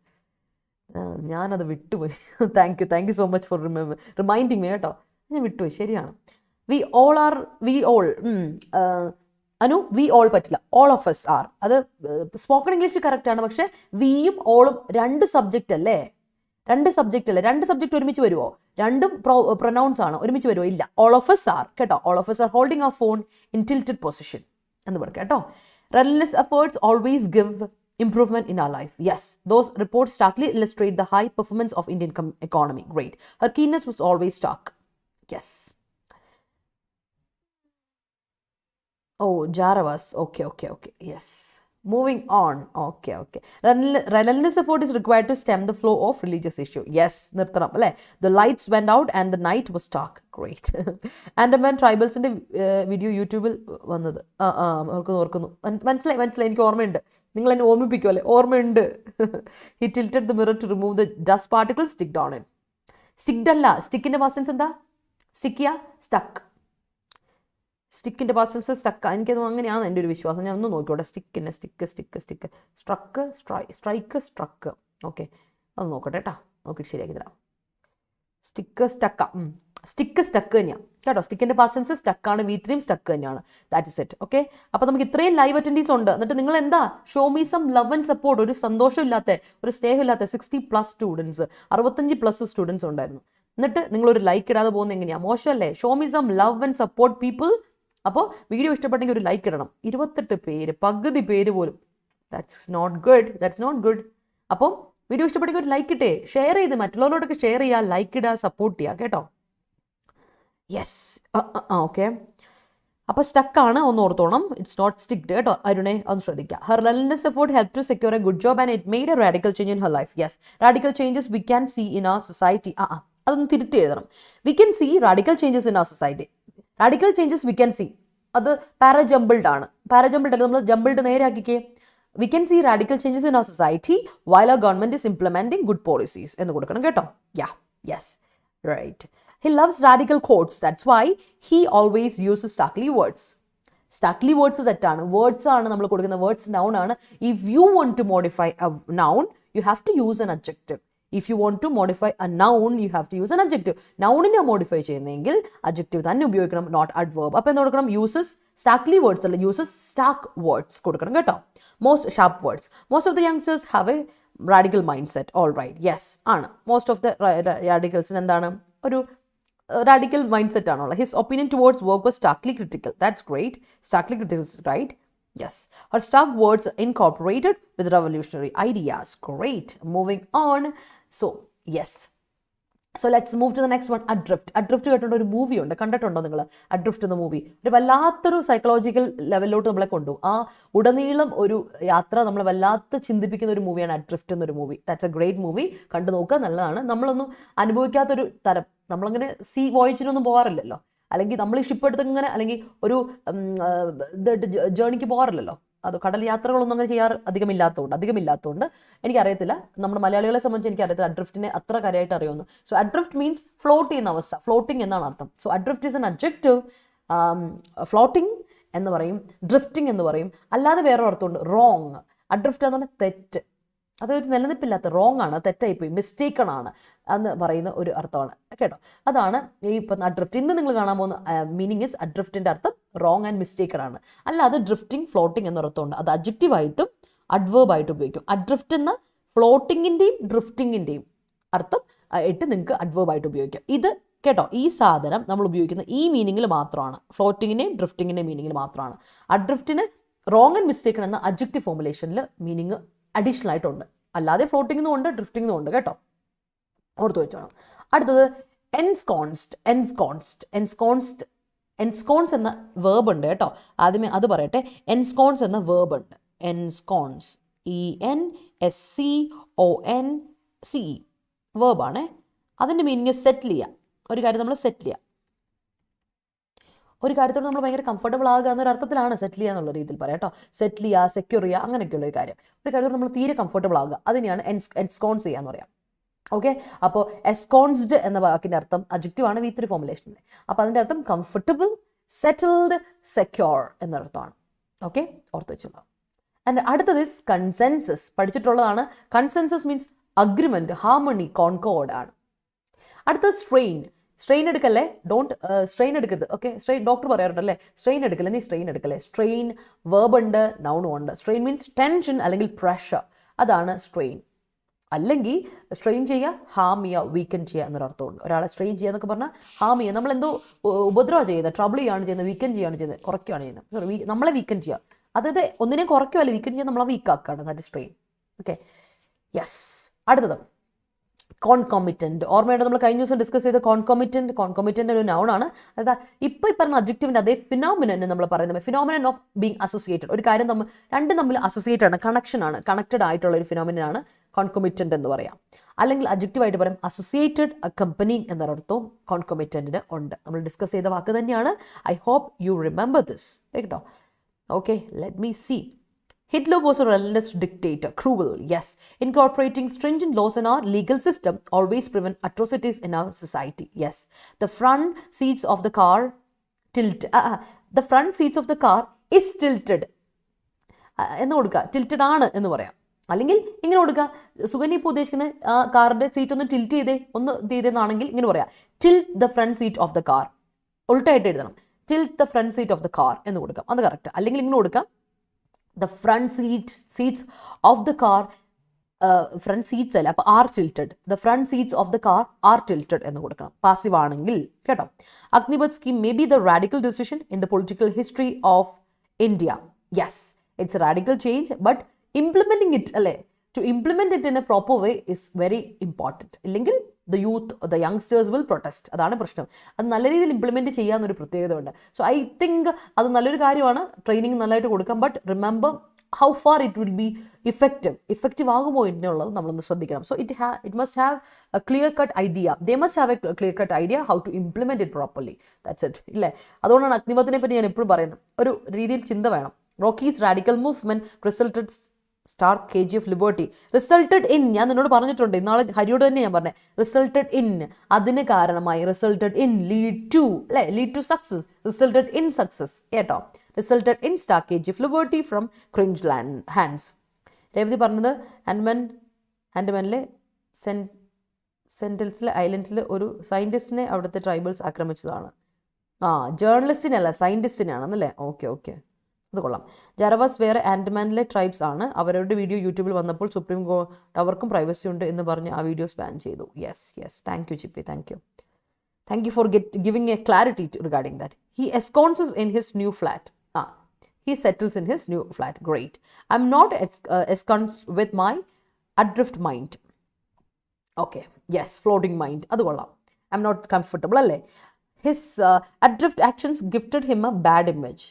ഞാനത് വിട്ടുപോയി. Thank you so much for reminding me കേട്ടോ. ഞാൻ വിട്ടുപോയി, ശരിയാണ്. We all Anu, we all പറ്റില്ല, ഓൾ ഓഫ് എസ് ആർ. അത് സ്പോക്കൺ ഇംഗ്ലീഷ് കറക്റ്റ് ആണ്, പക്ഷെ വിയും ഓളും രണ്ട് സബ്ജക്റ്റ് അല്ലേ? രണ്ട് സബ്ജക്റ്റ് ഒരുമിച്ച് വരുമോ? രണ്ടും പ്രൊനൗൺസ് ആണ്, ഒരുമിച്ച് വരുമോ? ഇല്ല. ഓൾ ഓഫ് എസ് ആർ കേട്ടോ. All of us are holding our phone in tilted position എന്ന് പറയും കേട്ടോ. Relentless efforts always give improvement in our life. Yes, those reports starkly illustrate the high performance of Indian economy. Great. Her keenness was always stark. Yes. Oh, Jaravas. Okay. Yes. Moving on. Okay. Relentless effort is required to stem the flow of religious issue. Yes. Nirthanam. The lights went out and the night was dark. Great. Andaman tribals in the video YouTube വന്നത് ഓർക്കുന്നു. മനസ്സിലായി എനിക്ക് ഓർമ്മയുണ്ട്. നിങ്ങൾ എന്നെ ഓർമ്മിപ്പിക്കുമല്ലേ? ഓർമ്മയുണ്ട്. He tilted the mirror to remove the dust particles sticked on it. Sticked അല്ല, സ്റ്റിക്കിന്റെ past tense എന്താ? സ്റ്റിക്കിയ, സ്റ്റക്ക്. സ്റ്റിക്കിന്റെ past tense stuck. എനിക്കത് അങ്ങനെയാണ് എൻ്റെ ഒരു വിശ്വാസം. ഞാൻ ഒന്ന് നോക്കിക്കോട്ടെ. Stick strike. ഓക്കെ, അത് നോക്കട്ടെ കേട്ടോ. നോക്കിയിട്ട് ശരിയാക്കി തരാം. സ്റ്റിക്ക് സ്റ്റക്ക് തന്നെയാണ് കേട്ടോ. സ്റ്റിക്കിന്റെ past tense സ്റ്റക്കാണ്, V3 സ്റ്റക്ക് തന്നെയാണ്. That is it. ഓക്കെ, അപ്പോൾ നമുക്ക് ഇത്രയും ലൈവ് അറ്റൻഡീസ് ഉണ്ട്. എന്നിട്ട് നിങ്ങൾ എന്താ show me some love and support. ഒരു സന്തോഷമില്ലാത്ത, ഒരു സ്നേഹമില്ലാത്ത 60+ സ്റ്റുഡൻസ്, 65+ സ്റ്റുഡൻസ് ഉണ്ടായിരുന്നു. എന്നിട്ട് നിങ്ങളൊരു ലൈക്ക് ഇടാതെ പോകുന്നത് എങ്ങനെയാണ്? മോശമല്ലേ? Show me some love and support people. അപ്പോൾ വീഡിയോ ഇഷ്ടപ്പെട്ടെങ്കിൽ ഒരു ലൈക്ക് ഇടണം. 28 പേര്, പകുതി പേര് പോലും. That's not good. അപ്പോൾ വീഡിയോ ഇഷ്ടപ്പെട്ടെങ്കിൽ ഒരു ലൈക്ക് ഇട്ടേ, ഷെയർ ചെയ്ത് മറ്റുള്ളവരോടൊക്കെ ഷെയർ ചെയ്യുക, ലൈക്ക് ഇടുക, സപ്പോർട്ട് ചെയ്യുക കേട്ടോ. Yes, okay. അപ്പോൾ സ്റ്റക്കാണ്, ഒന്ന് ഓർത്തോണം. ഇറ്റ്സ് നോട്ട് സ്റ്റിക്ഡ് കേട്ടോ. അരുണെ ഒന്ന് ശ്രദ്ധിക്കുക. Har relentless effort helped to secure a good job and it made a radical change in her life. Yes, radical changes we can see in our society. അതൊന്ന് തിരുത്തി എഴുതണം. We can see radical changes in our society. Radical changes we can see. അത് പാരജംബിൾഡ് ആണ്. പാരജംബിൾഡ് അല്ല, നമ്മൾ ജംബിൾഡ് നേരെ ആക്കിക്കേ. We can see radical changes in our society while our government is implementing good policies എന്ന് കൊടുക്കണം കേട്ടോ. Yes, right. He loves radical quotes. That's why he always uses starkly words. Starkly words തെറ്റാണ്. Words ആണ് നമ്മൾ കൊടുക്കുന്ന. Words noun ആണ്. If you want to modify a noun, you have to use an adjective. If you want to modify a noun, you have to use an adjective. Noun-നെ modify ചെയ്യുന്നെങ്കിൽ adjective തന്നെ ഉപയോഗിക്കണം, not adverb. അപ്പോൾ എന്ത് കൊടുക്കണം? Uses starkly words അല്ല, uses stark words കൊടുക്കണം കേട്ടോ. Most sharp words. Most of the youngsters have a radical mindset. All right. Yes, ആണ്. Most of the radicals എന്താണ്? ഒരു radical mindset ആണുള്ളത്. His opinion towards work was starkly critical. That's great. Starkly critical is right. Yes. Her stark words incorporated with revolutionary ideas. Great. Moving on. So, yes. So, let's move to the next one. Adrift. Adrift കേട്ടിട്ട് ഒരു മൂവി ഉണ്ട്. കണ്ടിട്ടുണ്ടോ നിങ്ങൾ? അഡ്രിഫ്റ്റ് എന്ന മൂവി. ഒരു വല്ലാത്തൊരു സൈക്കോളജിക്കൽ ലെവലിലോട്ട് നമ്മളെ കൊണ്ടു. ആ ഉടനീളം ഒരു യാത്ര നമ്മളെ വല്ലാത്ത ചിന്തിപ്പിക്കുന്ന ഒരു മൂവിയാണ് അഡ്രിഫ്റ്റ് എന്നൊരു movie. That's A great movie. കണ്ടു നോക്കുക, നല്ലതാണ്. നമ്മളൊന്നും അനുഭവിക്കാത്തൊരു തരം. നമ്മളങ്ങനെ സീ വോയേജിനൊന്നും പോകാറില്ലല്ലോ. അല്ലെങ്കിൽ നമ്മൾ ഷിപ്പ് എടുത്ത് ഇങ്ങനെ, അല്ലെങ്കിൽ ഒരു ജേണിക്ക് പോകാറില്ലല്ലോ. അത് കടൽ യാത്രകളൊന്നും അങ്ങനെ ചെയ്യാറ് അധികമില്ലാത്തതുകൊണ്ട് എനിക്കറിയത്തില്ല. നമ്മുടെ മലയാളികളെ സംബന്ധിച്ച് എനിക്കറിയത്തില്ല അഡ്രിഫ്റ്റിനെ അത്ര കാര്യമായിട്ട് അറിയുന്നു. സോ അഡ്രിഫ്റ്റ് മീൻസ് ഫ്ലോട്ട് ചെയ്യുന്ന അവസ്ഥ, ഫ്ലോട്ടിംഗ് എന്നാണ് അർത്ഥം. So adrift is an adjective. Floating എന്ന് പറയും, ഡ്രിഫ്റ്റിംഗ് എന്ന് പറയും. അല്ലാതെ വേറെ അർത്ഥമുണ്ട്, റോങ്. അഡ്രിഫ്റ്റ് എന്ന് പറഞ്ഞാൽ തെറ്റ്, അതൊരു നിലനിൽപ്പില്ലാത്ത, റോങ് ആണ്, തെറ്റായിപ്പോയി, മിസ്റ്റേക്കൺ ആണ് എന്ന് പറയുന്ന ഒരു അർത്ഥമാണ് കേട്ടോ. അതാണ് ഈ ഇപ്പം അഡ്രിഫ്റ്റ്. ഇന്ന് നിങ്ങൾ കാണാൻ പോകുന്ന മീനിങ് ഇസ് അഡ്രിഫ്റ്റിൻ്റെ അർത്ഥം റോങ് ആൻഡ് മിസ്റ്റേക്കൺ ആണ്. അല്ലാതെ ഡ്രിഫ്റ്റിംഗ്, ഫ്ലോട്ടിംഗ് എന്നൊരർത്ഥമുണ്ട്. അത് അഡ്ജക്റ്റീവായിട്ടും അഡ്വേർബായിട്ടും ഉപയോഗിക്കും. അഡ്രിഫ്റ്റ് എന്ന ഫ്ലോട്ടിങ്ങിൻ്റെയും ഡ്രിഫ്റ്റിങ്ങിൻ്റെയും അർത്ഥം ആയിട്ട് നിങ്ങൾക്ക് അഡ്വേർബായിട്ട് ഉപയോഗിക്കാം. ഇത് കേട്ടോ. ഈ സാധനം നമ്മൾ ഉപയോഗിക്കുന്ന ഈ മീനിങ്ങിൽ മാത്രമാണ്, ഫ്ലോട്ടിങ്ങിൻ്റെയും ഡ്രിഫ്റ്റിങ്ങിൻ്റെയും മീനിങ്ങിൽ മാത്രമാണ്. അഡ്രിഫ്റ്റിന് റോങ് ആൻഡ് മിസ്റ്റേക്കൺ എന്ന അഡ്ജക്റ്റീവ് ഫോർമുലേഷനിൽ മീനിങ് അഡീഷണൽ ആയിട്ടുണ്ട്. അല്ലാതെ ഫ്ലോട്ടിങ്ങിനും ഉണ്ട് ഡ്രിഫ്റ്റിങ്ങിനും ഉണ്ട് കേട്ടോ, ഓർത്ത് വെച്ചോണം. അടുത്തത് എൻസ്കോൺസ്ഡ്. എൻസ്കോൺസ്ഡ് എൻസ്കോൺസ്ഡ് എൻസ്കോൺസ് എന്ന വേർബ് ഉണ്ട് കേട്ടോ. ആദ്യമേ അത് പറയട്ടെ. എൻസ്കോൺസ് എന്ന വേർബ് ഉണ്ട്. എൻസ്കോൺസ് ENSCONCE വേർബാണ്. അതിൻ്റെ മീനിങ് സെറ്റിൽ ചെയ്യുക. ഒരു കാര്യം നമ്മൾ സെറ്റിൽ ചെയ്യുക, ഒരു കാര്യത്തോട് നമ്മൾ ഭയങ്കര കംഫർട്ടബിൾ ആകുക എന്നൊരു അർത്ഥത്തിലാണ് സെറ്റിൽ ചെയ്യുക എന്നുള്ള രീതിയിൽ പറയാം കേട്ടോ. സെറ്റിൽ ചെയ്യുക, സെക്യൂർ ചെയ്യുക, അങ്ങനെയൊക്കെയുള്ള ഒരു കാര്യം. ഒരു കാര്യത്തോട് നമ്മൾ തീരെ കംഫർട്ടബിൾ ആകുക, അതിനെയാണ് എൻസ്കോൺസ് ചെയ്യുക എന്ന് പറയാം. ഓക്കെ, അപ്പോൾ എസ്കോൺസ്ഡ് എന്ന വാക്കിൻ്റെ അർത്ഥം അഡ്ജക്റ്റീവ് ആണ് V3 ഫോർമുലേഷനിൽ. അപ്പോൾ അതിൻ്റെ അർത്ഥം കംഫർട്ടബിൾ, സെറ്റിൽഡ്, സെക്യൂർ എന്നർത്ഥമാണ്. ഓക്കെ, ഓർത്ത് വെച്ചോളൂ. ആൻഡ് അടുത്തത് ഇസ് കൺസെൻസസ്. പഠിച്ചിട്ടുള്ളതാണ്. Consensus means agreement, harmony, concord ആണ്. അടുത്തത് സ്ട്രെയിൻ. സ്ട്രെയിൻ എടുക്കല്ലേ, ഡോണ്ട് സ്ട്രെയിൻ എടുക്കരുത്. ഓക്കെ, സ്ട്രെയിൻ ഡോക്ടർ പറയാറുണ്ടല്ലേ, സ്ട്രെയിൻ എടുക്കല്ലേ, നീ സ്ട്രെയിൻ എടുക്കല്ലേ. സ്ട്രെയിൻ വേർബ് ഉണ്ട്, നൗണും ഉണ്ട്. സ്ട്രെയിൻ മീൻസ് ടെൻഷൻ അല്ലെങ്കിൽ പ്രഷർ, അതാണ് സ്ട്രെയിൻ. അല്ലെങ്കിൽ സ്ട്രെയിൻ ചെയ്യുക, ഹാം ചെയ്യുക, വീക്കൻ ചെയ്യുക എന്നൊരർത്ഥമുണ്ട്. ഒരാളെ സ്ട്രെയിൻ ചെയ്യുക എന്നൊക്കെ പറഞ്ഞാൽ ഹാം ചെയ്യുക, നമ്മളെന്തോ ഉപദ്രവം ചെയ്യുന്നത്, ട്രബിൾ ചെയ്യുകയാണ് ചെയ്യുന്നത്, വീക്കൻ ചെയ്യുകയാണ് ചെയ്യുന്നത്, കുറയ്ക്കുകയാണ് ചെയ്യുന്നത്. സോറി, നമ്മളെ വീക്കൻ ചെയ്യുക, അതായത് ഒന്നിനെ കുറയ്ക്കുകയല്ല, വീക്കൻ ചെയ്യുക നമ്മളെ വീക്കാക്കുകയാണ്, ദാറ്റ് സ്ട്രെയിൻ. Okay, yes. അടുത്തത് കോൺകോമിറ്റന്റ്. ഓർമ്മയുണ്ട്, നമ്മൾ കഴിഞ്ഞ ദിവസം ഡിസ്കസ് ചെയ്ത കോൺകോമിറ്റന്റ്. കോൺകോമിറ്റന്റ് ഒരു നൗണാണ്. അതായത് ഇപ്പോൾ ഈ പറഞ്ഞ അഡ്ജക്റ്റീവിൻ്റെ അതേ ഫിനോമിനൻ നമ്മൾ പറയുന്നത്, ഫിനോമിനൻ ഓഫ് ബീങ് അസോസിയേറ്റഡ്. ഒരു കാര്യം രണ്ടും തമ്മിൽ അസോസിയേറ്റഡ് ആണ്, കണക്ഷനാണ്, കണക്റ്റഡ് ആയിട്ടുള്ള ഒരു ഫിനോമിനാണ് കോൺകോമിറ്റന്റ് എന്ന് പറയാം. അല്ലെങ്കിൽ അഡ്ജക്റ്റീവായിട്ട് പറയും അസോസിയേറ്റഡ്, അക്കമ്പനിങ് എന്നൊരർത്ഥവും കോൺകോമിറ്റന്റിന് ഉണ്ട്. നമ്മൾ ഡിസ്കസ് ചെയ്ത വാക്ക് തന്നെയാണ്. I hope you remember this കേട്ടോ. Okay, let me see. Hitler was a relentless dictator, cruel, yes. Incorporating stringent laws in our legal system always prevent atrocities in our society, yes. The front seats of the car the front seats of the car is tilted. എന്ന് കൊടുക്കുക, ടിൽറ്റഡ് ആണ് എന്ന് പറയാം. അല്ലെങ്കിൽ ഇങ്ങനെ കൊടുക്കുക, സുഗന്യ ഇപ്പോൾ ഉദ്ദേശിക്കുന്ന കാറിൻ്റെ സീറ്റ് ഒന്ന് ടിൽറ്റ് ചെയ്തേ, ഒന്ന് ചെയ്തേന്നാണെങ്കിൽ ഇങ്ങനെ പറയാം, tilt the front seat of the car. ഉൾട്ടായിട്ട് എഴുതണം, tilt the front seat of the car എന്ന് കൊടുക്കാം, അത് കറക്റ്റ്. അല്ലെങ്കിൽ ഇങ്ങനെ കൊടുക്കാം, the front seats of the car, front seats അല്ല, അപ്പോൾ are tilted. The front seats of the car are tilted എന്ന് കൊടുക്കണം, പാസീവ് ആണെങ്കിൽ കേട്ടോ. Agnipath scheme may be the radical decision in the political history of India. Yes, it's a radical change, but implementing it, അല്ലേ, to implement it in a proper way is very important. ഇല്ലെങ്കിൽ the youth, the youngsters will protest. അതാണ് പ്രശ്നം. അത് നല്ല രീതിയിൽ ഇംപ്ലിമെൻറ്റ് ചെയ്യാമെന്നൊരു പ്രത്യേകത ഉണ്ട്. സോ ഐ തിങ്ക് അത് നല്ലൊരു കാര്യമാണ്, ട്രെയിനിങ് നല്ലതായിട്ട് കൊടുക്കാം. But remember how far it will be effective ആകുമോ എന്നുള്ളത് നമ്മളൊന്ന് ശ്രദ്ധിക്കണം. So it must have a clear cut idea. They must have a clear cut idea how to implement it properly. That's it, ഇല്ലേ? അതുകൊണ്ടാണ് അഗ്നിപഥിനെ പറ്റി ഞാൻ എപ്പോഴും പറയുന്നത്, ഒരു രീതിയിൽ ചിന്ത വേണം. Rockies radical movement resulted star KGF liberty. Resulted in, ഞാൻ നിന്നോട് പറഞ്ഞിട്ടുണ്ട്, ഇന്നാളെ ഹരിയോട് തന്നെ ഞാൻ പറഞ്ഞത്, റിസൾട്ടഡ് ഇൻ അതിന് കാരണമായി, റിസൾട്ടഡ് ഇൻ ലീഡ് ടു, അല്ലേ, lead to success, resulted in success കേട്ടോ. Resulted in star KGF liberty from cringe hands. Revathi പറഞ്ഞത് ആൻഡമാനിലെ സെൻറ്റിൽസിലെ ഐലൻഡിൽ ഒരു സയൻറ്റിസ്റ്റിനെ അവിടുത്തെ ട്രൈബൽസ് ആക്രമിച്ചതാണ്. ജേർണലിസ്റ്റിനല്ല, സയൻറ്റിസ്റ്റിനാണെന്നല്ലേ. ഓക്കെ, അത് കൊള്ളാം. ജാരവാസ് വേറെ ആൻഡമാനിലെ ട്രൈബ്സ് ആണ്. അവരുടെ വീഡിയോ യൂട്യൂബിൽ വന്നപ്പോൾ സുപ്രീം കോടതി അവർക്കും പ്രൈവസി ഉണ്ട് എന്ന് പറഞ്ഞ് ആ വീഡിയോസ് ബാൻ ചെയ്തു. Yes, thank you Chippi, thank you for giving a clarity regarding that. He ensconces in his new flat. He settles in his new flat. Great. I'm not ensconced with my adrift mind. Okay, yes, floating mind. അത് കൊള്ളാം. I'm not comfortable, അല്ലേ? His adrift actions gifted him a bad image.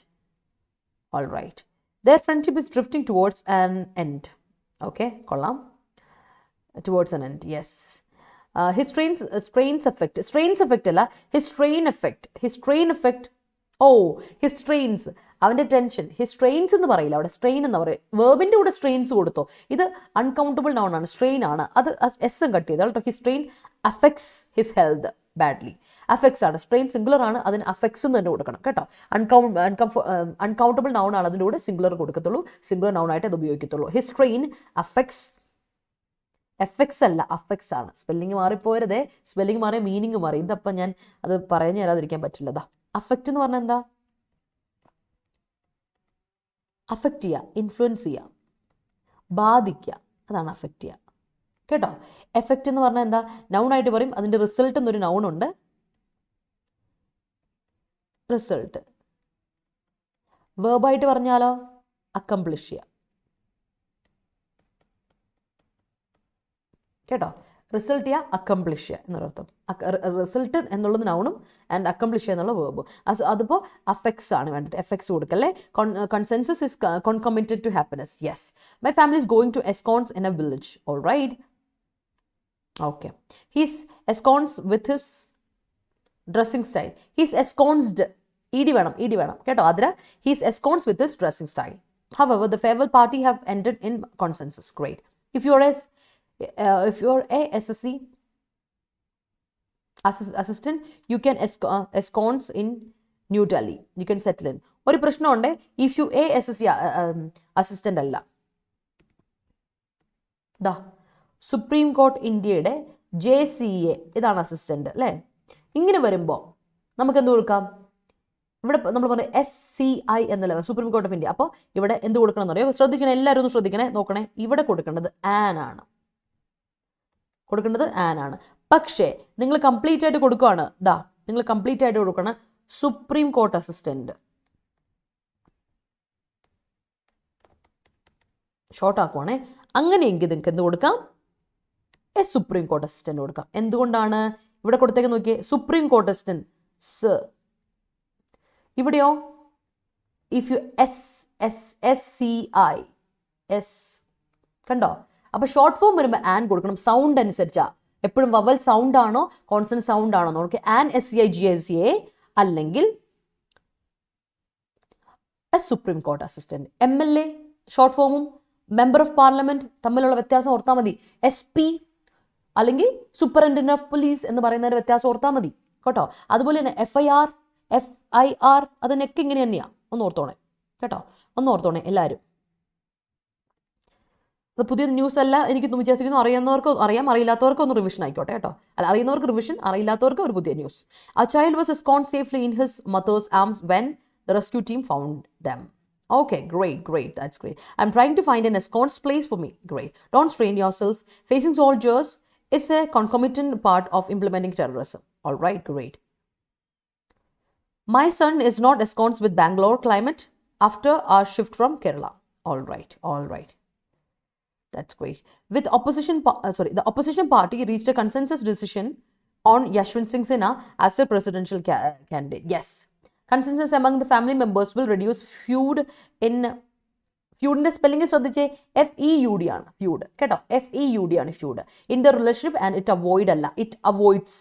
All right. Their friendship is drifting towards an end. Okay, കൊള്ളാം. Towards an end, yes. His strains effect അല്ല, his strain effect. His strains, അവൻ്റെ ടെൻഷൻ. ഹിസ് സ്ട്രെയിൻസ് എന്ന് പറയില്ല, അവിടെ സ്ട്രെയിൻ എന്ന് പറയും. വേർബിൻ്റെ കൂടെ സ്ട്രെയിൻസ് കൊടുത്തോ, ഇത് അൺകൗണ്ടബിൾ നൗൺ ആണ്, സ്ട്രെയിൻ ആണ്, അത് എസ് കട്ട് ചെയ്ത് കേട്ടോ. His strain affects his health badly. Affects ആണ്, സ്ട്രെയിൻ സിംഗുലർ ആണ്, അതിന് അഫക്ട്സ് എന്ന് തന്നെ കൊടുക്കണം കേട്ടോ. അൺകൗണ്ടബിൾ നൗൺ ആണ്, അതിൻ്റെ കൂടെ സിംഗുലർ കൊടുക്കത്തുള്ളൂ, സിംഗുലർ നൗൺ ആയിട്ട് അത് ഉപയോഗിക്കത്തുള്ളൂ. ഹിസ് സ്ട്രെയിൻ അഫക്ട്സ്, എഫക്ട്സ് അല്ല, അഫക്ട്സ് ആണ്. സ്പെല്ലിങ് മാറിപ്പോയതേ, സ്പെല്ലിങ് മാറിയ മീനിങ് മാറി. ഇതപ്പം ഞാൻ അത് പറഞ്ഞു തരാതിരിക്കാൻ പറ്റില്ലതാ. അഫക്റ്റ് എന്ന് പറഞ്ഞാൽ എന്താ? അഫക്റ്റ് ചെയ്യുക, ഇൻഫ്ലുവൻസ് ചെയ്യുക, ബാധിക്കുക, അതാണ് അഫക്റ്റ് ചെയ്യുക കേട്ടോ. എഫക്റ്റ് എന്ന് പറഞ്ഞാൽ എന്താ? നൗണായിട്ട് പറയും. അതിൻ്റെ റിസൾട്ട് എന്നൊരു നൗണുണ്ട്, റിസൾട്ട്. വേർബായിട്ട് പറഞ്ഞാലോ അക്കംപ്ലിഷ് ചെയ്യുക. കേട്ടോ, റിസൾട്ട് ചെയ്യുക, അക്കംപ്ലിഷ് ചെയ്യുക എന്നൊരർത്ഥം. റിസൾട്ട് എന്നുള്ളത് നൗണും ആൻഡ് അക്കംപ്ലിഷ് ചെയ്യുക എന്നുള്ള വേർബും. അതിപ്പോൾ അഫക്ട്സ് ആണ് വേണ്ടത്. എഫക്ട്സ് കൊടുക്കല്ലേ. Consensus is concomitant to happiness. Yes, my family is going to ensconce in a village. All right. Okay, he's ensconce with his dressing style. He's ensconced, ED വേണം കേട്ടോ. അതിന് he's ensconce with his dressing style. However, the farewell party have ended in consensus. Great. If you're a SSC assistant, you can ensconce in New Delhi. You can settle in. ഒരു പ്രശ്നമുണ്ട്, if you a SSC assistant അല്ല, ദാ സുപ്രീം കോർട്ട് ഇന്ത്യയുടെ JCA ഇതാണ് അസിസ്റ്റന്റ് അല്ലേ. ഇങ്ങനെ വരുമ്പോൾ നമുക്ക് എന്ത് കൊടുക്കാം? ഇവിടെ നമ്മൾ പറഞ്ഞത് SCI എന്നല്ല, സുപ്രീം കോർട്ട് ഓഫ് ഇന്ത്യ. അപ്പോൾ ഇവിടെ എന്ത് കൊടുക്കണം എന്ന് അറിയോ? ശ്രദ്ധിക്കണേ, എല്ലാവരും ഒന്ന് ശ്രദ്ധിക്കണേ, നോക്കണേ. ഇവിടെ കൊടുക്കേണ്ടത് ആൻ ആണ്. പക്ഷേ നിങ്ങൾ കംപ്ലീറ്റ് ആയിട്ട് കൊടുക്കുകയാണ്, നിങ്ങൾ കംപ്ലീറ്റ് ആയിട്ട് കൊടുക്കണം സുപ്രീം കോർട്ട് അസിസ്റ്റന്റ്. ഷോർട്ട് ആക്കുവാണേ. അങ്ങനെയെങ്കിൽ നിങ്ങൾക്ക് എന്ത് കൊടുക്കാം? സുപ്രീം കോർട്ട് അസിസ്റ്റന്റ് കൊടുക്കാം. എന്തുകൊണ്ടാണ് ഇവിടെ കൊടുത്തേക്ക് നോക്കിയേ? സുപ്രീം കോർട്ട് അസിസ്റ്റന്റ് സ്. ഇവിടെയോ ഇഫ് യു SCI കണ്ടോ? അപ്പൊ ഷോർട്ട് ഫോം വരുമ്പോൾ ആൻ കൊടുക്കണം. സൗണ്ട് അനുസരിച്ചാ, എപ്പോഴും വവൽ സൗണ്ട് ആണോ കോൺസണന്റ് സൗണ്ട് ആണോ നമുക്ക് ആൻ SCI GSA അല്ലെങ്കിൽ supreme Court assistant. MLA short ഫോമും മെമ്പർ ഓഫ് പാർലമെന്റ് തമ്മിലുള്ള വ്യത്യാസം ഓർത്താൽ മതി. SP അല്ലെങ്കിൽ സൂപ്പറിൻറ്റൻഡന്റ് ഓഫ് പോലീസ് എന്ന് പറയുന്നതിന്റെ വ്യത്യാസം ഓർത്താൽ മതി കേട്ടോ. അതുപോലെ തന്നെ FIR അതിനൊക്കെ ഇങ്ങനെ തന്നെയാ. ഒന്ന് ഓർത്തോണേ കേട്ടോ, ഒന്ന് ഓർത്തോണേ എല്ലാവരും. അത് പുതിയ ന്യൂസ് അല്ല എനിക്ക് വിചാരിക്കുന്നു. അറിയാവുന്നവർക്ക് അറിയാം, അറിയില്ലാത്തവർക്ക് ഒന്ന് റിവിഷൻ ആയിക്കോട്ടെ കേട്ടോ. അല്ല, അറിയുന്നവർക്ക് റിവിഷൻ, അറിയില്ലാത്തവർക്ക് ഒരു പുതിയ news. A child was ensconced safely in his mother's arms when the rescue team found them. Okay, great, that's great. I'm trying to find an ensconced place for me. Great. Don't strain yourself. Facing soldiers is a concomitant part of implementing terrorism. All right, great. My son is not ensconced with Bangalore climate after our shift from Kerala. All right. That's great. With the opposition party reached a consensus decision on Yashwant Singh Sinha as a presidential candidate. Yes. Consensus among the family members will reduce feud in feudന്റെ സ്പെല്ലിംഗ് ശ്രദ്ധിച്ചേ. FEUD ആണ് feud കേട്ടോ. FEUD ആണ് feud in the relationship and it avoids.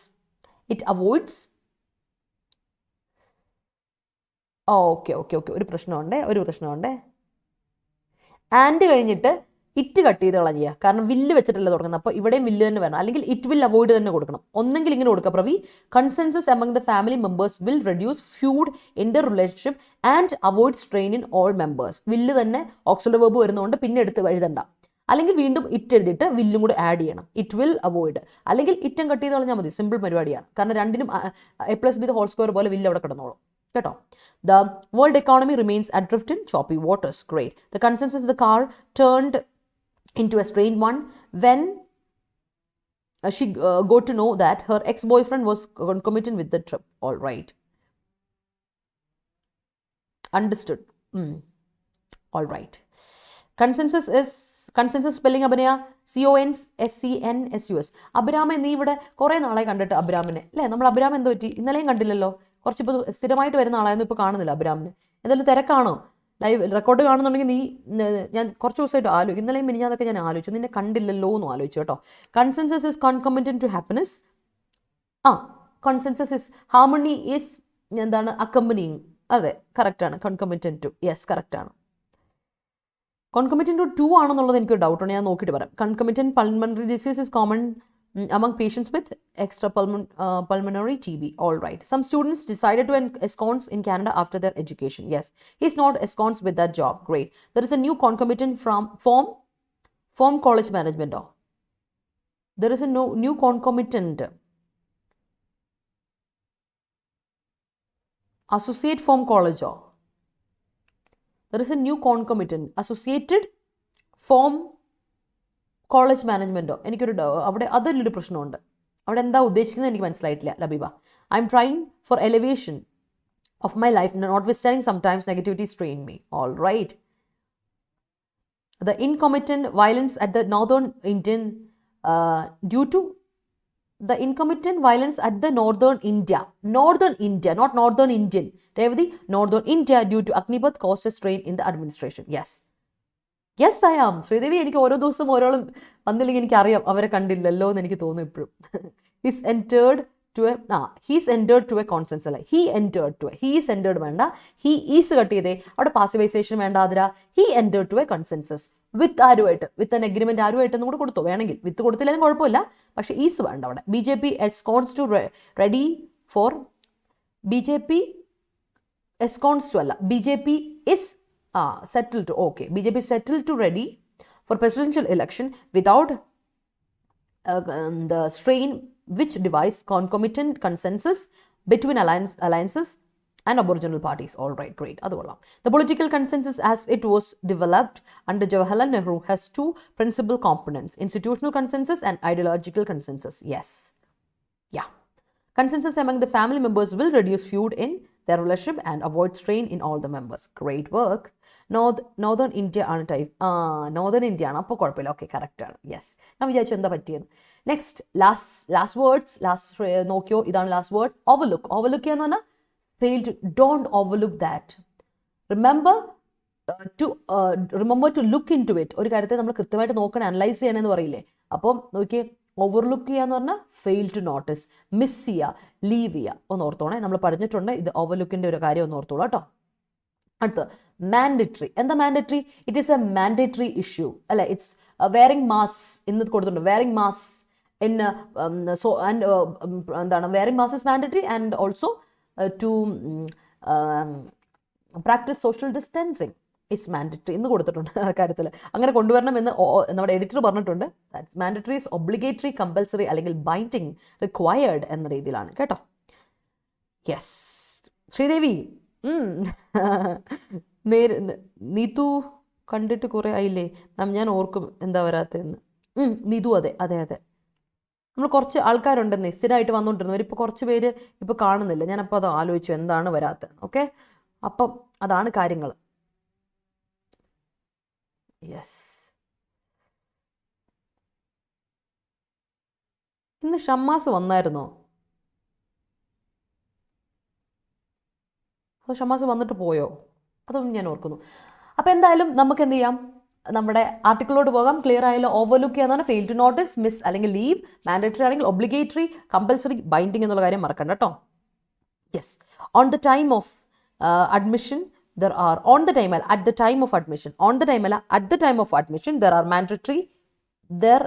Okay. ഒരു പ്രശ്നമുണ്ട്. ആൻഡ് കഴിഞ്ഞിട്ട് ഇറ്റ് കട്ട് ചെയ്ത് കളയുക. കാരണം വില്ല് വെച്ചിട്ടല്ല തുടങ്ങുന്നത്. അപ്പോൾ ഇവിടെയും വില്ല് തന്നെ വരണം, അല്ലെങ്കിൽ ഇറ്റ് വിൽ അവോയ്ഡ് തന്നെ കൊടുക്കണം. ഒന്നെങ്കിൽ ഇങ്ങനെ കൊടുക്കുക Pravi. Consensus among the family members will reduce feud in the relationship and avoid strain in all members. വില്ല് തന്നെ ഓക്സിലറി വെർബ് വരുന്നതുകൊണ്ട് പിന്നെ എടുത്ത് എഴുതണ്ട. അല്ലെങ്കിൽ വീണ്ടും ഇറ്റ് എഴുതിയിട്ട് വില്ലും കൂടെ ആഡ് ചെയ്യണം. ഇറ്റ് വിൽ അവോയ്ഡ്, അല്ലെങ്കിൽ ഇറ്റും കട്ട് ചെയ്ത് കളഞ്ഞാൽ മതി. സിമ്പിൾ പരിപാടിയാണ്. കാരണം രണ്ടിനും A+B² പോലെ വില്ല് അവിടെ കിടന്നോളും കേട്ടോ. The world economy remains adrift in choppy waters. Great. The consensus the car turned into a strained one when she got to know that her ex-boyfriend was concomitant with the trip. All right. Understood. All right. Consensus spelling Abhinaya CONSCNSUS. അഭിരാമെ നീ ഇവിടെ കുറെ നാളെ കണ്ടിട്ട് അഭിരാമിനെ അല്ലേ? നമ്മൾ അഭിരാം എന്തോ പറ്റി? ഇന്നലെയും കണ്ടില്ലല്ലോ. കുറച്ചിപ്പോൾ സ്ഥിരമായിട്ട് വരുന്ന ആളായിരുന്നു, ഇപ്പോൾ കാണുന്നില്ല അഭിരാമിനെ. എന്തായാലും തിരക്കാണോ? ലൈവ് റെക്കോർഡ് കാണുന്നുണ്ടെങ്കിൽ ഞാൻ കുറച്ച് ദിവസമായിട്ട് ആലോചിക്കും. ഇന്നലെയും മിനിഞ്ഞാതൊക്കെ ഞാൻ ആലോചിച്ചു, നിന്നെ കണ്ടില്ലല്ലോ എന്നും ആലോചിച്ചു കേട്ടോ. Consensus is concomitant to happiness. Consensus is harmony is എന്താണ്? അക്കമ്പനിങ്. അതെ, കറക്റ്റാണ്. കോൺകമിറ്റന്റ് ടു, യെസ് കറക്റ്റാണ്. കോൺകമിറ്റന്റ് ടു ആണെന്നുള്ളത് എനിക്കൊരു ഡൗട്ടാണ്, ഞാൻ നോക്കിയിട്ട് പറയാം. Concomitant pulmonary disease is common among patients with extrapulmonary TB. All right. Some students decided to ensconce in Canada after their education. Yes. He's not ensconced with that job. Great. There is a new concomitant form college management. There is a new concomitant. Associate form college. There is a new concomitant. Associated form college മാനേജ്മെൻറ്റോ? എനിക്കൊരു അവിടെ അതിലൊരു പ്രശ്നമുണ്ട്. അവിടെ എന്താ ഉദ്ദേശിക്കുന്നത് എനിക്ക് മനസ്സിലായിട്ടില്ല Labeeba. I am trying for elevation of my life, notwithstanding sometimes negativity strained me. All right. The incomitant violence at the northern Indian due to the incomitant violence at the northern India, not northern Indian, Revati, northern India due to Agnipath caused a strain in the administration. Yes, I am. Sridevi, എനിക്ക് ഓരോ ദിവസം ഓരോളം വന്നില്ലെങ്കിൽ എനിക്കറിയാം അവരെ കണ്ടില്ലല്ലോ എന്ന് എനിക്ക് തോന്നുന്നു ഇപ്പോഴും. He's entered to a consensus അല്ല, he is entered വേണ്ട, he is കട്ട് ചെയ്തേ, അവിടെ പാസിവൈസേഷൻ വേണ്ട Athira. He entered to a consensus വിത്ത് ആരുമായിട്ട്, വിത്ത് an agreement ആരുമായിട്ടെന്നും കൂടെ കൊടുത്തു, വേണമെങ്കിൽ വിത്ത് കൊടുത്തില്ലെങ്കിലും കുഴപ്പമില്ല, പക്ഷെ ഈസ് വേണ്ട അവിടെ. BJP escorts to ready for BJP escorts to അല്ല, BJP is settled to, okay, BJP settled to ready for presidential election without the strain which devised concomitant consensus between alliances and aboriginal parties. All right, great. The political consensus as it was developed under Jawaharlal Nehru has two principal components: institutional consensus and ideological consensus. Yes. Yeah. Consensus among the family members will reduce feud in their relationship and avoid strain in all the members. Great work. Northern India ആണ് ടൈപ്പ്. നോർത്തേൺ ഇന്ത്യ ആണ്, അപ്പോൾ കുഴപ്പമില്ല. ഓക്കെ, കറക്റ്റ് ആണ്. യെസ്, ഞാൻ വിചാരിച്ചു എന്താ പറ്റിയത്. നെക്സ്റ്റ് ലാസ്റ്റ് വേർഡ്സ്, നോക്കിയോ, ഇതാണ് ലാസ്റ്റ് വേർഡ്. ഓവർലുക്ക് എന്ന് പറഞ്ഞാൽ fail to, don't overlook that. Remember to look into it. ഒരു കാര്യത്തെ നമ്മൾ കൃത്യമായിട്ട് നോക്കണം, അനലൈസ് ചെയ്യണമെന്ന് പറയില്ലേ. അപ്പം നോക്കിയേ, ഓവർലുക്ക് ചെയ്യുക എന്ന് പറഞ്ഞാൽ ഫെയിൽ ടു നോട്ടീസ്, മിസ് ചെയ്യുക, ലീവ് ചെയ്യുക. ഒന്ന് ഓർത്തോണേ, നമ്മൾ പഠിച്ചിട്ടുണ്ട് ഇത് ഓവർലുക്കിൻ്റെ ഒരു കാര്യം ഒന്ന് ഓർത്തോളൂ കേട്ടോ. അടുത്ത് മാൻഡേറ്ററി. എന്താ mandatory? It is A mandatory issue അല്ലെ. ഇറ്റ്സ് വെയറിംഗ് മാസ്ക് ഇന്ന് കൊടുത്തിട്ടുണ്ട്. വെയറിംഗ് മാസ്ക് ഇൻ എന്താണ്, wearing mask is mandatory and also to practice social distancing is mandatory എന്ന് കൊടുത്തിട്ടുണ്ട് ആ കാര്യത്തിൽ. അങ്ങനെ കൊണ്ടുവരണം എന്ന് നമ്മുടെ എഡിറ്റർ പറഞ്ഞിട്ടുണ്ട്. മാൻഡറ്ററി ഇസ് ഒബ്ലിഗേറ്ററി, കമ്പൽസറി അല്ലെങ്കിൽ ബൈൻഡിങ്, റിക്വയർഡ് എന്ന രീതിയിലാണ് കേട്ടോ. യെസ്, ശ്രീദേവി നീതു കണ്ടിട്ട് കുറേ ആയില്ലേ മാം? ഞാൻ ഓർക്കും എന്താ വരാത്തതെന്ന്. നീതു, അതെ നമ്മൾ കുറച്ച് ആൾക്കാരുണ്ടെന്ന് സ്ഥിരമായിട്ട് വന്നുകൊണ്ടിരുന്നു, ഇപ്പോൾ കുറച്ച് പേര് ഇപ്പോൾ കാണുന്നില്ല. ഞാനപ്പോൾ അത് ആലോചിച്ചു എന്താണ് വരാത്തത്. ഓക്കെ, അപ്പം അതാണ് കാര്യങ്ങൾ. യെസ്, ഇന്ന് ഷമ്മാസ് വന്നായിരുന്നോ? അതോ ഷമ്മാസ് വന്നിട്ട് പോയോ? അതൊന്നും ഞാൻ ഓർക്കുന്നു. അപ്പം എന്തായാലും നമുക്ക് എന്ത് ചെയ്യാം, നമ്മുടെ ആർട്ടിക്കിളോട് പോകാം. ക്ലിയർ ആയാലോ? ഓവർലുക്ക് ചെയ്യാന്നാണ് ഫെയിൽ ടു നോട്ടീസ്, മിസ് അല്ലെങ്കിൽ ലീവ്, മാൻഡേറ്ററി ആണെങ്കിൽ ഒബ്ലിഗേറ്ററി, കമ്പൽസറി, ബൈൻഡിങ് എന്നുള്ള കാര്യം മറക്കണ്ട കേട്ടോ. Yes, on the time of admission there are on the time at the time of admission, on the time at the time of admission there are mandatory, there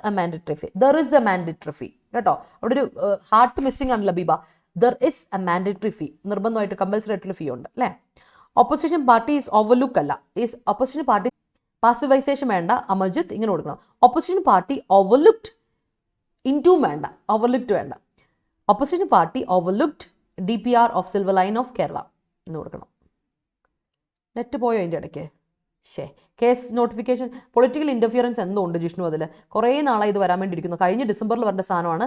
a mandatory fee, there is a mandatory fee കേട്ടോ. അവിടെ ഒരു ഹാർട്ട് മിസ്സിംഗ് ആണല്ലോ Beeba. there is a mandatory fee, നിർബന്ധമായിട്ട് കമ്പൽസറി ആയിട്ടുള്ള ഫീ ഉണ്ട് അല്ലേ. ഓപ്പോസിഷൻ പാർട്ടി ഈസ് ഓവർലുക്ക് അല്ല, ഈസ് ഓപ്പോസിഷൻ പാർട്ടി പാസിവൈസേഷൻ വേണ്ട. അമർജിത്ത് ഇങ്ങനെ കൊടുക്കണം. ഓപ്പോസിഷൻ പാർട്ടി ഓവർലുക്ഡ് ഇൻടു വേണ്ട, ഓവർലുക്ഡ് വേണ്ട. Opposition party overlooked DPR of silver line of Kerala എന്ന് കൊടുക്കണം. നെറ്റ് പോയോ അതിൻ്റെ ഇടയ്ക്ക്? കേസ് നോട്ടിഫിക്കേഷൻ, പൊളിറ്റിക്കൽ ഇൻ്റർഫിയറൻസ് എന്തോ ഉണ്ട് ജിഷ്ണു അതിൽ. കുറേ നാളായി ഇത് വരാൻ വേണ്ടിയിരിക്കുന്നു. കഴിഞ്ഞ ഡിസംബറിൽ വരേണ്ട സാധനമാണ്.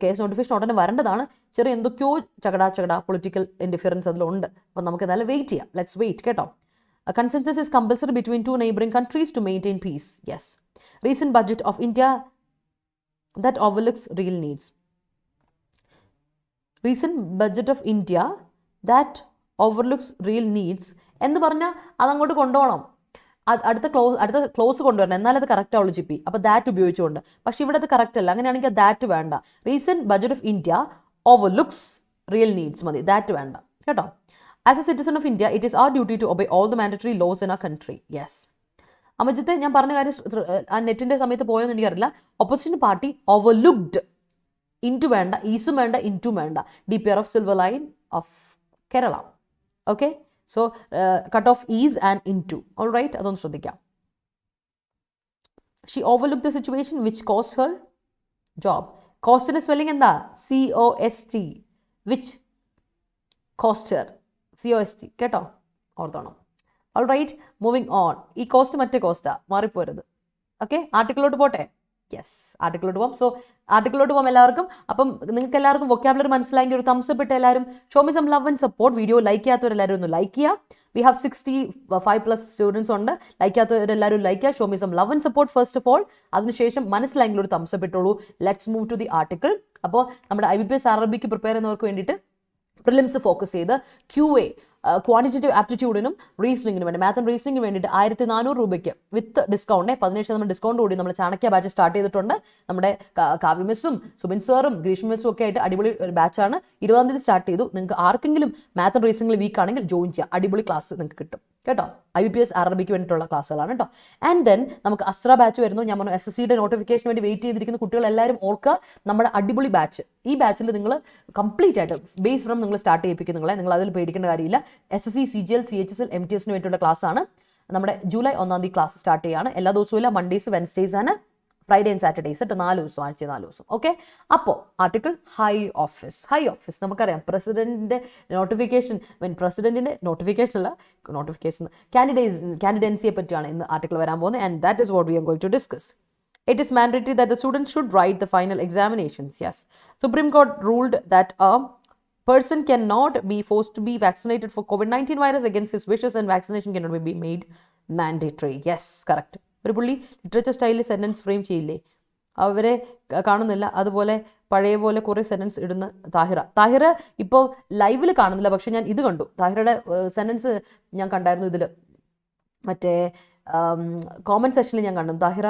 കേസ് നോട്ടിഫിക്കേഷൻ ഉടനെ വരേണ്ടതാണ്. ചെറിയ എന്തൊക്കെയോ ചകടാ പൊളിറ്റിക്കൽ ഇൻ്റർഫിയറൻസ് അതിലുണ്ട്. അപ്പം നമുക്ക് എന്തായാലും വെയിറ്റ് ചെയ്യാം. ലെറ്റ്സ് വെയിറ്റ് കേട്ടോ. Consensus is compulsory between two neighbouring countries to maintain peace. Yes. Recent budget of India that overlooks real needs. Recent budget of India that overlooks real needs എന്ന് പറഞ്ഞാൽ അതങ്ങോട്ട് കൊണ്ടുപോകണം. അടുത്ത ക്ലോസ് കൊണ്ടുവരണം, എന്നാലും അത് കറക്റ്റ് ആവുള്ളൂ ജിപ്പി. അപ്പോൾ ദാറ്റ് ഉപയോഗിച്ചുകൊണ്ട്. പക്ഷേ ഇവിടെ അത് കറക്റ്റ് അല്ല. അങ്ങനെയാണെങ്കിൽ ദാറ്റ് വേണ്ട. Recent budget of India overlooks real needs മതി, ദാറ്റ് വേണ്ട കേട്ടോ. As a citizen of India it is our duty to obey all the mandatory laws in our country. Yes. അമജിത്തെ ഞാൻ പറഞ്ഞ കാര്യം ആ നെറ്റിൻ്റെ സമയത്ത് പോയോന്ന് എനിക്കറിയില്ല. ഓപ്പോസിഷൻ പാർട്ടി ഓവർലുക്ഡ്, ഇൻറ്റു വേണ്ട, ഈസും വേണ്ട, ഇൻറ്റും വേണ്ട. DPR of silver line of Kerala. Okay, so cut off is and into. All right, അതൊന്ന് ശ്രദ്ധിക്കാം. She overlook the situation which cost her job. കോസ്റ്റിൻ്റെ സ്പെല്ലിംഗ് എന്താ? COST, which cost her, COST കേട്ടോ, ഓർത്തോണം. All right, moving on. ഈ കോസ്റ്റ് മറ്റേ കോസ്റ്റാ, മാറിപ്പോരുത്. ഓക്കെ, ആർട്ടിക്കിളോട്ട് പോട്ടെ. യെസ്, ആർട്ടിക്കിളോട്ട് പോകാം. സോ ആർട്ടിക്കിളോട്ട് പോകാം എല്ലാവർക്കും. അപ്പം നിങ്ങൾക്ക് എല്ലാവർക്കും വൊക്കാബുലറി മനസ്സിലായെങ്കിൽ ഒരു തംസ് അപ്പ് ഇട്ട് എല്ലാവരും show me some love and support. Video like ചെയ്യാത്തവരെല്ലാവരും ഒന്ന് ലൈക്ക് ചെയ്യുക. വി ഹാവ് 65+ സ്റ്റുഡൻസ് ഉണ്ട്. ലൈക്ക് ചെയ്യാത്തവരെല്ലാവരും ലൈക്ക് ചെയ്യുക. Show me some love and support first of all. അതിനുശേഷം മനസ്സിലായെങ്കിൽ ഒരു തംസ് അപ്പ് ഇട്ടോളൂ. Let's move to the article. അപ്പോൾ നമ്മുടെ IBPS RRBക്ക് പ്രിപ്പയർ ചെയ്യുന്നവർക്ക് വേണ്ടിയിട്ട് പ്രിലിംസ് ഫോക്കസ് ചെയ്ത് QA ക്വാണ്ടിറ്റേറ്റീവ് ആപ്റ്റിറ്റ്യൂഡിനും റീസണിങ്ങിനും വേണ്ടി മാത്ത് ആൻഡ് റീസണിങ്ങിന് വേണ്ടിയിട്ട് 1400 രൂപയ്ക്ക് വിത്ത് ഡിസ്കൗണ്ട് 17% ഡിസ്കൗണ്ട് കൂടി നമ്മൾ ചാണക്യ ബാച്ച് സ്റ്റാർട്ട് ചെയ്തിട്ടുണ്ട്. നമ്മുടെ കാവ്യ മിസ്സും സുബിൻ സാറും ഗ്രീഷ്മ മിസ്സും ഒക്കെ ആയിട്ട് അടിപൊളി ഒരു ബാച്ചാണ്. 20-ാം തീയതി സ്റ്റാർട്ട് ചെയ്തു. നിങ്ങൾക്ക് ആർക്കെങ്കിലും മാത്ത് ആൻഡ് റീസണിങ്ങിൽ വീക്ക് ആണെങ്കിൽ ജോയിൻ ചെയ്യാം. അടിപൊളി ക്ലാസ് നിങ്ങൾക്ക് കിട്ടും കേട്ടോ. IBPS RRBക്ക് വേണ്ടിയിട്ടുള്ള ക്ലാസ്സുകളാണ് കേട്ടോ. ആൻഡ് ദെൻ നമുക്ക് അസ്ത്ര ബാച്ച് വരുന്നു. ഞാൻ പറഞ്ഞു SSCയുടെ നോട്ടിഫിക്കേഷന് വേണ്ടി വെയിറ്റ് ചെയ്തിരിക്കുന്ന കുട്ടികൾ എല്ലാവരും ഓർക്കുക, നമ്മുടെ അടിപൊളി ബാച്ച്. ഈ ബാച്ചിൽ നിങ്ങൾ കംപ്ലീറ്റ് ആയിട്ട് ബേസ് ഫ്രം നിങ്ങൾ സ്റ്റാർട്ട് ചെയ്യിപ്പിക്കും. നിങ്ങൾ അതിൽ പേടിക്കേണ്ട കാര്യമില്ല. SSC, CGL, CHSL, MTSന് വേണ്ടിയിട്ടുള്ള ക്ലാസ് ആണ്. നമ്മുടെ ജൂലൈ 1-ാം തീയതി ക്ലാസ് സ്റ്റാർട്ട് ചെയ്യുകയാണ്. എല്ലാ ദിവസവും ഇല്ല, മൺഡേസ്, വെൻസ്ഡേസ് ആണ്, ഫ്രൈഡേ ആൻഡ് സാറ്റർഡേസ് കേട്ടോ. 4 ദിവസം, ആഴ്ച 4 ദിവസം. ഓക്കെ. അപ്പോൾ ആർട്ടിക്കിൾ ഹൈ ഓഫീസ് നമുക്കറിയാം. പ്രസിഡന്റിന്റെ നോട്ടിഫിക്കേഷൻ, പ്രസിഡന്റിന്റെ നോട്ടിഫിക്കേഷൻ അല്ല, കാൻഡിഡൻസിയെ പറ്റിയാണ് ഇന്ന് ആർട്ടിക്കിൾ വരാൻ പോകുന്നത്. And that is what we are going to discuss. It is mandatory that the students should write the final examinations. Yes, Supreme Court ruled that a person cannot be forced to be vaccinated for COVID-19 virus against his wishes, and vaccination cannot be made mandatory. Yes, correct. ഒരു പുള്ളി ലിറ്ററേച്ചർ സ്റ്റൈലിൽ സെൻറ്റൻസ് ഫ്രെയിം ചെയ്യില്ലേ, അവരെ കാണുന്നില്ല. അതുപോലെ പഴയ പോലെ കുറേ സെൻറ്റൻസ് ഇടുന്ന താഹിറ ഇപ്പോൾ ലൈവിൽ കാണുന്നില്ല, പക്ഷെ ഞാൻ ഇത് കണ്ടു. താഹിറയുടെ സെൻറ്റൻസ് ഞാൻ കണ്ടായിരുന്നു ഇതിൽ, മറ്റേ കോമന്റ് സെക്ഷനിൽ ഞാൻ കണ്ടു. താഹിറ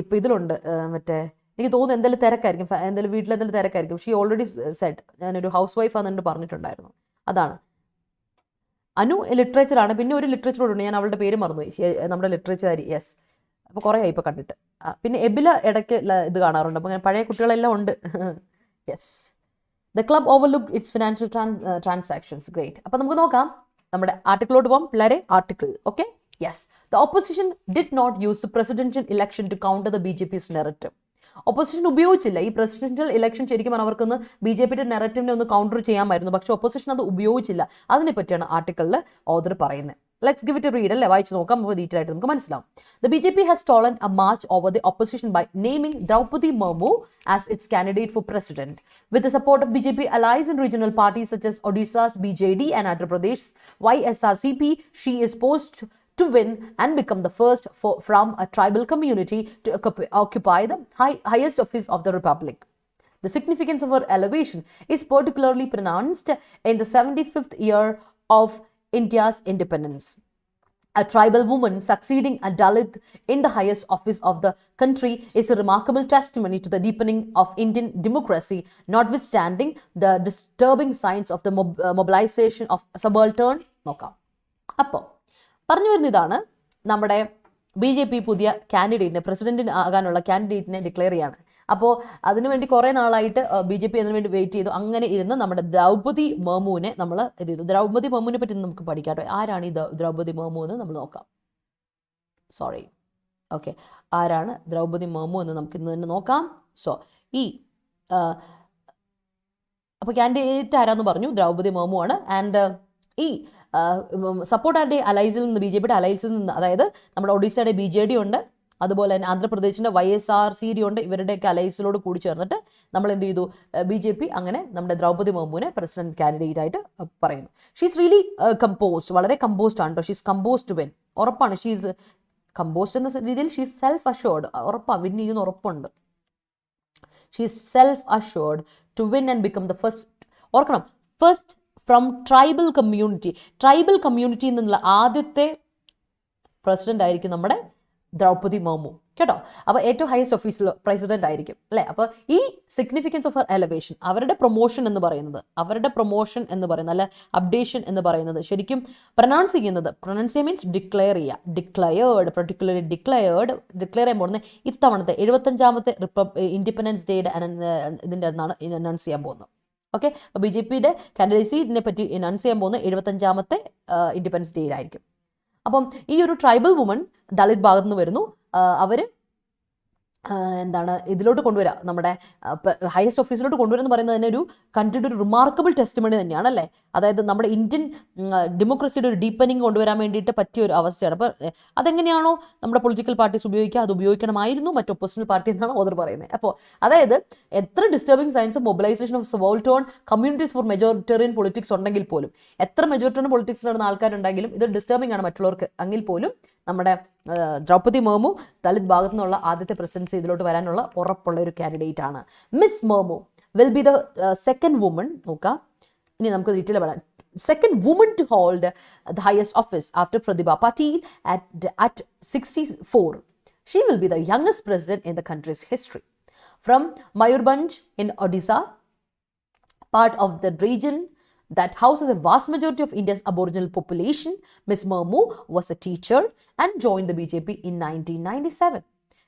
ഇപ്പോൾ ഇതിലുണ്ട്. മറ്റേ എനിക്ക് തോന്നുന്നു എന്തെങ്കിലും തിരക്കായിരിക്കും, എന്തെങ്കിലും വീട്ടിലെന്തെങ്കിലും തിരക്കായിരിക്കും. ഷീ ഓൾറെഡി സെഡ് ഞാനൊരു ഹൗസ് വൈഫാണെന്ന് പറഞ്ഞിട്ടുണ്ടായിരുന്നു. അതാണ്. അനു ലിറ്ററേച്ചറാണ്. പിന്നെ ഒരു ലിറ്ററേച്ചറോടുണ്ട്, ഞാൻ അവളുടെ പേര് മറന്നുപോയി. നമ്മുടെ ലിറ്ററേച്ചർ. യെസ്, അപ്പോൾ കുറേ ആയി ഇപ്പോൾ കണ്ടിട്ട്. പിന്നെ എബില ഇടയ്ക്ക് ഇത് കാണാറുണ്ട്. അപ്പോൾ അങ്ങനെ പഴയ കുട്ടികളെല്ലാം ഉണ്ട്. യെസ്. The club overlooked its financial transactions. Great. അപ്പോൾ നമുക്ക് നോക്കാം, നമ്മുടെ ആർട്ടിക്കിളോട്ട് പോകാം പിള്ളേരെ. Article. Okay. Yes, the opposition did not use the presidential election to counter the BJP's narrative. Opposition ഉപയോഗിച്ചില്ല ഈ പ്രസിഡൻഷ്യൽ ഇലക്ഷൻ. ശരിക്കും അവർക്കൊന്ന് BJPയുടെ നെറേറ്റീവിനെ ഒന്ന് കൗണ്ടർ ചെയ്യാമായിരുന്നു, പക്ഷെ ഒപ്പോസിഷൻ അത് ഉപയോഗിച്ചില്ല. അതിനെ പറ്റിയാണ് ആർട്ടിക്കിളിൽ ഓതർ പറയുന്നത്. Let's give it a read. അല്ലേ, വായിച്ച് നോക്കാം, നമുക്ക് ഡീറ്റെയിൽ ആയിട്ട് നമുക്ക് മനസ്സിലാവും. The BJP has stolen a march over the opposition by naming Draupadi Murmu as its candidate for president. With the support of BJP allies and regional parties such as Odisha's BJD and Andhra Pradesh's YSRCP, she is poised to win and become the first from a tribal community to occupy the highest office of the republic. The significance of her elevation is particularly pronounced in the 75th year of India's independence. A tribal woman succeeding a Dalit in the highest office of the country is a remarkable testimony to the deepening of Indian democracy, notwithstanding the disturbing signs of the mobilization of subaltern. നോക്കാം. അപ്പോൾ പറഞ്ഞു വരുന്ന ഇതാണ്, നമ്മുടെ BJP പുതിയ കാൻഡിഡേറ്റിനെ, പ്രസിഡന്റിന് ആകാനുള്ള കാൻഡിഡേറ്റിനെ ഡിക്ലെയർ ചെയ്യാണ്. അപ്പോൾ അതിനുവേണ്ടി കുറേ നാളായിട്ട് BJP അതിനുവേണ്ടി വെയിറ്റ് ചെയ്തു. അങ്ങനെ ഇരുന്ന് നമ്മുടെ ദ്രൗപദി മുർമുവിനെ നമ്മൾ ഇത് ചെയ്തു. ദ്രൗപദി മുർമുവിനെ പറ്റി നമുക്ക് പഠിക്കാം. ആരാണ് ഈ ദ്രൗപദി മുർമു എന്ന് നമ്മൾ നോക്കാം. സോറി, ഓക്കെ, ആരാണ് ദ്രൗപദി മുർമു എന്ന് നമുക്ക് ഇന്ന് തന്നെ നോക്കാം. സോ അപ്പോൾ കാൻഡിഡേറ്റ് ആരാന്ന് പറഞ്ഞു, ദ്രൗപദി മുർമു ആണ്. ആൻഡ് ഈ സപ്പോർട്ട് ആരുടെ അലൈസിൽ നിന്ന്, BJPയുടെ അലൈസിൽ നിന്ന്, അതായത് നമ്മുടെ ഒഡീസയുടെ BJD ഉണ്ട്, അതുപോലെ തന്നെ ആന്ധ്രാപ്രദേശിൻ്റെ YSRCD ഉണ്ട്. ഇവരുടെയൊക്കെ അലൈസിലോട് കൂടി ചേർന്നിട്ട് നമ്മൾ എന്ത് ചെയ്തു, BJP അങ്ങനെ നമ്മുടെ ദ്രൗപദി മുർമുവിനെ പ്രസിഡന്റ് കാൻഡിഡേറ്റ് ആയിട്ട് പറയുന്നു. ഷീസ് റിയലി കമ്പോസ്ഡ്, വളരെ കമ്പോസ്ഡ് ആണ് കേട്ടോ. ഷീസ് കമ്പോസ്ഡ് ടു വിൻ, ഉറപ്പാണ്. ഷീസ് കമ്പോസ്ഡ് എന്ന രീതിയിൽ ഷീസ് സെൽഫ് അഷ്യോർഡ്, ഉറപ്പാണ്, വിൻ ചെയ്യുന്ന ഉറപ്പുണ്ട്. She's self assured to win and become the first. ഓർക്കണം, ഫസ്റ്റ് ഫ്രം ട്രൈബൽ കമ്മ്യൂണിറ്റി എന്നുള്ള ആദ്യത്തെ പ്രസിഡന്റ് ആയിരിക്കും നമ്മുടെ ദ്രൗപദി മുർമു കേട്ടോ. അപ്പോൾ ഏറ്റവും ഹയസ്റ്റ് ഓഫീസിൽ പ്രസിഡന്റ് ആയിരിക്കും അല്ലേ. അപ്പോൾ ഈ സിഗ്നിഫിക്കൻസ് ഓഫ് ഹർ എലവേഷൻ, അവരുടെ പ്രൊമോഷൻ എന്ന് പറയുന്നത് അല്ല അപ്ഡേഷൻ എന്ന് പറയുന്നത് ശരിക്കും പ്രൊനൗൺസ് മീൻസ് ഡിക്ലെയർ ചെയ്യുക. ഡിക്ലെയർ ചെയ്യാൻ പോകുന്നത് ഇത്തവണത്തെ 75ാമത്തെ ഇൻഡിപെൻഡൻസ് ഡേയുടെ ഇതിൻ്റെ എന്നാണ് അനൗൺസ് ചെയ്യാൻ പോകുന്നത്. ഓക്കെ, അപ്പോൾ BJPയുടെ കാൻഡിഡേസിനെ പറ്റി അനൗൺസ് ചെയ്യാൻ പോകുന്ന 75ാമത്തെ ഇൻഡിപെൻഡൻസ് ഡേയിലായിരിക്കും. അപ്പം ഈ ഒരു ട്രൈബൽ വുമൺ ദളിത് ഭാഗത്ത് നിന്ന് വരുന്നു. അവർ എന്താണ് ഇതിലോട്ട് കൊണ്ടുവരിക, നമ്മുടെ ഹയസ്റ്റ് ഓഫീസിലോട്ട് കൊണ്ടുവരിക എന്ന് പറയുന്നത് തന്നെ ഒരു കൺട്രിയുടെ ഒരു റിമാർക്കബിൾ ടെസ്റ്റിമണി തന്നെയാണ് അല്ലേ. അതായത് നമ്മുടെ ഇന്ത്യൻ ഡെമോക്രസിയുടെ ഒരു ഡീപ്പനിങ് കൊണ്ടുവരാൻ വേണ്ടിയിട്ട് പറ്റിയ ഒരു അവസ്ഥയാണ്. അപ്പോൾ അതെങ്ങനെയാണോ നമ്മുടെ പൊളിറ്റിക്കൽ പാർട്ടീസ് ഉപയോഗിക്കുക, അത് ഉപയോഗിക്കണമായിരുന്നു മറ്റ് ഒപ്പോസിഷണൽ പാർട്ടി എന്നാണ് ഓദർ പറയുന്നത്. അപ്പോൾ അതായത് എത്ര disturbing signs of mobilisation of subaltern communities for majoritarian politics ഉണ്ടെങ്കിൽ പോലും, എത്ര മെജോറിറ്റേറിയൻ പൊളിറ്റിക്സ് നടന്ന ആൾക്കാരുണ്ടെങ്കിലും ഇത് ഡിസ്റ്റർബിംഗ് ആണ് മറ്റുള്ളവർക്ക് എങ്കിൽ പോലും നമ്മുടെ ദ്രൗപദി മുർമു ദളിത് ഭാഗത്തു നിന്നുള്ള ആദ്യത്തെ പ്രസിഡൻസി ഇതിലോട്ട് വരാനുള്ള ഉറപ്പുള്ള ഒരു കാൻഡിഡേറ്റ് ആണ്. Miss Murmu will be the second woman, നോക്കാം ഇനി നമുക്ക് ഡീറ്റെയിൽ പറയാം, second woman to hold the highest office after Pratibha Patil at 64. She will be the youngest president in the country's history. From Mayurbhanj in Odisha, part of the region that houses a vast majority of India's aboriginal population, Ms. Murmu was a teacher and joined the BJP in 1997.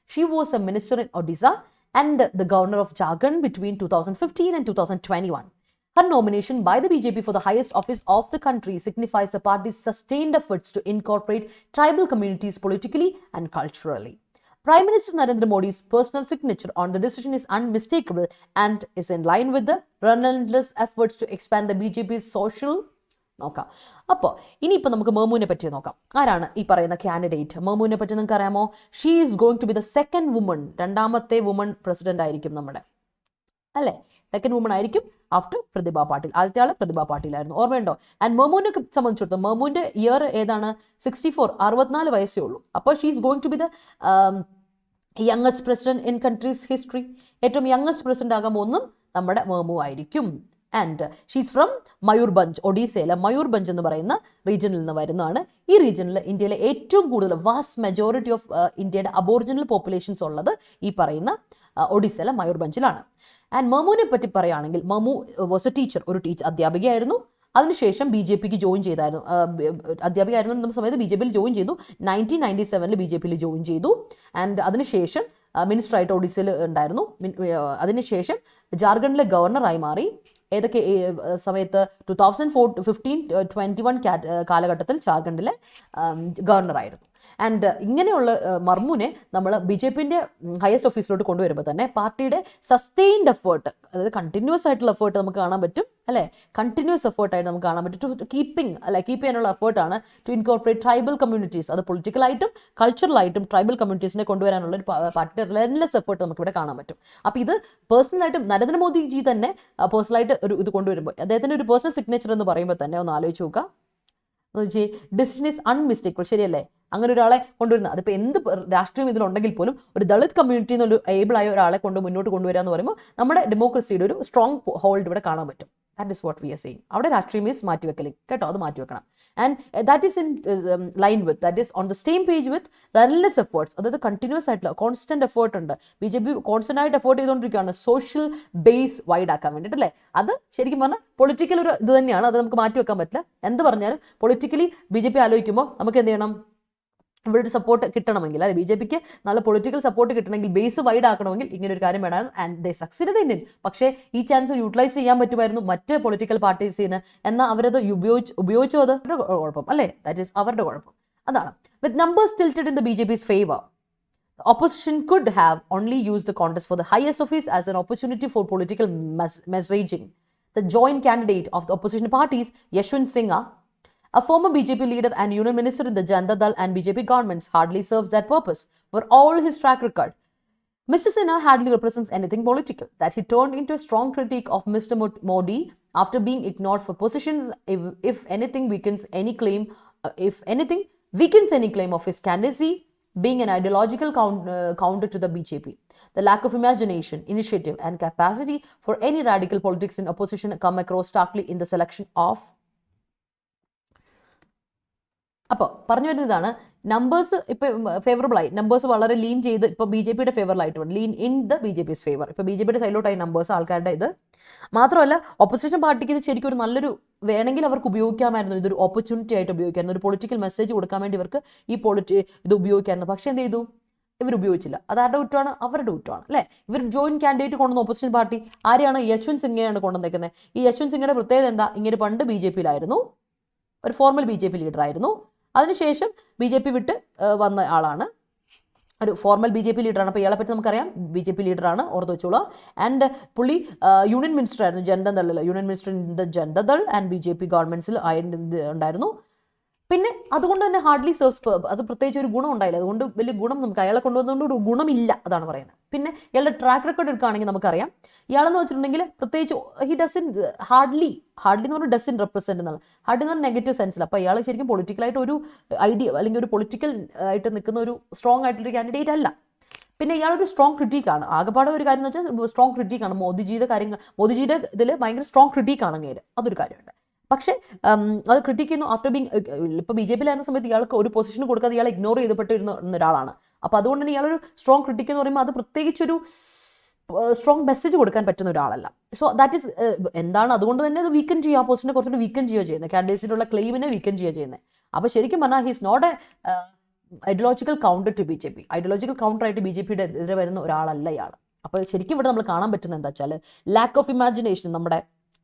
She was a minister in Odisha and the governor of Jharkhand between 2015 and 2021. Her nomination by the BJP for the highest office of the country signifies the party's sustained efforts to incorporate tribal communities politically and culturally. Prime Minister Narendra Modi's personal signature on the decision is unmistakable and is in line with the relentless efforts to expand the BJP's social. നോക്കാം. അപ്പോൾ ഇനിയിപ്പോൾ നമുക്ക് മുർമുവിനെ പറ്റി നോക്കാം. ആരാണ് ഈ പറയുന്ന കാൻഡിഡേറ്റ്? മുർമുവിനെ പറ്റി നിങ്ങൾക്ക് അറിയാമോ? She is going to be the second woman, രണ്ടാമത്തെ വുമൺ പ്രസിഡന്റ് ആയിരിക്കും നമ്മുടെ, അല്ലേ? സെക്കൻഡ് വുമൺ ആയിരിക്കും ആഫ്റ്റർ പ്രതിഭ പാട്ടീൽ. ആദ്യത്തെ ആള് പ്രതിഭ പാട്ടീലായിരുന്നു, ഓർമ്മയുണ്ടോ? ആൻഡ് മുർമുവിനെ സംബന്ധിച്ചിടത്തോളം മുർമുവിന്റെ ഇയർ ഏതാണ്? 64, 64 വയസ്സേ ഉള്ളൂ. അപ്പോൾ she is going to be the youngest president in country's history. ഏറ്റവും യങ്ങസ്റ്റ് പ്രസിഡന്റ് ആകാൻ പോകുന്നതും നമ്മുടെ മുർമു ആയിരിക്കും. ആൻഡ് ഷീസ് ഫ്രം മയൂർഭഞ്ച്, ഒഡീസയിലെ മയൂർഭഞ്ച് എന്ന് പറയുന്ന റീജിയനിൽ നിന്ന് വരുന്നതാണ്. ഈ റീജിയനിൽ ഇന്ത്യയിലെ ഏറ്റവും കൂടുതൽ വാസ്റ്റ് മെജോറിറ്റി ഓഫ് ഇന്ത്യയുടെ അബോറിജിനൽ പോപ്പുലേഷൻസ് ഉള്ളത് ഈ പറയുന്ന ഒഡീസയിലെ മയൂർഭഞ്ചിലാണ്. ആൻഡ് മുർമുവിനെ പറ്റി പറയുകയാണെങ്കിൽ, മുർമു വാസ് എ ടീച്ചർ, ഒരു അധ്യാപികയായിരുന്നു. അതിനുശേഷം ബി ജെ പിക്ക് ജോയിൻ ചെയ്തായിരുന്നു, അധ്യാപികയായിരുന്നു സമയത്ത് ബി ജെ പിയിൽ ജോയിൻ ചെയ്തു. 1997 ബി ജെ പിയിൽ ജോയിൻ ചെയ്തു. ആൻഡ് അതിനുശേഷം മിനിസ്റ്ററായിട്ട് ഒഡീസയിൽ ഉണ്ടായിരുന്നു. അതിനുശേഷം ജാർഖണ്ഡിലെ ഗവർണറായി മാറി. ഏതൊക്കെ സമയത്ത്? 2015-21 കാലഘട്ടത്തിൽ ജാർഖണ്ഡിലെ ഗവർണറായിരുന്നു. ആൻഡ് ഇങ്ങനെയുള്ള മർമുവിനെ നമ്മൾ ബി ജെ പിന്റെ ഹയസ്റ്റ് ഓഫീസിലോട്ട് കൊണ്ടുവരുമ്പോൾ തന്നെ പാർട്ടിയുടെ സസ്റ്റെയിൻഡ് എഫേർട്ട്, അതായത് കണ്ടിന്യൂസ് ആയിട്ടുള്ള എഫേർട്ട് നമുക്ക് കാണാൻ പറ്റും, അല്ലെ? കണ്ടിന്യൂസ് എഫേർട്ടായിട്ട് നമുക്ക് കാണാൻ പറ്റും. കീപ്പ് ചെയ്യാനുള്ള എഫേർട്ടാണ് ടു ഇൻകോർപ്പറേറ്റ് ട്രൈബൽ കമ്മ്യൂണിറ്റീസ്. അത് പൊളിറ്റിക്കലായിട്ടും കൾച്ചറലായിട്ടും ട്രൈബൽ കമ്മ്യൂണിറ്റീസിനെ കൊണ്ടുവരാനുള്ള ഒരു പാർട്ടിയുടെ റിലൻലെസ് എഫേർട്ട് നമുക്ക് ഇവിടെ കാണാൻ പറ്റും. അപ്പോൾ ഇത് പേഴ്സണലായിട്ടും നരേന്ദ്രമോദിജി തന്നെ പേഴ്സണലായിട്ട് ഇത് കൊണ്ടുവരുമ്പോൾ അദ്ദേഹത്തിന്റെ ഒരു പേഴ്സണൽ സിഗ്നേച്ചർ എന്ന് പറയുമ്പോൾ തന്നെ ഒന്ന് ആലോചിച്ച് നോക്കുക. ഡിസിഷൻ ഈസ് അൺമിസ്റ്റേക്കബിൾ, ശരിയല്ലേ? അങ്ങനെ ഒരാളെ കൊണ്ടുവരുന്നത്, അതിപ്പോൾ എന്ത് രാഷ്ട്രീയം ഇതിലുണ്ടെങ്കിൽ പോലും ഒരു ദളിത് കമ്മ്യൂണിറ്റിയിൽ നിന്ന് ഒരു ഏബിളായ ഒരാളെ മുന്നോട്ട് കൊണ്ടുവരിക എന്ന് പറയുമ്പോൾ നമ്മുടെ ഡെമോക്രസിയുടെ ഒരു സ്ട്രോങ് ഹോൾഡ് ഇവിടെ കാണാൻ പറ്റും. That is what we are saying. അവിടെ രാഷ്ട്രീയം ഈസ് മാറ്റിവെക്കലിംഗ്, കേട്ടോ, അത് മാറ്റിവെക്കണം. And that is in line with, that is on the same page with relentless efforts. അതായത് കണ്ടിന്യൂസ് ആയിട്ടുള്ള കോൺസ്റ്റന്റ് എഫേർട്ട് ഉണ്ട്. ബി ജെ പി കോൺസ്റ്റന്റ് ആയിട്ട് എഫേർട്ട് ചെയ്തുകൊണ്ടിരിക്കുകയാണ് സോഷ്യൽ ബേസ് വൈഡ് ആക്കാൻ വേണ്ടിയിട്ട്, അല്ലേ? അത് ശരിക്കും പറഞ്ഞാൽ പൊളിറ്റിക്കൽ ഒരു ഇത് തന്നെയാണ്, അത് നമുക്ക് മാറ്റിവെക്കാൻ പറ്റില്ല. എന്ത് പറഞ്ഞാലും പൊളിറ്റിക്കലി ബി ജെ പി ആലോചിക്കുമ്പോൾ നമുക്ക് എന്ത് ചെയ്യണം? ഇവിടെ ഒരു സപ്പോർട്ട് കിട്ടണമെങ്കിൽ, അല്ലെ, ബി ജെ പിക്ക് നല്ല പൊളിറ്റിക്കൽ സപ്പോർട്ട് കിട്ടണമെങ്കിൽ, ബേസ് വൈഡ് ആക്കണമെങ്കിൽ ഇങ്ങനെ ഒരു കാര്യം വേണം. And they succeeded in it. പക്ഷേ ഈ ചാൻസ് യൂട്ടിലൈസ് ചെയ്യാൻ പറ്റുമായിരുന്നു മറ്റ് പൊളിറ്റിക്കൽ പാർട്ടീസിന്. എന്നാൽ അവരത് ഉപയോഗിച്ചോ, അത് അവരുടെ കുഴപ്പം, അല്ലേ? ദാറ്റ് ഈസ് അവരുടെ കുഴപ്പം. അതാണ്. With numbers tilted in the B J P's favour, opposition could have only used the contest for the highest office as an opportunity for political messaging. The joint candidate of the opposition parties, Yashwant Singha, a former BJP leader and union minister in the Janata Dal and BJP governments, hardly serves that purpose. For all his track record, Mr. Sinha hardly represents anything political. That he turned into a strong critique of Mr. Modi after being ignored for positions, if anything weakens any claim of his candidacy being an ideological counter to the BJP. The lack of imagination, initiative and capacity for any radical politics in opposition come across starkly in the selection of. അപ്പോൾ പറഞ്ഞു വരുന്നതാണ്, നമ്പേഴ്സ് ഇപ്പോൾ ഫേവറബിൾ ആയി, നമ്പേഴ്സ് വളരെ ലീൻ ചെയ്ത് ഇപ്പോൾ ബി ജെ പിയുടെ ഫേവറിലായിട്ടുണ്ട്, lean in the B J P's favour. ഇപ്പോൾ ബി ജെ പിയുടെ സൈഡിലോട്ടായി നമ്പേഴ്സ് ആൾക്കാരുടെ ഇത്. മാത്രമല്ല ഒപ്പോസിഷൻ പാർട്ടിക്ക് ഇത് ശരിക്കും ഒരു നല്ലൊരു, വേണമെങ്കിൽ അവർക്ക് ഉപയോഗിക്കാമായിരുന്നു, ഇതൊരു ഓപ്പർച്യൂണിറ്റി ആയിട്ട് ഉപയോഗിക്കാമായിരുന്നു, ഒരു പൊളിറ്റിക്കൽ മെസ്സേജ് കൊടുക്കാൻ വേണ്ടി ഇവർക്ക് ഇത് ഉപയോഗിക്കാമായിരുന്നു. പക്ഷേ എന്ത് ചെയ്തു? ഇവർ ഉപയോഗിച്ചില്ല. അത് ആരുടെ കുറ്റമാണ്? അവരുടെ കുറ്റമാണ്, അല്ലേ? ഇവർ ജോയിന്റ് കാൻഡിഡേറ്റ് കൊണ്ടുവന്ന ഓപ്പോസിഷൻ പാർട്ടി ആരെയാണ്? യശ്വന്ത് സിംഗയാണ് കൊണ്ടുവന്നേക്കുന്നത്. ഈ യശ്വന്ത് സിംഗയുടെ പ്രത്യേകത എന്താ? ഇങ്ങനെ പണ്ട് ബി ജെ പിയിലായിരുന്നു, ഒരു formal B J P leader ആയിരുന്നു. അതിനുശേഷം ബി ജെ പി വിട്ട് വന്ന ആളാണ്. ഒരു ഫോർമൽ BJP ലീഡറാണ്. അപ്പോൾ ഇയാളെ പറ്റി നമുക്കറിയാം, BJP ലീഡറാണ്, ഓർത്ത് വെച്ചോളൂ. ആൻഡ് പുള്ളി യൂണിയൻ മിനിസ്റ്റർ ആയിരുന്നു, Janata Dal, union minister in the Janata Dal and BJP ഗവൺമെന്റ്സിൽ ഉണ്ടായിരുന്നു. പിന്നെ അതുകൊണ്ട് തന്നെ ഹാർഡ്ലി സെർവ്സ്, അത് പ്രത്യേകിച്ച് ഒരു ഗുണം ഉണ്ടായില്ല. അതുകൊണ്ട് വലിയ ഗുണം നമുക്ക് അയാളെ കൊണ്ടുവന്നുകൊണ്ട് ഒരു ഗുണമില്ല, അതാണ് പറയുന്നത്. പിന്നെ ഇയാളുടെ ട്രാക്ക് റെക്കോർഡ് എടുക്കുകയാണെങ്കിൽ നമുക്കറിയാം, ഇയാളെന്ന് വെച്ചിട്ടുണ്ടെങ്കിൽ പ്രത്യേകിച്ച് ഹി ഡസൻ ഹാർഡ്ലി എന്ന് പറഞ്ഞാൽ ഡസൻ റെപ്രസെന്റ് എന്നുള്ള, ഹാർഡ്ലി എന്ന് പറഞ്ഞാൽ നെഗറ്റീവ് സെൻസിൽ. അപ്പോൾ ഇയാൾ ശരിക്കും പൊളിറ്റിക്കലായിട്ട് ഒരു ഐഡിയ അല്ലെങ്കിൽ ഒരു പൊളിറ്റിക്കൽ ആയിട്ട് നിൽക്കുന്ന ഒരു സ്ട്രോങ് ആയിട്ടുള്ളൊരു കാൻഡിഡേറ്റ് അല്ല. പിന്നെ ഇയാളൊരു സ്ട്രോങ് ക്രിറ്റീക്കാണ്. ആകെപ്പാടെ ഒരു കാര്യം എന്ന് വെച്ചാൽ സ്ട്രോങ് ക്രിറ്റീക്കാണ് മോദിജിയുടെ ഇതിൽ ഭയങ്കര സ്ട്രോങ് ക്രിറ്റീക്കാണ് അങ്ങേര്, അതൊരു കാര്യമുണ്ട്. പക്ഷേ അത് ക്രിട്ടിക് ചെയ്യുന്നു ആഫ്റ്റർ ബീങ്, ഇപ്പോൾ BJPയിലായിരുന്ന സമയത്ത് ഇയാൾക്ക് ഒരു പൊസിഷൻ കൊടുക്കാതെ ഇയാൾ ഇഗ്നോർ ചെയ്തപ്പെട്ടിരുന്ന ഒരാളാണ്. അപ്പോൾ അതുകൊണ്ട് തന്നെ ഇയാളൊരു സ്ട്രോങ് ക്രിട്ടിക് എന്ന് പറയുമ്പോൾ അത് പ്രത്യേകിച്ചൊരു സ്ട്രോങ് മെസ്സേജ് കൊടുക്കാൻ പറ്റുന്ന ഒരാളല്ല. സോ ദാറ്റ് ഈസ് എന്താണ്, അതുകൊണ്ട് തന്നെ അത് വീക്കൻ ചെയ്യുക, ആ പൊസിഷനെ കുറച്ചുകൂടി വീക്കൻ ചെയ്യുക ചെയ്യുന്നത്, കാൻഡിഡേറ്റ്സിനുള്ള ക്ലെയിമിനെ വീക്കൻ ചെയ്യുക ചെയ്യുന്നത്. അപ്പോൾ ശരിക്കും പറഞ്ഞാൽ he's not a ideological counter to BJP, ideological counter ആയിട്ട് BJPയുടെ എതിരെ വരുന്ന ഒരാളല്ല ഇയാൾ. അപ്പോൾ ശരിക്കും ഇവിടെ നമ്മൾ കാണാൻ പറ്റുന്നത് എന്താ വെച്ചാൽ ലാക്ക് ഓഫ് ഇമാജിനേഷൻ, നമ്മുടെ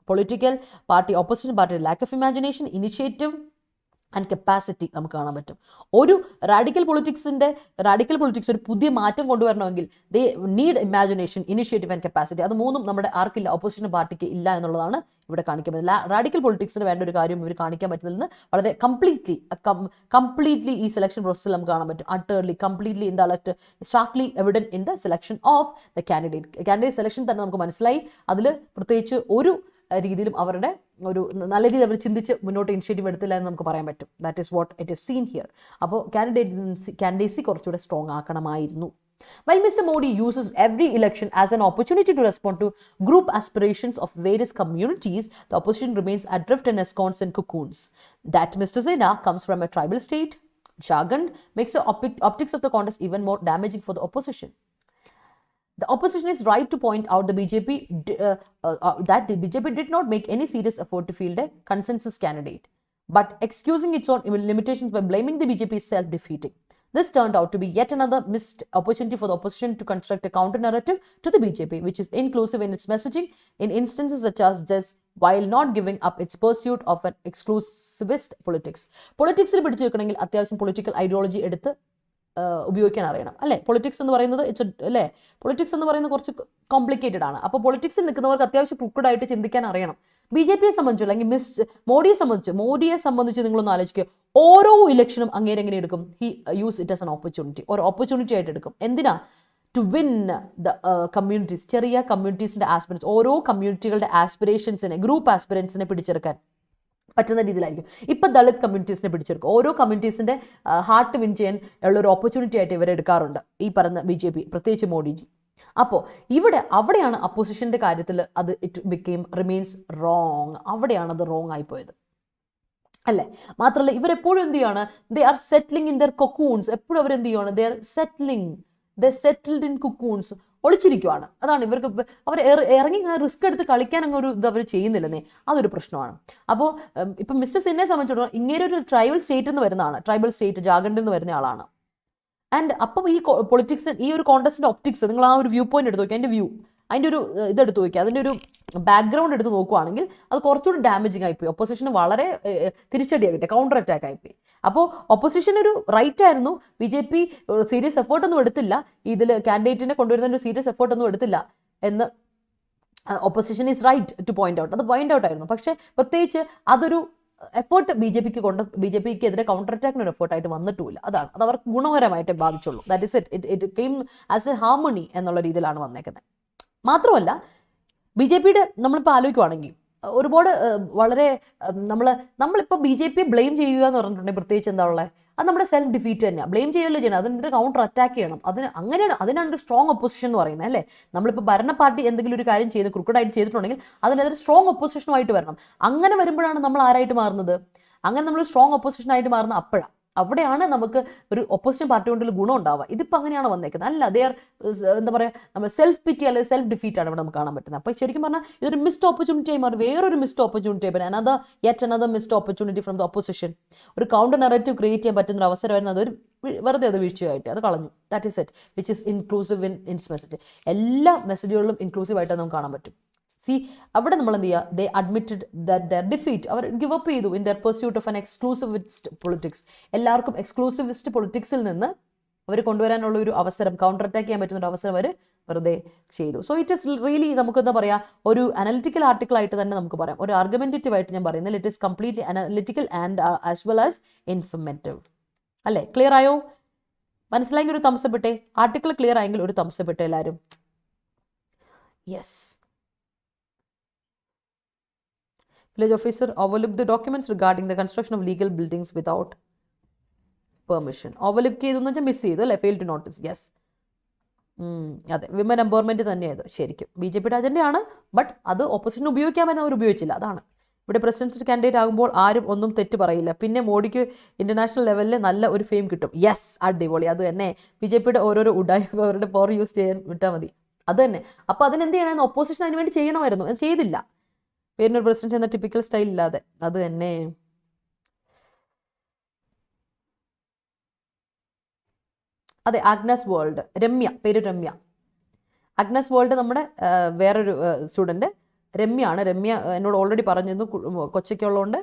political party, opposition party lack of imagination, initiative and capacity നമുക്ക് കാണാൻ പറ്റും. ഒരു റാഡിക്കൽ പൊളിറ്റിക്സ് ഒരു പുതിയ മാറ്റം കൊണ്ടുവരണമെങ്കിൽ they need imagination, initiative and capacity. അത് മൂന്നും നമ്മുടെ ആർക്കില്ല, ഓപ്പോസിഷൻ പാർട്ടിക്ക് ഇല്ല എന്നുള്ളതാണ് ഇവിടെ കാണിക്കാൻ പറ്റുന്നത്. റാഡിക്കൽ പൊളിറ്റിക്സിന് വേണ്ട ഒരു കാര്യം ഇവർ കാണിക്കാൻ പറ്റുന്നതെന്ന് വളരെ കംപ്ലീറ്റ്ലി ഈ സെലക്ഷൻ പ്രോസസ്സിൽ നമുക്ക് കാണാൻ പറ്റും. Utterly completely in the starkly evident in the selection of the candidate selection തന്നെ നമുക്ക് മനസ്സിലായി. അതിൽ പ്രത്യേകിച്ച് ഒരു രീതിയിലും അവരുടെ ഒരു നല്ല രീതിയിൽ അവർ ചിന്തിച്ച് മുന്നോട്ട് ഇനിഷ്യേറ്റീവ് എടുത്തില്ല എന്ന് നമുക്ക് പറയാൻ പറ്റും. That is what it is seen here. അപ്പോൾ കാൻഡിഡേറ്റ്സി കുറച്ചുകൂടെ strong ആക്കണമായിരുന്നു. While Mr. Modi uses every election as an opportunity to respond to group aspirations of various communities, the opposition remains adrift in ensconced in cocoons. That Mr. Zena comes from a tribal state. Jargon makes the optics of the contest even more damaging for the opposition. The opposition is right to point out that the BJP did not make any serious effort to field a consensus candidate, but excusing its own limitations by blaming the BJP is self-defeating. This turned out to be yet another missed opportunity for the opposition to construct a counter-narrative to the BJP, which is inclusive in its messaging in instances such as this, while not giving up its pursuit of an exclusivist politics. Politics-il പിടിച്ചു വെക്കണമെങ്കിൽ അത്യാവശ്യം പൊളിറ്റിക്കൽ ഐഡിയോളജി എടുത്ത് ഉപയോഗിക്കാൻ അറിയണം, അല്ലേ? പൊളിറ്റിക്സ് എന്ന് പറയുന്നത് പൊളിറ്റിക്സ് എന്ന് പറയുന്നത് കുറച്ച് കോംപ്ലിക്കേറ്റഡ് ആണ്. അപ്പോൾ പൊളിറ്റിക്സിൽ നിൽക്കുന്നവർക്ക് അത്യാവശ്യം ക്രൂക്കഡ് ആയിട്ട് ചിന്തിക്കാൻ അറിയണം. BJPയെ സംബന്ധിച്ചു അല്ലെങ്കിൽ മോഡിയെ സംബന്ധിച്ച് നിങ്ങളൊന്ന് ആലോചിക്കുക. ഓരോ ഇലക്ഷനും അങ്ങേരെ എങ്ങനെ എടുക്കും? He use it as an opportunity, ഒരു ഓപ്പർച്യൂണിറ്റി ആയിട്ട് എടുക്കും. എന്തിനാ? ടു വിൻ ദ കമ്മ്യൂണിറ്റീസ്, ചെറിയ കമ്മ്യൂണിറ്റീസിന്റെ ആസ്പിറൻസ്, ഓരോ കമ്മ്യൂണിറ്റികളുടെ ആസ്പിറേഷൻസിനെ, ഗ്രൂപ്പ് ആസ്പിറൻസിനെ പിടിച്ചെടുക്കാൻ പറ്റുന്ന രീതിയിലായിരിക്കും. ഇപ്പം ദളിത് കമ്മ്യൂണിറ്റീസിനെ പിടിച്ചെടുക്കും. ഓരോ കമ്മ്യൂണിറ്റീസിന്റെ ഹാർട്ട് വിൻ ചെയ്യാൻ ഉള്ള ഒരു ഓപ്പർച്യൂണിറ്റി ആയിട്ട് ഇവരെ എടുക്കാറുണ്ട് ഈ പറയുന്ന BJP, പ്രത്യേകിച്ച് മോഡിജി. അപ്പോൾ അവിടെയാണ് അപ്പോസിഷന്റെ കാര്യത്തിൽ അത് റിമെയിൻസ് റോങ്. അവിടെയാണ് അത് റോങ് ആയിപ്പോയത്, അല്ലേ? മാത്രമല്ല ഇവരെപ്പോഴും എന്ത് ചെയ്യാണ്? They are settling in their cocoons. എപ്പോഴും അവർ എന്ത് ചെയ്യുവാണ്? ദേ സെറ്റിൽഡ് ഇൻ കൊക്കൂൺസ്, ഒളിച്ചിരിക്കുവാണ്. അതാണ് ഇവർക്ക്, അവർ ഇറങ്ങി റിസ്ക് എടുത്ത് കളിക്കാൻ അങ്ങ് ഒരു ഇത് അവർ ചെയ്യുന്നില്ലെന്നേ, അതൊരു പ്രശ്നമാണ്. അപ്പോൾ ഇപ്പം മിസ്റ്റർ സിന്നെ സംബന്ധിച്ചിടത്തോളം ഇങ്ങനെ ഒരു ട്രൈബൽ സ്റ്റേറ്റിൽ നിന്ന് വരുന്നതാണ്, ട്രൈബൽ സ്റ്റേറ്റ് ജാർഖണ്ഡിൽ നിന്ന് വരുന്ന ആളാണ്. ആൻഡ് അപ്പം ഈ പൊളിറ്റിക്സ്, ഈ ഒരു കോണ്ടസ്റ്റിന്റെ ഒപ്റ്റിക്സ്, നിങ്ങൾ ആ ഒരു വ്യൂ പോയിന്റ് എടുത്ത് നോക്കുക, അതിൻ്റെ ഒരു ഇതെടുത്ത് നോക്കുക, അതിൻ്റെ ഒരു ബാക്ക്ഗ്രൗണ്ട് എടുത്ത് നോക്കുവാണെങ്കിൽ അത് കുറച്ചുകൂടി ഡാമേജിങ് ആയിപ്പോയി. ഒപ്പോസിഷന് വളരെ തിരിച്ചടിയായിട്ട് കൗണ്ടർ അറ്റാക്ക് ആയിപ്പോയി. അപ്പോൾ ഒപ്പോസിഷൻ ഒരു റൈറ്റ് ആയിരുന്നു, BJP സീരിയസ് എഫേർട്ടൊന്നും എടുത്തില്ല, ഇതിൽ കാൻഡിഡേറ്റിനെ കൊണ്ടുവരുന്നതിന് സീരിയസ് എഫേർട്ടൊന്നും എടുത്തില്ല എന്ന് opposition is right to point out. അത് പോയിന്റ് ഔട്ട് ആയിരുന്നു. പക്ഷേ പ്രത്യേകിച്ച് അതൊരു എഫേർട്ട് BJPക്ക് എതിരെ കൗണ്ടർ അറ്റാക്കിന് ഒരു എഫേർട്ടായിട്ട് വന്നിട്ടുമില്ല. അത് അവർക്ക് ഗുണകരമായിട്ട് ബാധിച്ചുള്ളൂ. That is it came as a harmony എന്നുള്ള രീതിയിലാണ് വന്നേക്കുന്നത്. മാത്രമല്ല BJPയുടെ നമ്മളിപ്പോൾ ആലോചിക്കുവാണെങ്കിൽ ഒരുപാട് വളരെ നമ്മളിപ്പോൾ BJPയെ ബ്ലെയിം ചെയ്യുക എന്ന് പറഞ്ഞിട്ടുണ്ടെങ്കിൽ പ്രത്യേകിച്ച് എന്താ ഉള്ളത്? അത് നമ്മുടെ സെൽഫ് ഡിഫീറ്റ് തന്നെയാണ്. ബ്ലെയിം ചെയ്യുകയല്ലേ ചെയ്യണം, അതിനെതിരെ കൗണ്ടർ അറ്റാക്ക് ചെയ്യണം. അതിനാണ് ഒരു സ്ട്രോങ് ഒപ്പോസിഷൻ എന്ന് പറയുന്നത്, അല്ലേ? നമ്മളിപ്പോൾ ഭരണ പാർട്ടി എന്തെങ്കിലും ഒരു കാര്യം ചെയ്ത് ക്രിക്കറ്റായിട്ട് ചെയ്തിട്ടുണ്ടെങ്കിൽ അതിനെതിരെ സ്ട്രോങ് ഒപ്പോസിഷനുമായിട്ട് വരണം. അങ്ങനെ വരുമ്പോഴാണ് നമ്മൾ ആരായിട്ട് മാറുന്നത്? അങ്ങനെ നമ്മൾ സ്ട്രോങ് ഒപ്പോസിഷനായിട്ട് മാറുന്ന അവിടെയാണ് നമുക്ക് ഒരു ഒപ്പോസിഷൻ പാർട്ടി കൊണ്ടുള്ള ഗുണം ഉണ്ടാവുക. ഇതിപ്പോൾ അങ്ങനെയാണ് വന്നേക്കുന്നത്. അല്ല, ദേ ആർ എന്താ പറയുക, നമ്മൾ സെൽഫ് പിറ്റി അല്ലെങ്കിൽ സെൽഫ് ഡിഫീറ്റ് ആണ് ഇവിടെ നമുക്ക് കാണാൻ പറ്റുന്നത്. അപ്പോൾ ശരിക്കും പറഞ്ഞാൽ ഇതൊരു മിസ്ഡ് ഓപ്പർച്യൂണിറ്റി ആയി മാറി, വേറൊരു മിസ്ഡ് ഓപ്പർച്യൂണിറ്റി ആയി മാറി. another missed opportunity from the opposition. ഒരു കൗണ്ടർ നറേറ്റീവ് ക്രിയേറ്റ് ചെയ്യാൻ പറ്റുന്ന ഒരു അവസരമായിരുന്നു, അതൊരു വെറുതെ അത് വീഴ്ചയായിട്ട് അത് കളഞ്ഞു. That is it, which is inclusive in its message. എല്ലാ മെസ്സേജുകളിലും ഇൻക്ലൂസീവ് ആയിട്ട് നമുക്ക് കാണാൻ പറ്റും. അവിടെ നമ്മൾ എന്ത് ചെയ്യുക? They admitted that their defeat. അവർ ഗിവ് അപ്പ് ചെയ്തു in their pursuit of an exclusivist politics. എല്ലാവർക്കും എക്സ്ക്ലൂസിവിസ്റ്റ് പൊളിറ്റിക്സിൽ നിന്ന് അവർ കൊണ്ടുവരാനുള്ള ഒരു അവസരം, കൗണ്ടർ അറ്റാക്ക് ചെയ്യാൻ പറ്റുന്ന ഒരു അവസരം അവർ വെറുതെ ചെയ്തു. സോ ഇറ്റ് ഇസ് റിയലി നമുക്ക് എന്താ പറയുക, ഒരു അനലിറ്റിക്കൽ ആർട്ടിക്കിൾ ആയിട്ട് തന്നെ നമുക്ക് പറയാം, ഒരു ആർഗ്യുമെന്റേറ്റീവ് ആയിട്ട് ഞാൻ പറയുന്നത്. It is completely analytical and as well as informative. അല്ലേ? ക്ലിയർ ആയോ? മനസ്സിലായെങ്കിൽ ഒരു തംസപ്പ് ഇട്ടേ. ആർട്ടിക്കിൾ ക്ലിയർ ആയെങ്കിൽ ഒരു തംസപ്പ് ഇട്ടേ എല്ലാവരും. Yes. Village officer overlooked the documents regarding the construction of legal buildings without permission. Overlook ചെയ്തു എന്ന് വെച്ചാൽ മിസ് ചെയ്തു അല്ലേ? Fail to notice. യെസ്, അതെ, വിമൻ എംപവർമെന്റ് തന്നെയായത്. ശരിക്കും BJPയുടെ അജണ്ടയാണ്, ബട്ട് അത് ഓപ്പോസിഷന് ഉപയോഗിക്കാമെന്ന് അവർ ഉപയോഗിച്ചില്ല. അതാണ് ഇവിടെ പ്രസിഡന്റ് കാൻഡിഡേറ്റ് ആകുമ്പോൾ ആരും ഒന്നും തെറ്റ് പറയില്ല. പിന്നെ മോഡിക്ക് ഇന്റർനാഷണൽ ലെവലിൽ നല്ല ഒരു ഫെയിം കിട്ടും. യെസ്, അടിപൊളി. അത് തന്നെ BJPയുടെ ഓരോരോ ഉഡായ്പ അവരുടെ പവർ യൂസ് ചെയ്യാൻ വിട്ടാൽ മതി. അത് തന്നെ. അപ്പോൾ അതിനെന്ത് ചെയ്യണമെന്ന് ഓപ്പോസിഷൻ അതിന് വേണ്ടി ചെയ്യണമായിരുന്നു, അത് ചെയ്തില്ല. പേരിനൊരു പ്രസിഡന്റ് എന്ന ടിപ്പിക്കൽ സ്റ്റൈൽ ഇല്ലാതെ. അത് തന്നെ. അതെ, ആഗ്നസ് വേൾഡ്. രമ്യ, പേര് രമ്യ. ആഗ്നസ് വേൾഡ് നമ്മുടെ വേറൊരു സ്റ്റുഡൻറ്റ് രമ്യാണ്. രമ്യ എന്നോട് ഓൾറെഡി പറഞ്ഞിരുന്നു, കൊച്ചയ്ക്കുള്ളതുകൊണ്ട്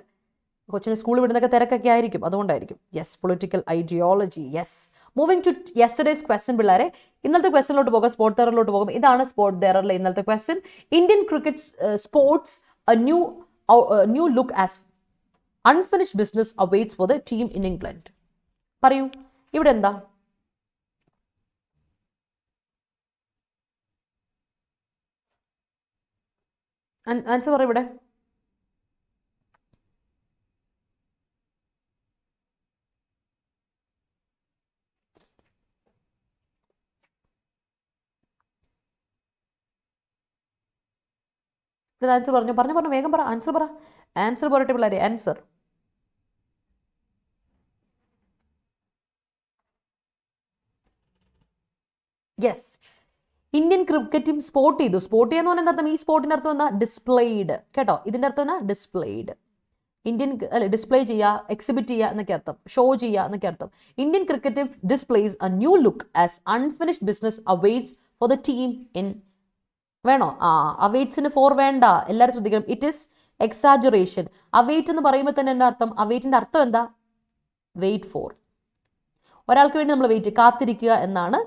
കൊച്ചിന് സ്കൂളിൽ വിടുന്നൊക്കെ തിരക്കൊക്കെ ആയിരിക്കും, അതുകൊണ്ടായിരിക്കും. Yes, political ideology. Yes. Moving to yesterday's question പിള്ളേരെ. ഇന്നലത്തെ ക്വസ്റ്റ്യനിലോട്ട് പോകാം, സ്പോർട്ട് തെററിലോട്ട് പോകും. ഇതാണ് സ്പോർട്ട് തെററിലെ ഇന്നലത്തെ question. Indian cricket sports a new look as unfinished business awaits for the team in England. പറയൂ, ഇവിടെ എന്താ? ആൻസർ പറ. ഇവിടെ ആൻസർ പറഞ്ഞു വേഗം പറ. ആൻസർ പറ. ആൻസർ പറയട്ടെ പിള്ളേരെ. Answer. Yes, Indian cricket team sport ചെയ്തു. സ്പോർട്ട് ചെയ്യാന്ന് പറഞ്ഞാൽ എന്താ അർത്ഥം? ഈ സ്പോർട്ടിന്റെ അർത്ഥം എന്താ? ഡിസ്പ്ലേഡ്. കേട്ടോ, ഇതിന്റെ അർത്ഥം എന്താ? ഡിസ്പ്ലേഡ്. ഇന്ത്യൻ അല്ലെ, ഡിസ്പ്ലേ ചെയ്യുക, എക്സിബിറ്റ് ചെയ്യുക എന്നൊക്കെ അർത്ഥം, ഷോ ചെയ്യുക എന്നൊക്കെ അർത്ഥം. Indian cricket team displays a new look as unfinished business awaits for the team in. വേണോ? അവെയ്റ്റ്സിന് ഫോർ വേണ്ട, എല്ലാവരും ശ്രദ്ധിക്കണം. It is exaggeration. അവെയ്റ്റ് എന്ന് പറയുമ്പോൾ തന്നെ എന്താ അർത്ഥം? അവെയ്റ്റിന്റെ അർത്ഥം എന്താ? Wait for. ഒരാൾക്ക് വേണ്ടി നമ്മൾ വെയിറ്റ്, കാത്തിരിക്കുക എന്നാണ്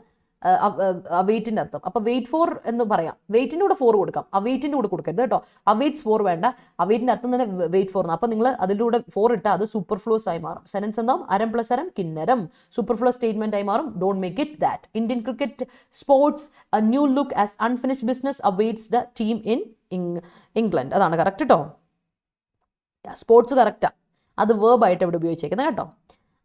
അവെയ്റ്റിന്റെ അർത്ഥം. അപ്പൊ വെയിറ്റ് ഫോർ എന്ന് പറയാം. വെയിറ്റിന്റെ കൂടെ ഫോർ കൊടുക്കാം, അവെയ്റ്റിന്റെ കൂടെ കൊടുക്കരുത് കേട്ടോ. അവെയ്റ്റ്സ് ഫോർ വേണ്ട. അവെയ്റ്റിന്റെ അർത്ഥം തന്നെ വെയിറ്റ് ഫോർ. അപ്പൊ നിങ്ങൾ അതിലൂടെ ഫോർ ഇട്ടാൽ അത് സൂപ്പർഫ്ലോസ് ആയി മാറും. സെനൻസ് എന്താവും? അരം പ്ലസ് അരം കിന്നരം. സൂപ്പർഫ്ലോ സ്റ്റേറ്റ്മെന്റ് ആയി മാറും. Don't make it that. Indian cricket sports a new look as unfinished business awaits the team in England. അതാണ് കറക്റ്റ് കേട്ടോ. സ്പോർട്സ് കറക്റ്റാ, അത് വേർബ് ആയിട്ട് ഇവിടെ ഉപയോഗിച്ചേക്കുന്നത് കേട്ടോ.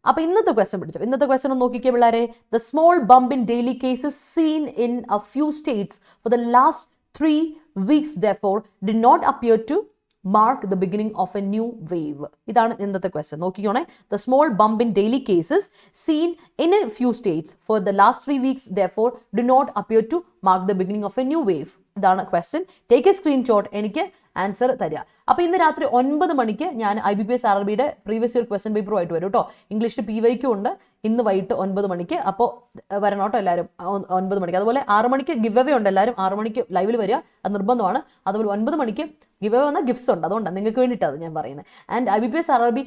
അപ്പൊ ഇന്നത്തെ ക്വസ്റ്റ്യൻ പിടിച്ചു. ഇന്നത്തെ ക്വസ്റ്റ്യൻ ഒന്ന് നോക്കിക്കേ പിള്ളേരെ. The small bump in daily cases seen in a few states for the last 3 weeks therefore did not appear to mark the beginning of a new wave. ഇതാണ് ഇന്നത്തെ ക്വസ്റ്റ്യൻ. നോക്കിക്കോണേ. The small bump in daily cases seen in a few states for the last 3 weeks therefore did not appear to mark the beginning of a new wave. ഇതാണ് ക്വസ്റ്റ്യൻ. ടേക്ക് എ സ്ക്രീൻഷോട്ട്, എനിക്ക് ആൻസർ തരിക. അപ്പോൾ ഇന്ന് രാത്രി 9 മണിക്ക് ഞാൻ IBPS RRBയുടെ പ്രീവിയസ് ഇയർ ക്വസ്റ്റ്യൻ പേപ്പറുമായിട്ട് വരും കേട്ടോ. ഇംഗ്ലീഷിൽ PYQ ഉണ്ട് ഇന്ന് വൈകിട്ട് 9 മണിക്ക്. അപ്പോൾ വരണം കേട്ടോ എല്ലാവരും 9 മണിക്ക്. അതുപോലെ 6 മണിക്ക് ഗിവ് അവേ ഉണ്ട്. എല്ലാവരും 6 മണിക്ക് ലൈവിൽ വരിക, അത് നിർബന്ധമാണ്. അതുപോലെ 9 മണിക്ക് ഗിവ് അവേ വന്ന ഗിഫ്റ്റ്സ് ഉണ്ട്, അതുകൊണ്ടാണ് നിങ്ങൾക്ക് വേണ്ടിയിട്ടാണ് ഞാൻ പറയുന്നത്. And IBPS RRB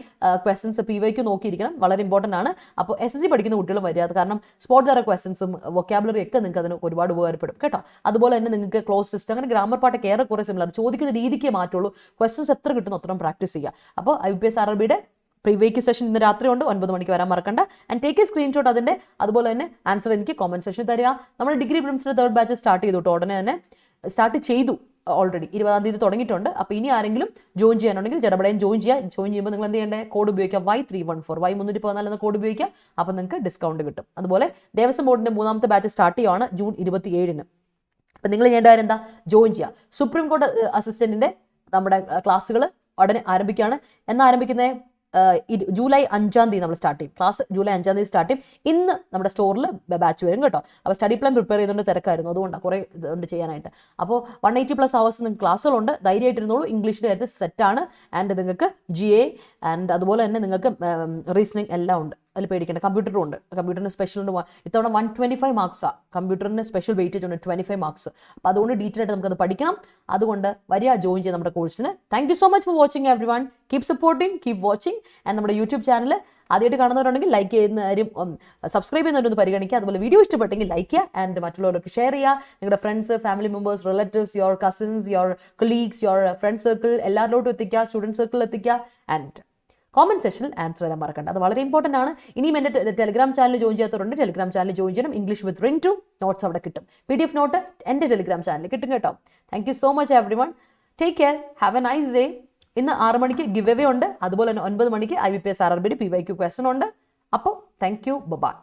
questions PYQ നോക്കിയിരിക്കണം, വളരെ ഇമ്പോർട്ടൻ്റ് ആണ്. അപ്പോൾ SSC പഠിക്കുന്ന കുട്ടികളും വരിക, അത് കാരണം സ്പോട്ട് തര ക്വസ്റ്റൻസും വൊക്കാബുലറി ഒക്കെ നിങ്ങൾക്ക് അതിന് ഒരുപാട് ഉപകാരപ്പെടും കേട്ടോ. അതുപോലെ തന്നെ നിങ്ങൾക്ക് ക്ലോസ് സിസ്റ്റം, അങ്ങനെ ഗ്രാമർ പാട്ടൊക്കെ ഏറെ കുറേ സിമിലർ, ചോദിക്കുന്ന രീതിക്കേ മാറ്റുള്ളൂ. ക്വസ്റ്റൻസ് എത്ര കിട്ടുന്നു അത്രയും പ്രാക്ടീസ് ചെയ്യുക. അപ്പോൾ IBPS RRBയുടെ പ്രീവിയസ് സെഷൻ ഇന്ന് രാത്രി ഉണ്ട്, 9 മണിക്ക് വരാൻ മറക്കണ്ട. ആൻഡ് ടേക്ക് എ സ്ക്രീൻഷോട്ട് അതിൻ്റെ. അതുപോലെ തന്നെ ആൻസർ എനിക്ക് കോമന്റ് സെഷൻ തരിക. നമ്മുടെ ഡിഗ്രി പ്രിലിംസിന്റെ 3rd ബാച്ച് സ്റ്റാർട്ട് ചെയ്തു കേട്ടോ. ഉടനെ തന്നെ സ്റ്റാർട്ട് ചെയ്തു, ഓൾറെഡി 20-ാം തീയതി തുടങ്ങിയിട്ടുണ്ട്. അപ്പോൾ ഇനി ആരെങ്കിലും ജോയിൻ ചെയ്യാനുണ്ടെങ്കിൽ ജഡബടയും ജോയിൻ ചെയ്യുക. ജോയിൻ ചെയ്യുമ്പോൾ നിങ്ങൾ എന്ത് ചെയ്യേണ്ടത്? കോഡ് ഉപയോഗിക്കുക, Y314 Y314 എന്ന കോഡ് ഉപയോഗിക്കുക. അപ്പോൾ നിങ്ങൾക്ക് ഡിസ്കൗണ്ട് കിട്ടും. അതുപോലെ ദേവസ്വം ബോർഡിന്റെ 3ാമത്തെ ബാച്ച് സ്റ്റാർട്ട് ചെയ്യുകയാണ് ജൂൺ 27-ന്. അപ്പം നിങ്ങൾ ചെയ്യേണ്ട കാര്യം എന്താ? ജോയിൻ ചെയ്യുക. സുപ്രീം കോടതി അസിസ്റ്റന്റിന്റെ നമ്മുടെ ക്ലാസ്സുകൾ ഉടനെ ആരംഭിക്കുകയാണ്. എന്നാ ആരംഭിക്കുന്നത്? ജൂലൈ 5-ാം തീയതി നമ്മൾ സ്റ്റാർട്ട് ചെയ്യും. ക്ലാസ് ജൂലൈ 5-ാം തീയതി സ്റ്റാർട്ട് ചെയ്യും. ഇന്ന് നമ്മുടെ സ്റ്റോറിൽ ബാച്ച് വരും കേട്ടോ. അപ്പോൾ സ്റ്റഡി പ്ലാൻ പ്രിപ്പയർ ചെയ്തുകൊണ്ട് തിരക്കായിരുന്നു, അതുകൊണ്ടാണ് കുറേ ഇതുകൊണ്ട് ചെയ്യാനായിട്ട്. അപ്പോൾ 180+ hours നിങ്ങൾക്ക് ക്ലാസ്സുകളുണ്ട്. ധൈര്യമായിട്ടിരുന്നോളൂ. ഇംഗ്ലീഷിൻ്റെ കാര്യത്തിൽ സെറ്റാണ്. ആൻഡ് നിങ്ങൾക്ക് GA ആൻഡ് അതുപോലെ തന്നെ നിങ്ങൾക്ക് റീസണിങ് എല്ലാം ഉണ്ട്. അതിൽ പേടിക്കേണ്ട. കമ്പ്യൂട്ടറും ഉണ്ട്, കമ്പ്യൂട്ടറിന് സ്പെഷ്യൽ ഉണ്ട്. ഇത്തവണ 125 മാർക്സാണ് കമ്പ്യൂട്ടറിന് സ്പെഷ്യൽ വെയിറ്റേജ് ഉണ്ട്, 25 മാർക്സ്. അപ്പോൾ അതുകൊണ്ട് ഡീറ്റെയിൽ ആയിട്ട് നമുക്കത് പഠിക്കണം. അതുകൊണ്ട് വരിക, ജോയിൻ ചെയ്ത് നമ്മുടെ കോഴ്സിന്. Thank you so much for watching every one. Keep supporting, keep watching. And നമ്മുടെ യൂട്യൂബ് ചാനൽ ആദ്യമായിട്ട് കാണുന്നവരുണ്ടെങ്കിൽ ലൈക്ക് ചെയ്യുന്നവരും സബ്സ്ക്രൈബ് ചെയ്യുന്നവരൊന്ന് പരിഗണിക്കുക. അതുപോലെ വീഡിയോ ഇഷ്ടപ്പെട്ടെങ്കിൽ ലൈക്ക് ചെയ്യുക ആൻഡ് മറ്റുള്ളവർക്ക് ഷെയർ ചെയ്യുക. നിങ്ങളുടെ friends, family members, relatives, your cousins, your colleagues, your friend circle എല്ലാവരിലോട്ടും എത്തിക്കുക, സ്റ്റുഡൻറ് സർക്കിളിൽ എത്തിക്കുക. ആൻഡ് കോമന്റ് സെക്ഷനിൽ ആൻസർ ചെയ്യാൻ മറക്കണ്ട, അത് വളരെ ഇമ്പോർട്ടൻ്റ് ആണ്. ഇനിയും എൻ്റെ ടെലിഗ്രാം ചാനൽ ജോയിൻ ചെയ്യാത്തവരുണ്ട്, ടെലിഗ്രാം ചാനൽ ജോയിൻ ചെയ്യണം. ഇംഗ്ലീഷ് വിത്ത് റിൻ 2 നോട്ട്സ് അവിടെ കിട്ടും. PDF നോട്ട് എൻ്റെ ടെലിഗ്രാം ചാനലിൽ കിട്ടും കേട്ടോ. Thank you so much everyone. Take care, have a nice day. ഇന്ന് 6 മണിക്ക് ഗിവ് അവേ ഉണ്ട്. അതുപോലെ തന്നെ 9 മണിക്ക് IBPS RRBയുടെ PYQ ക്വസ്റ്റൻ ഉണ്ട്. അപ്പോൾ താങ്ക് യു, ബൈ.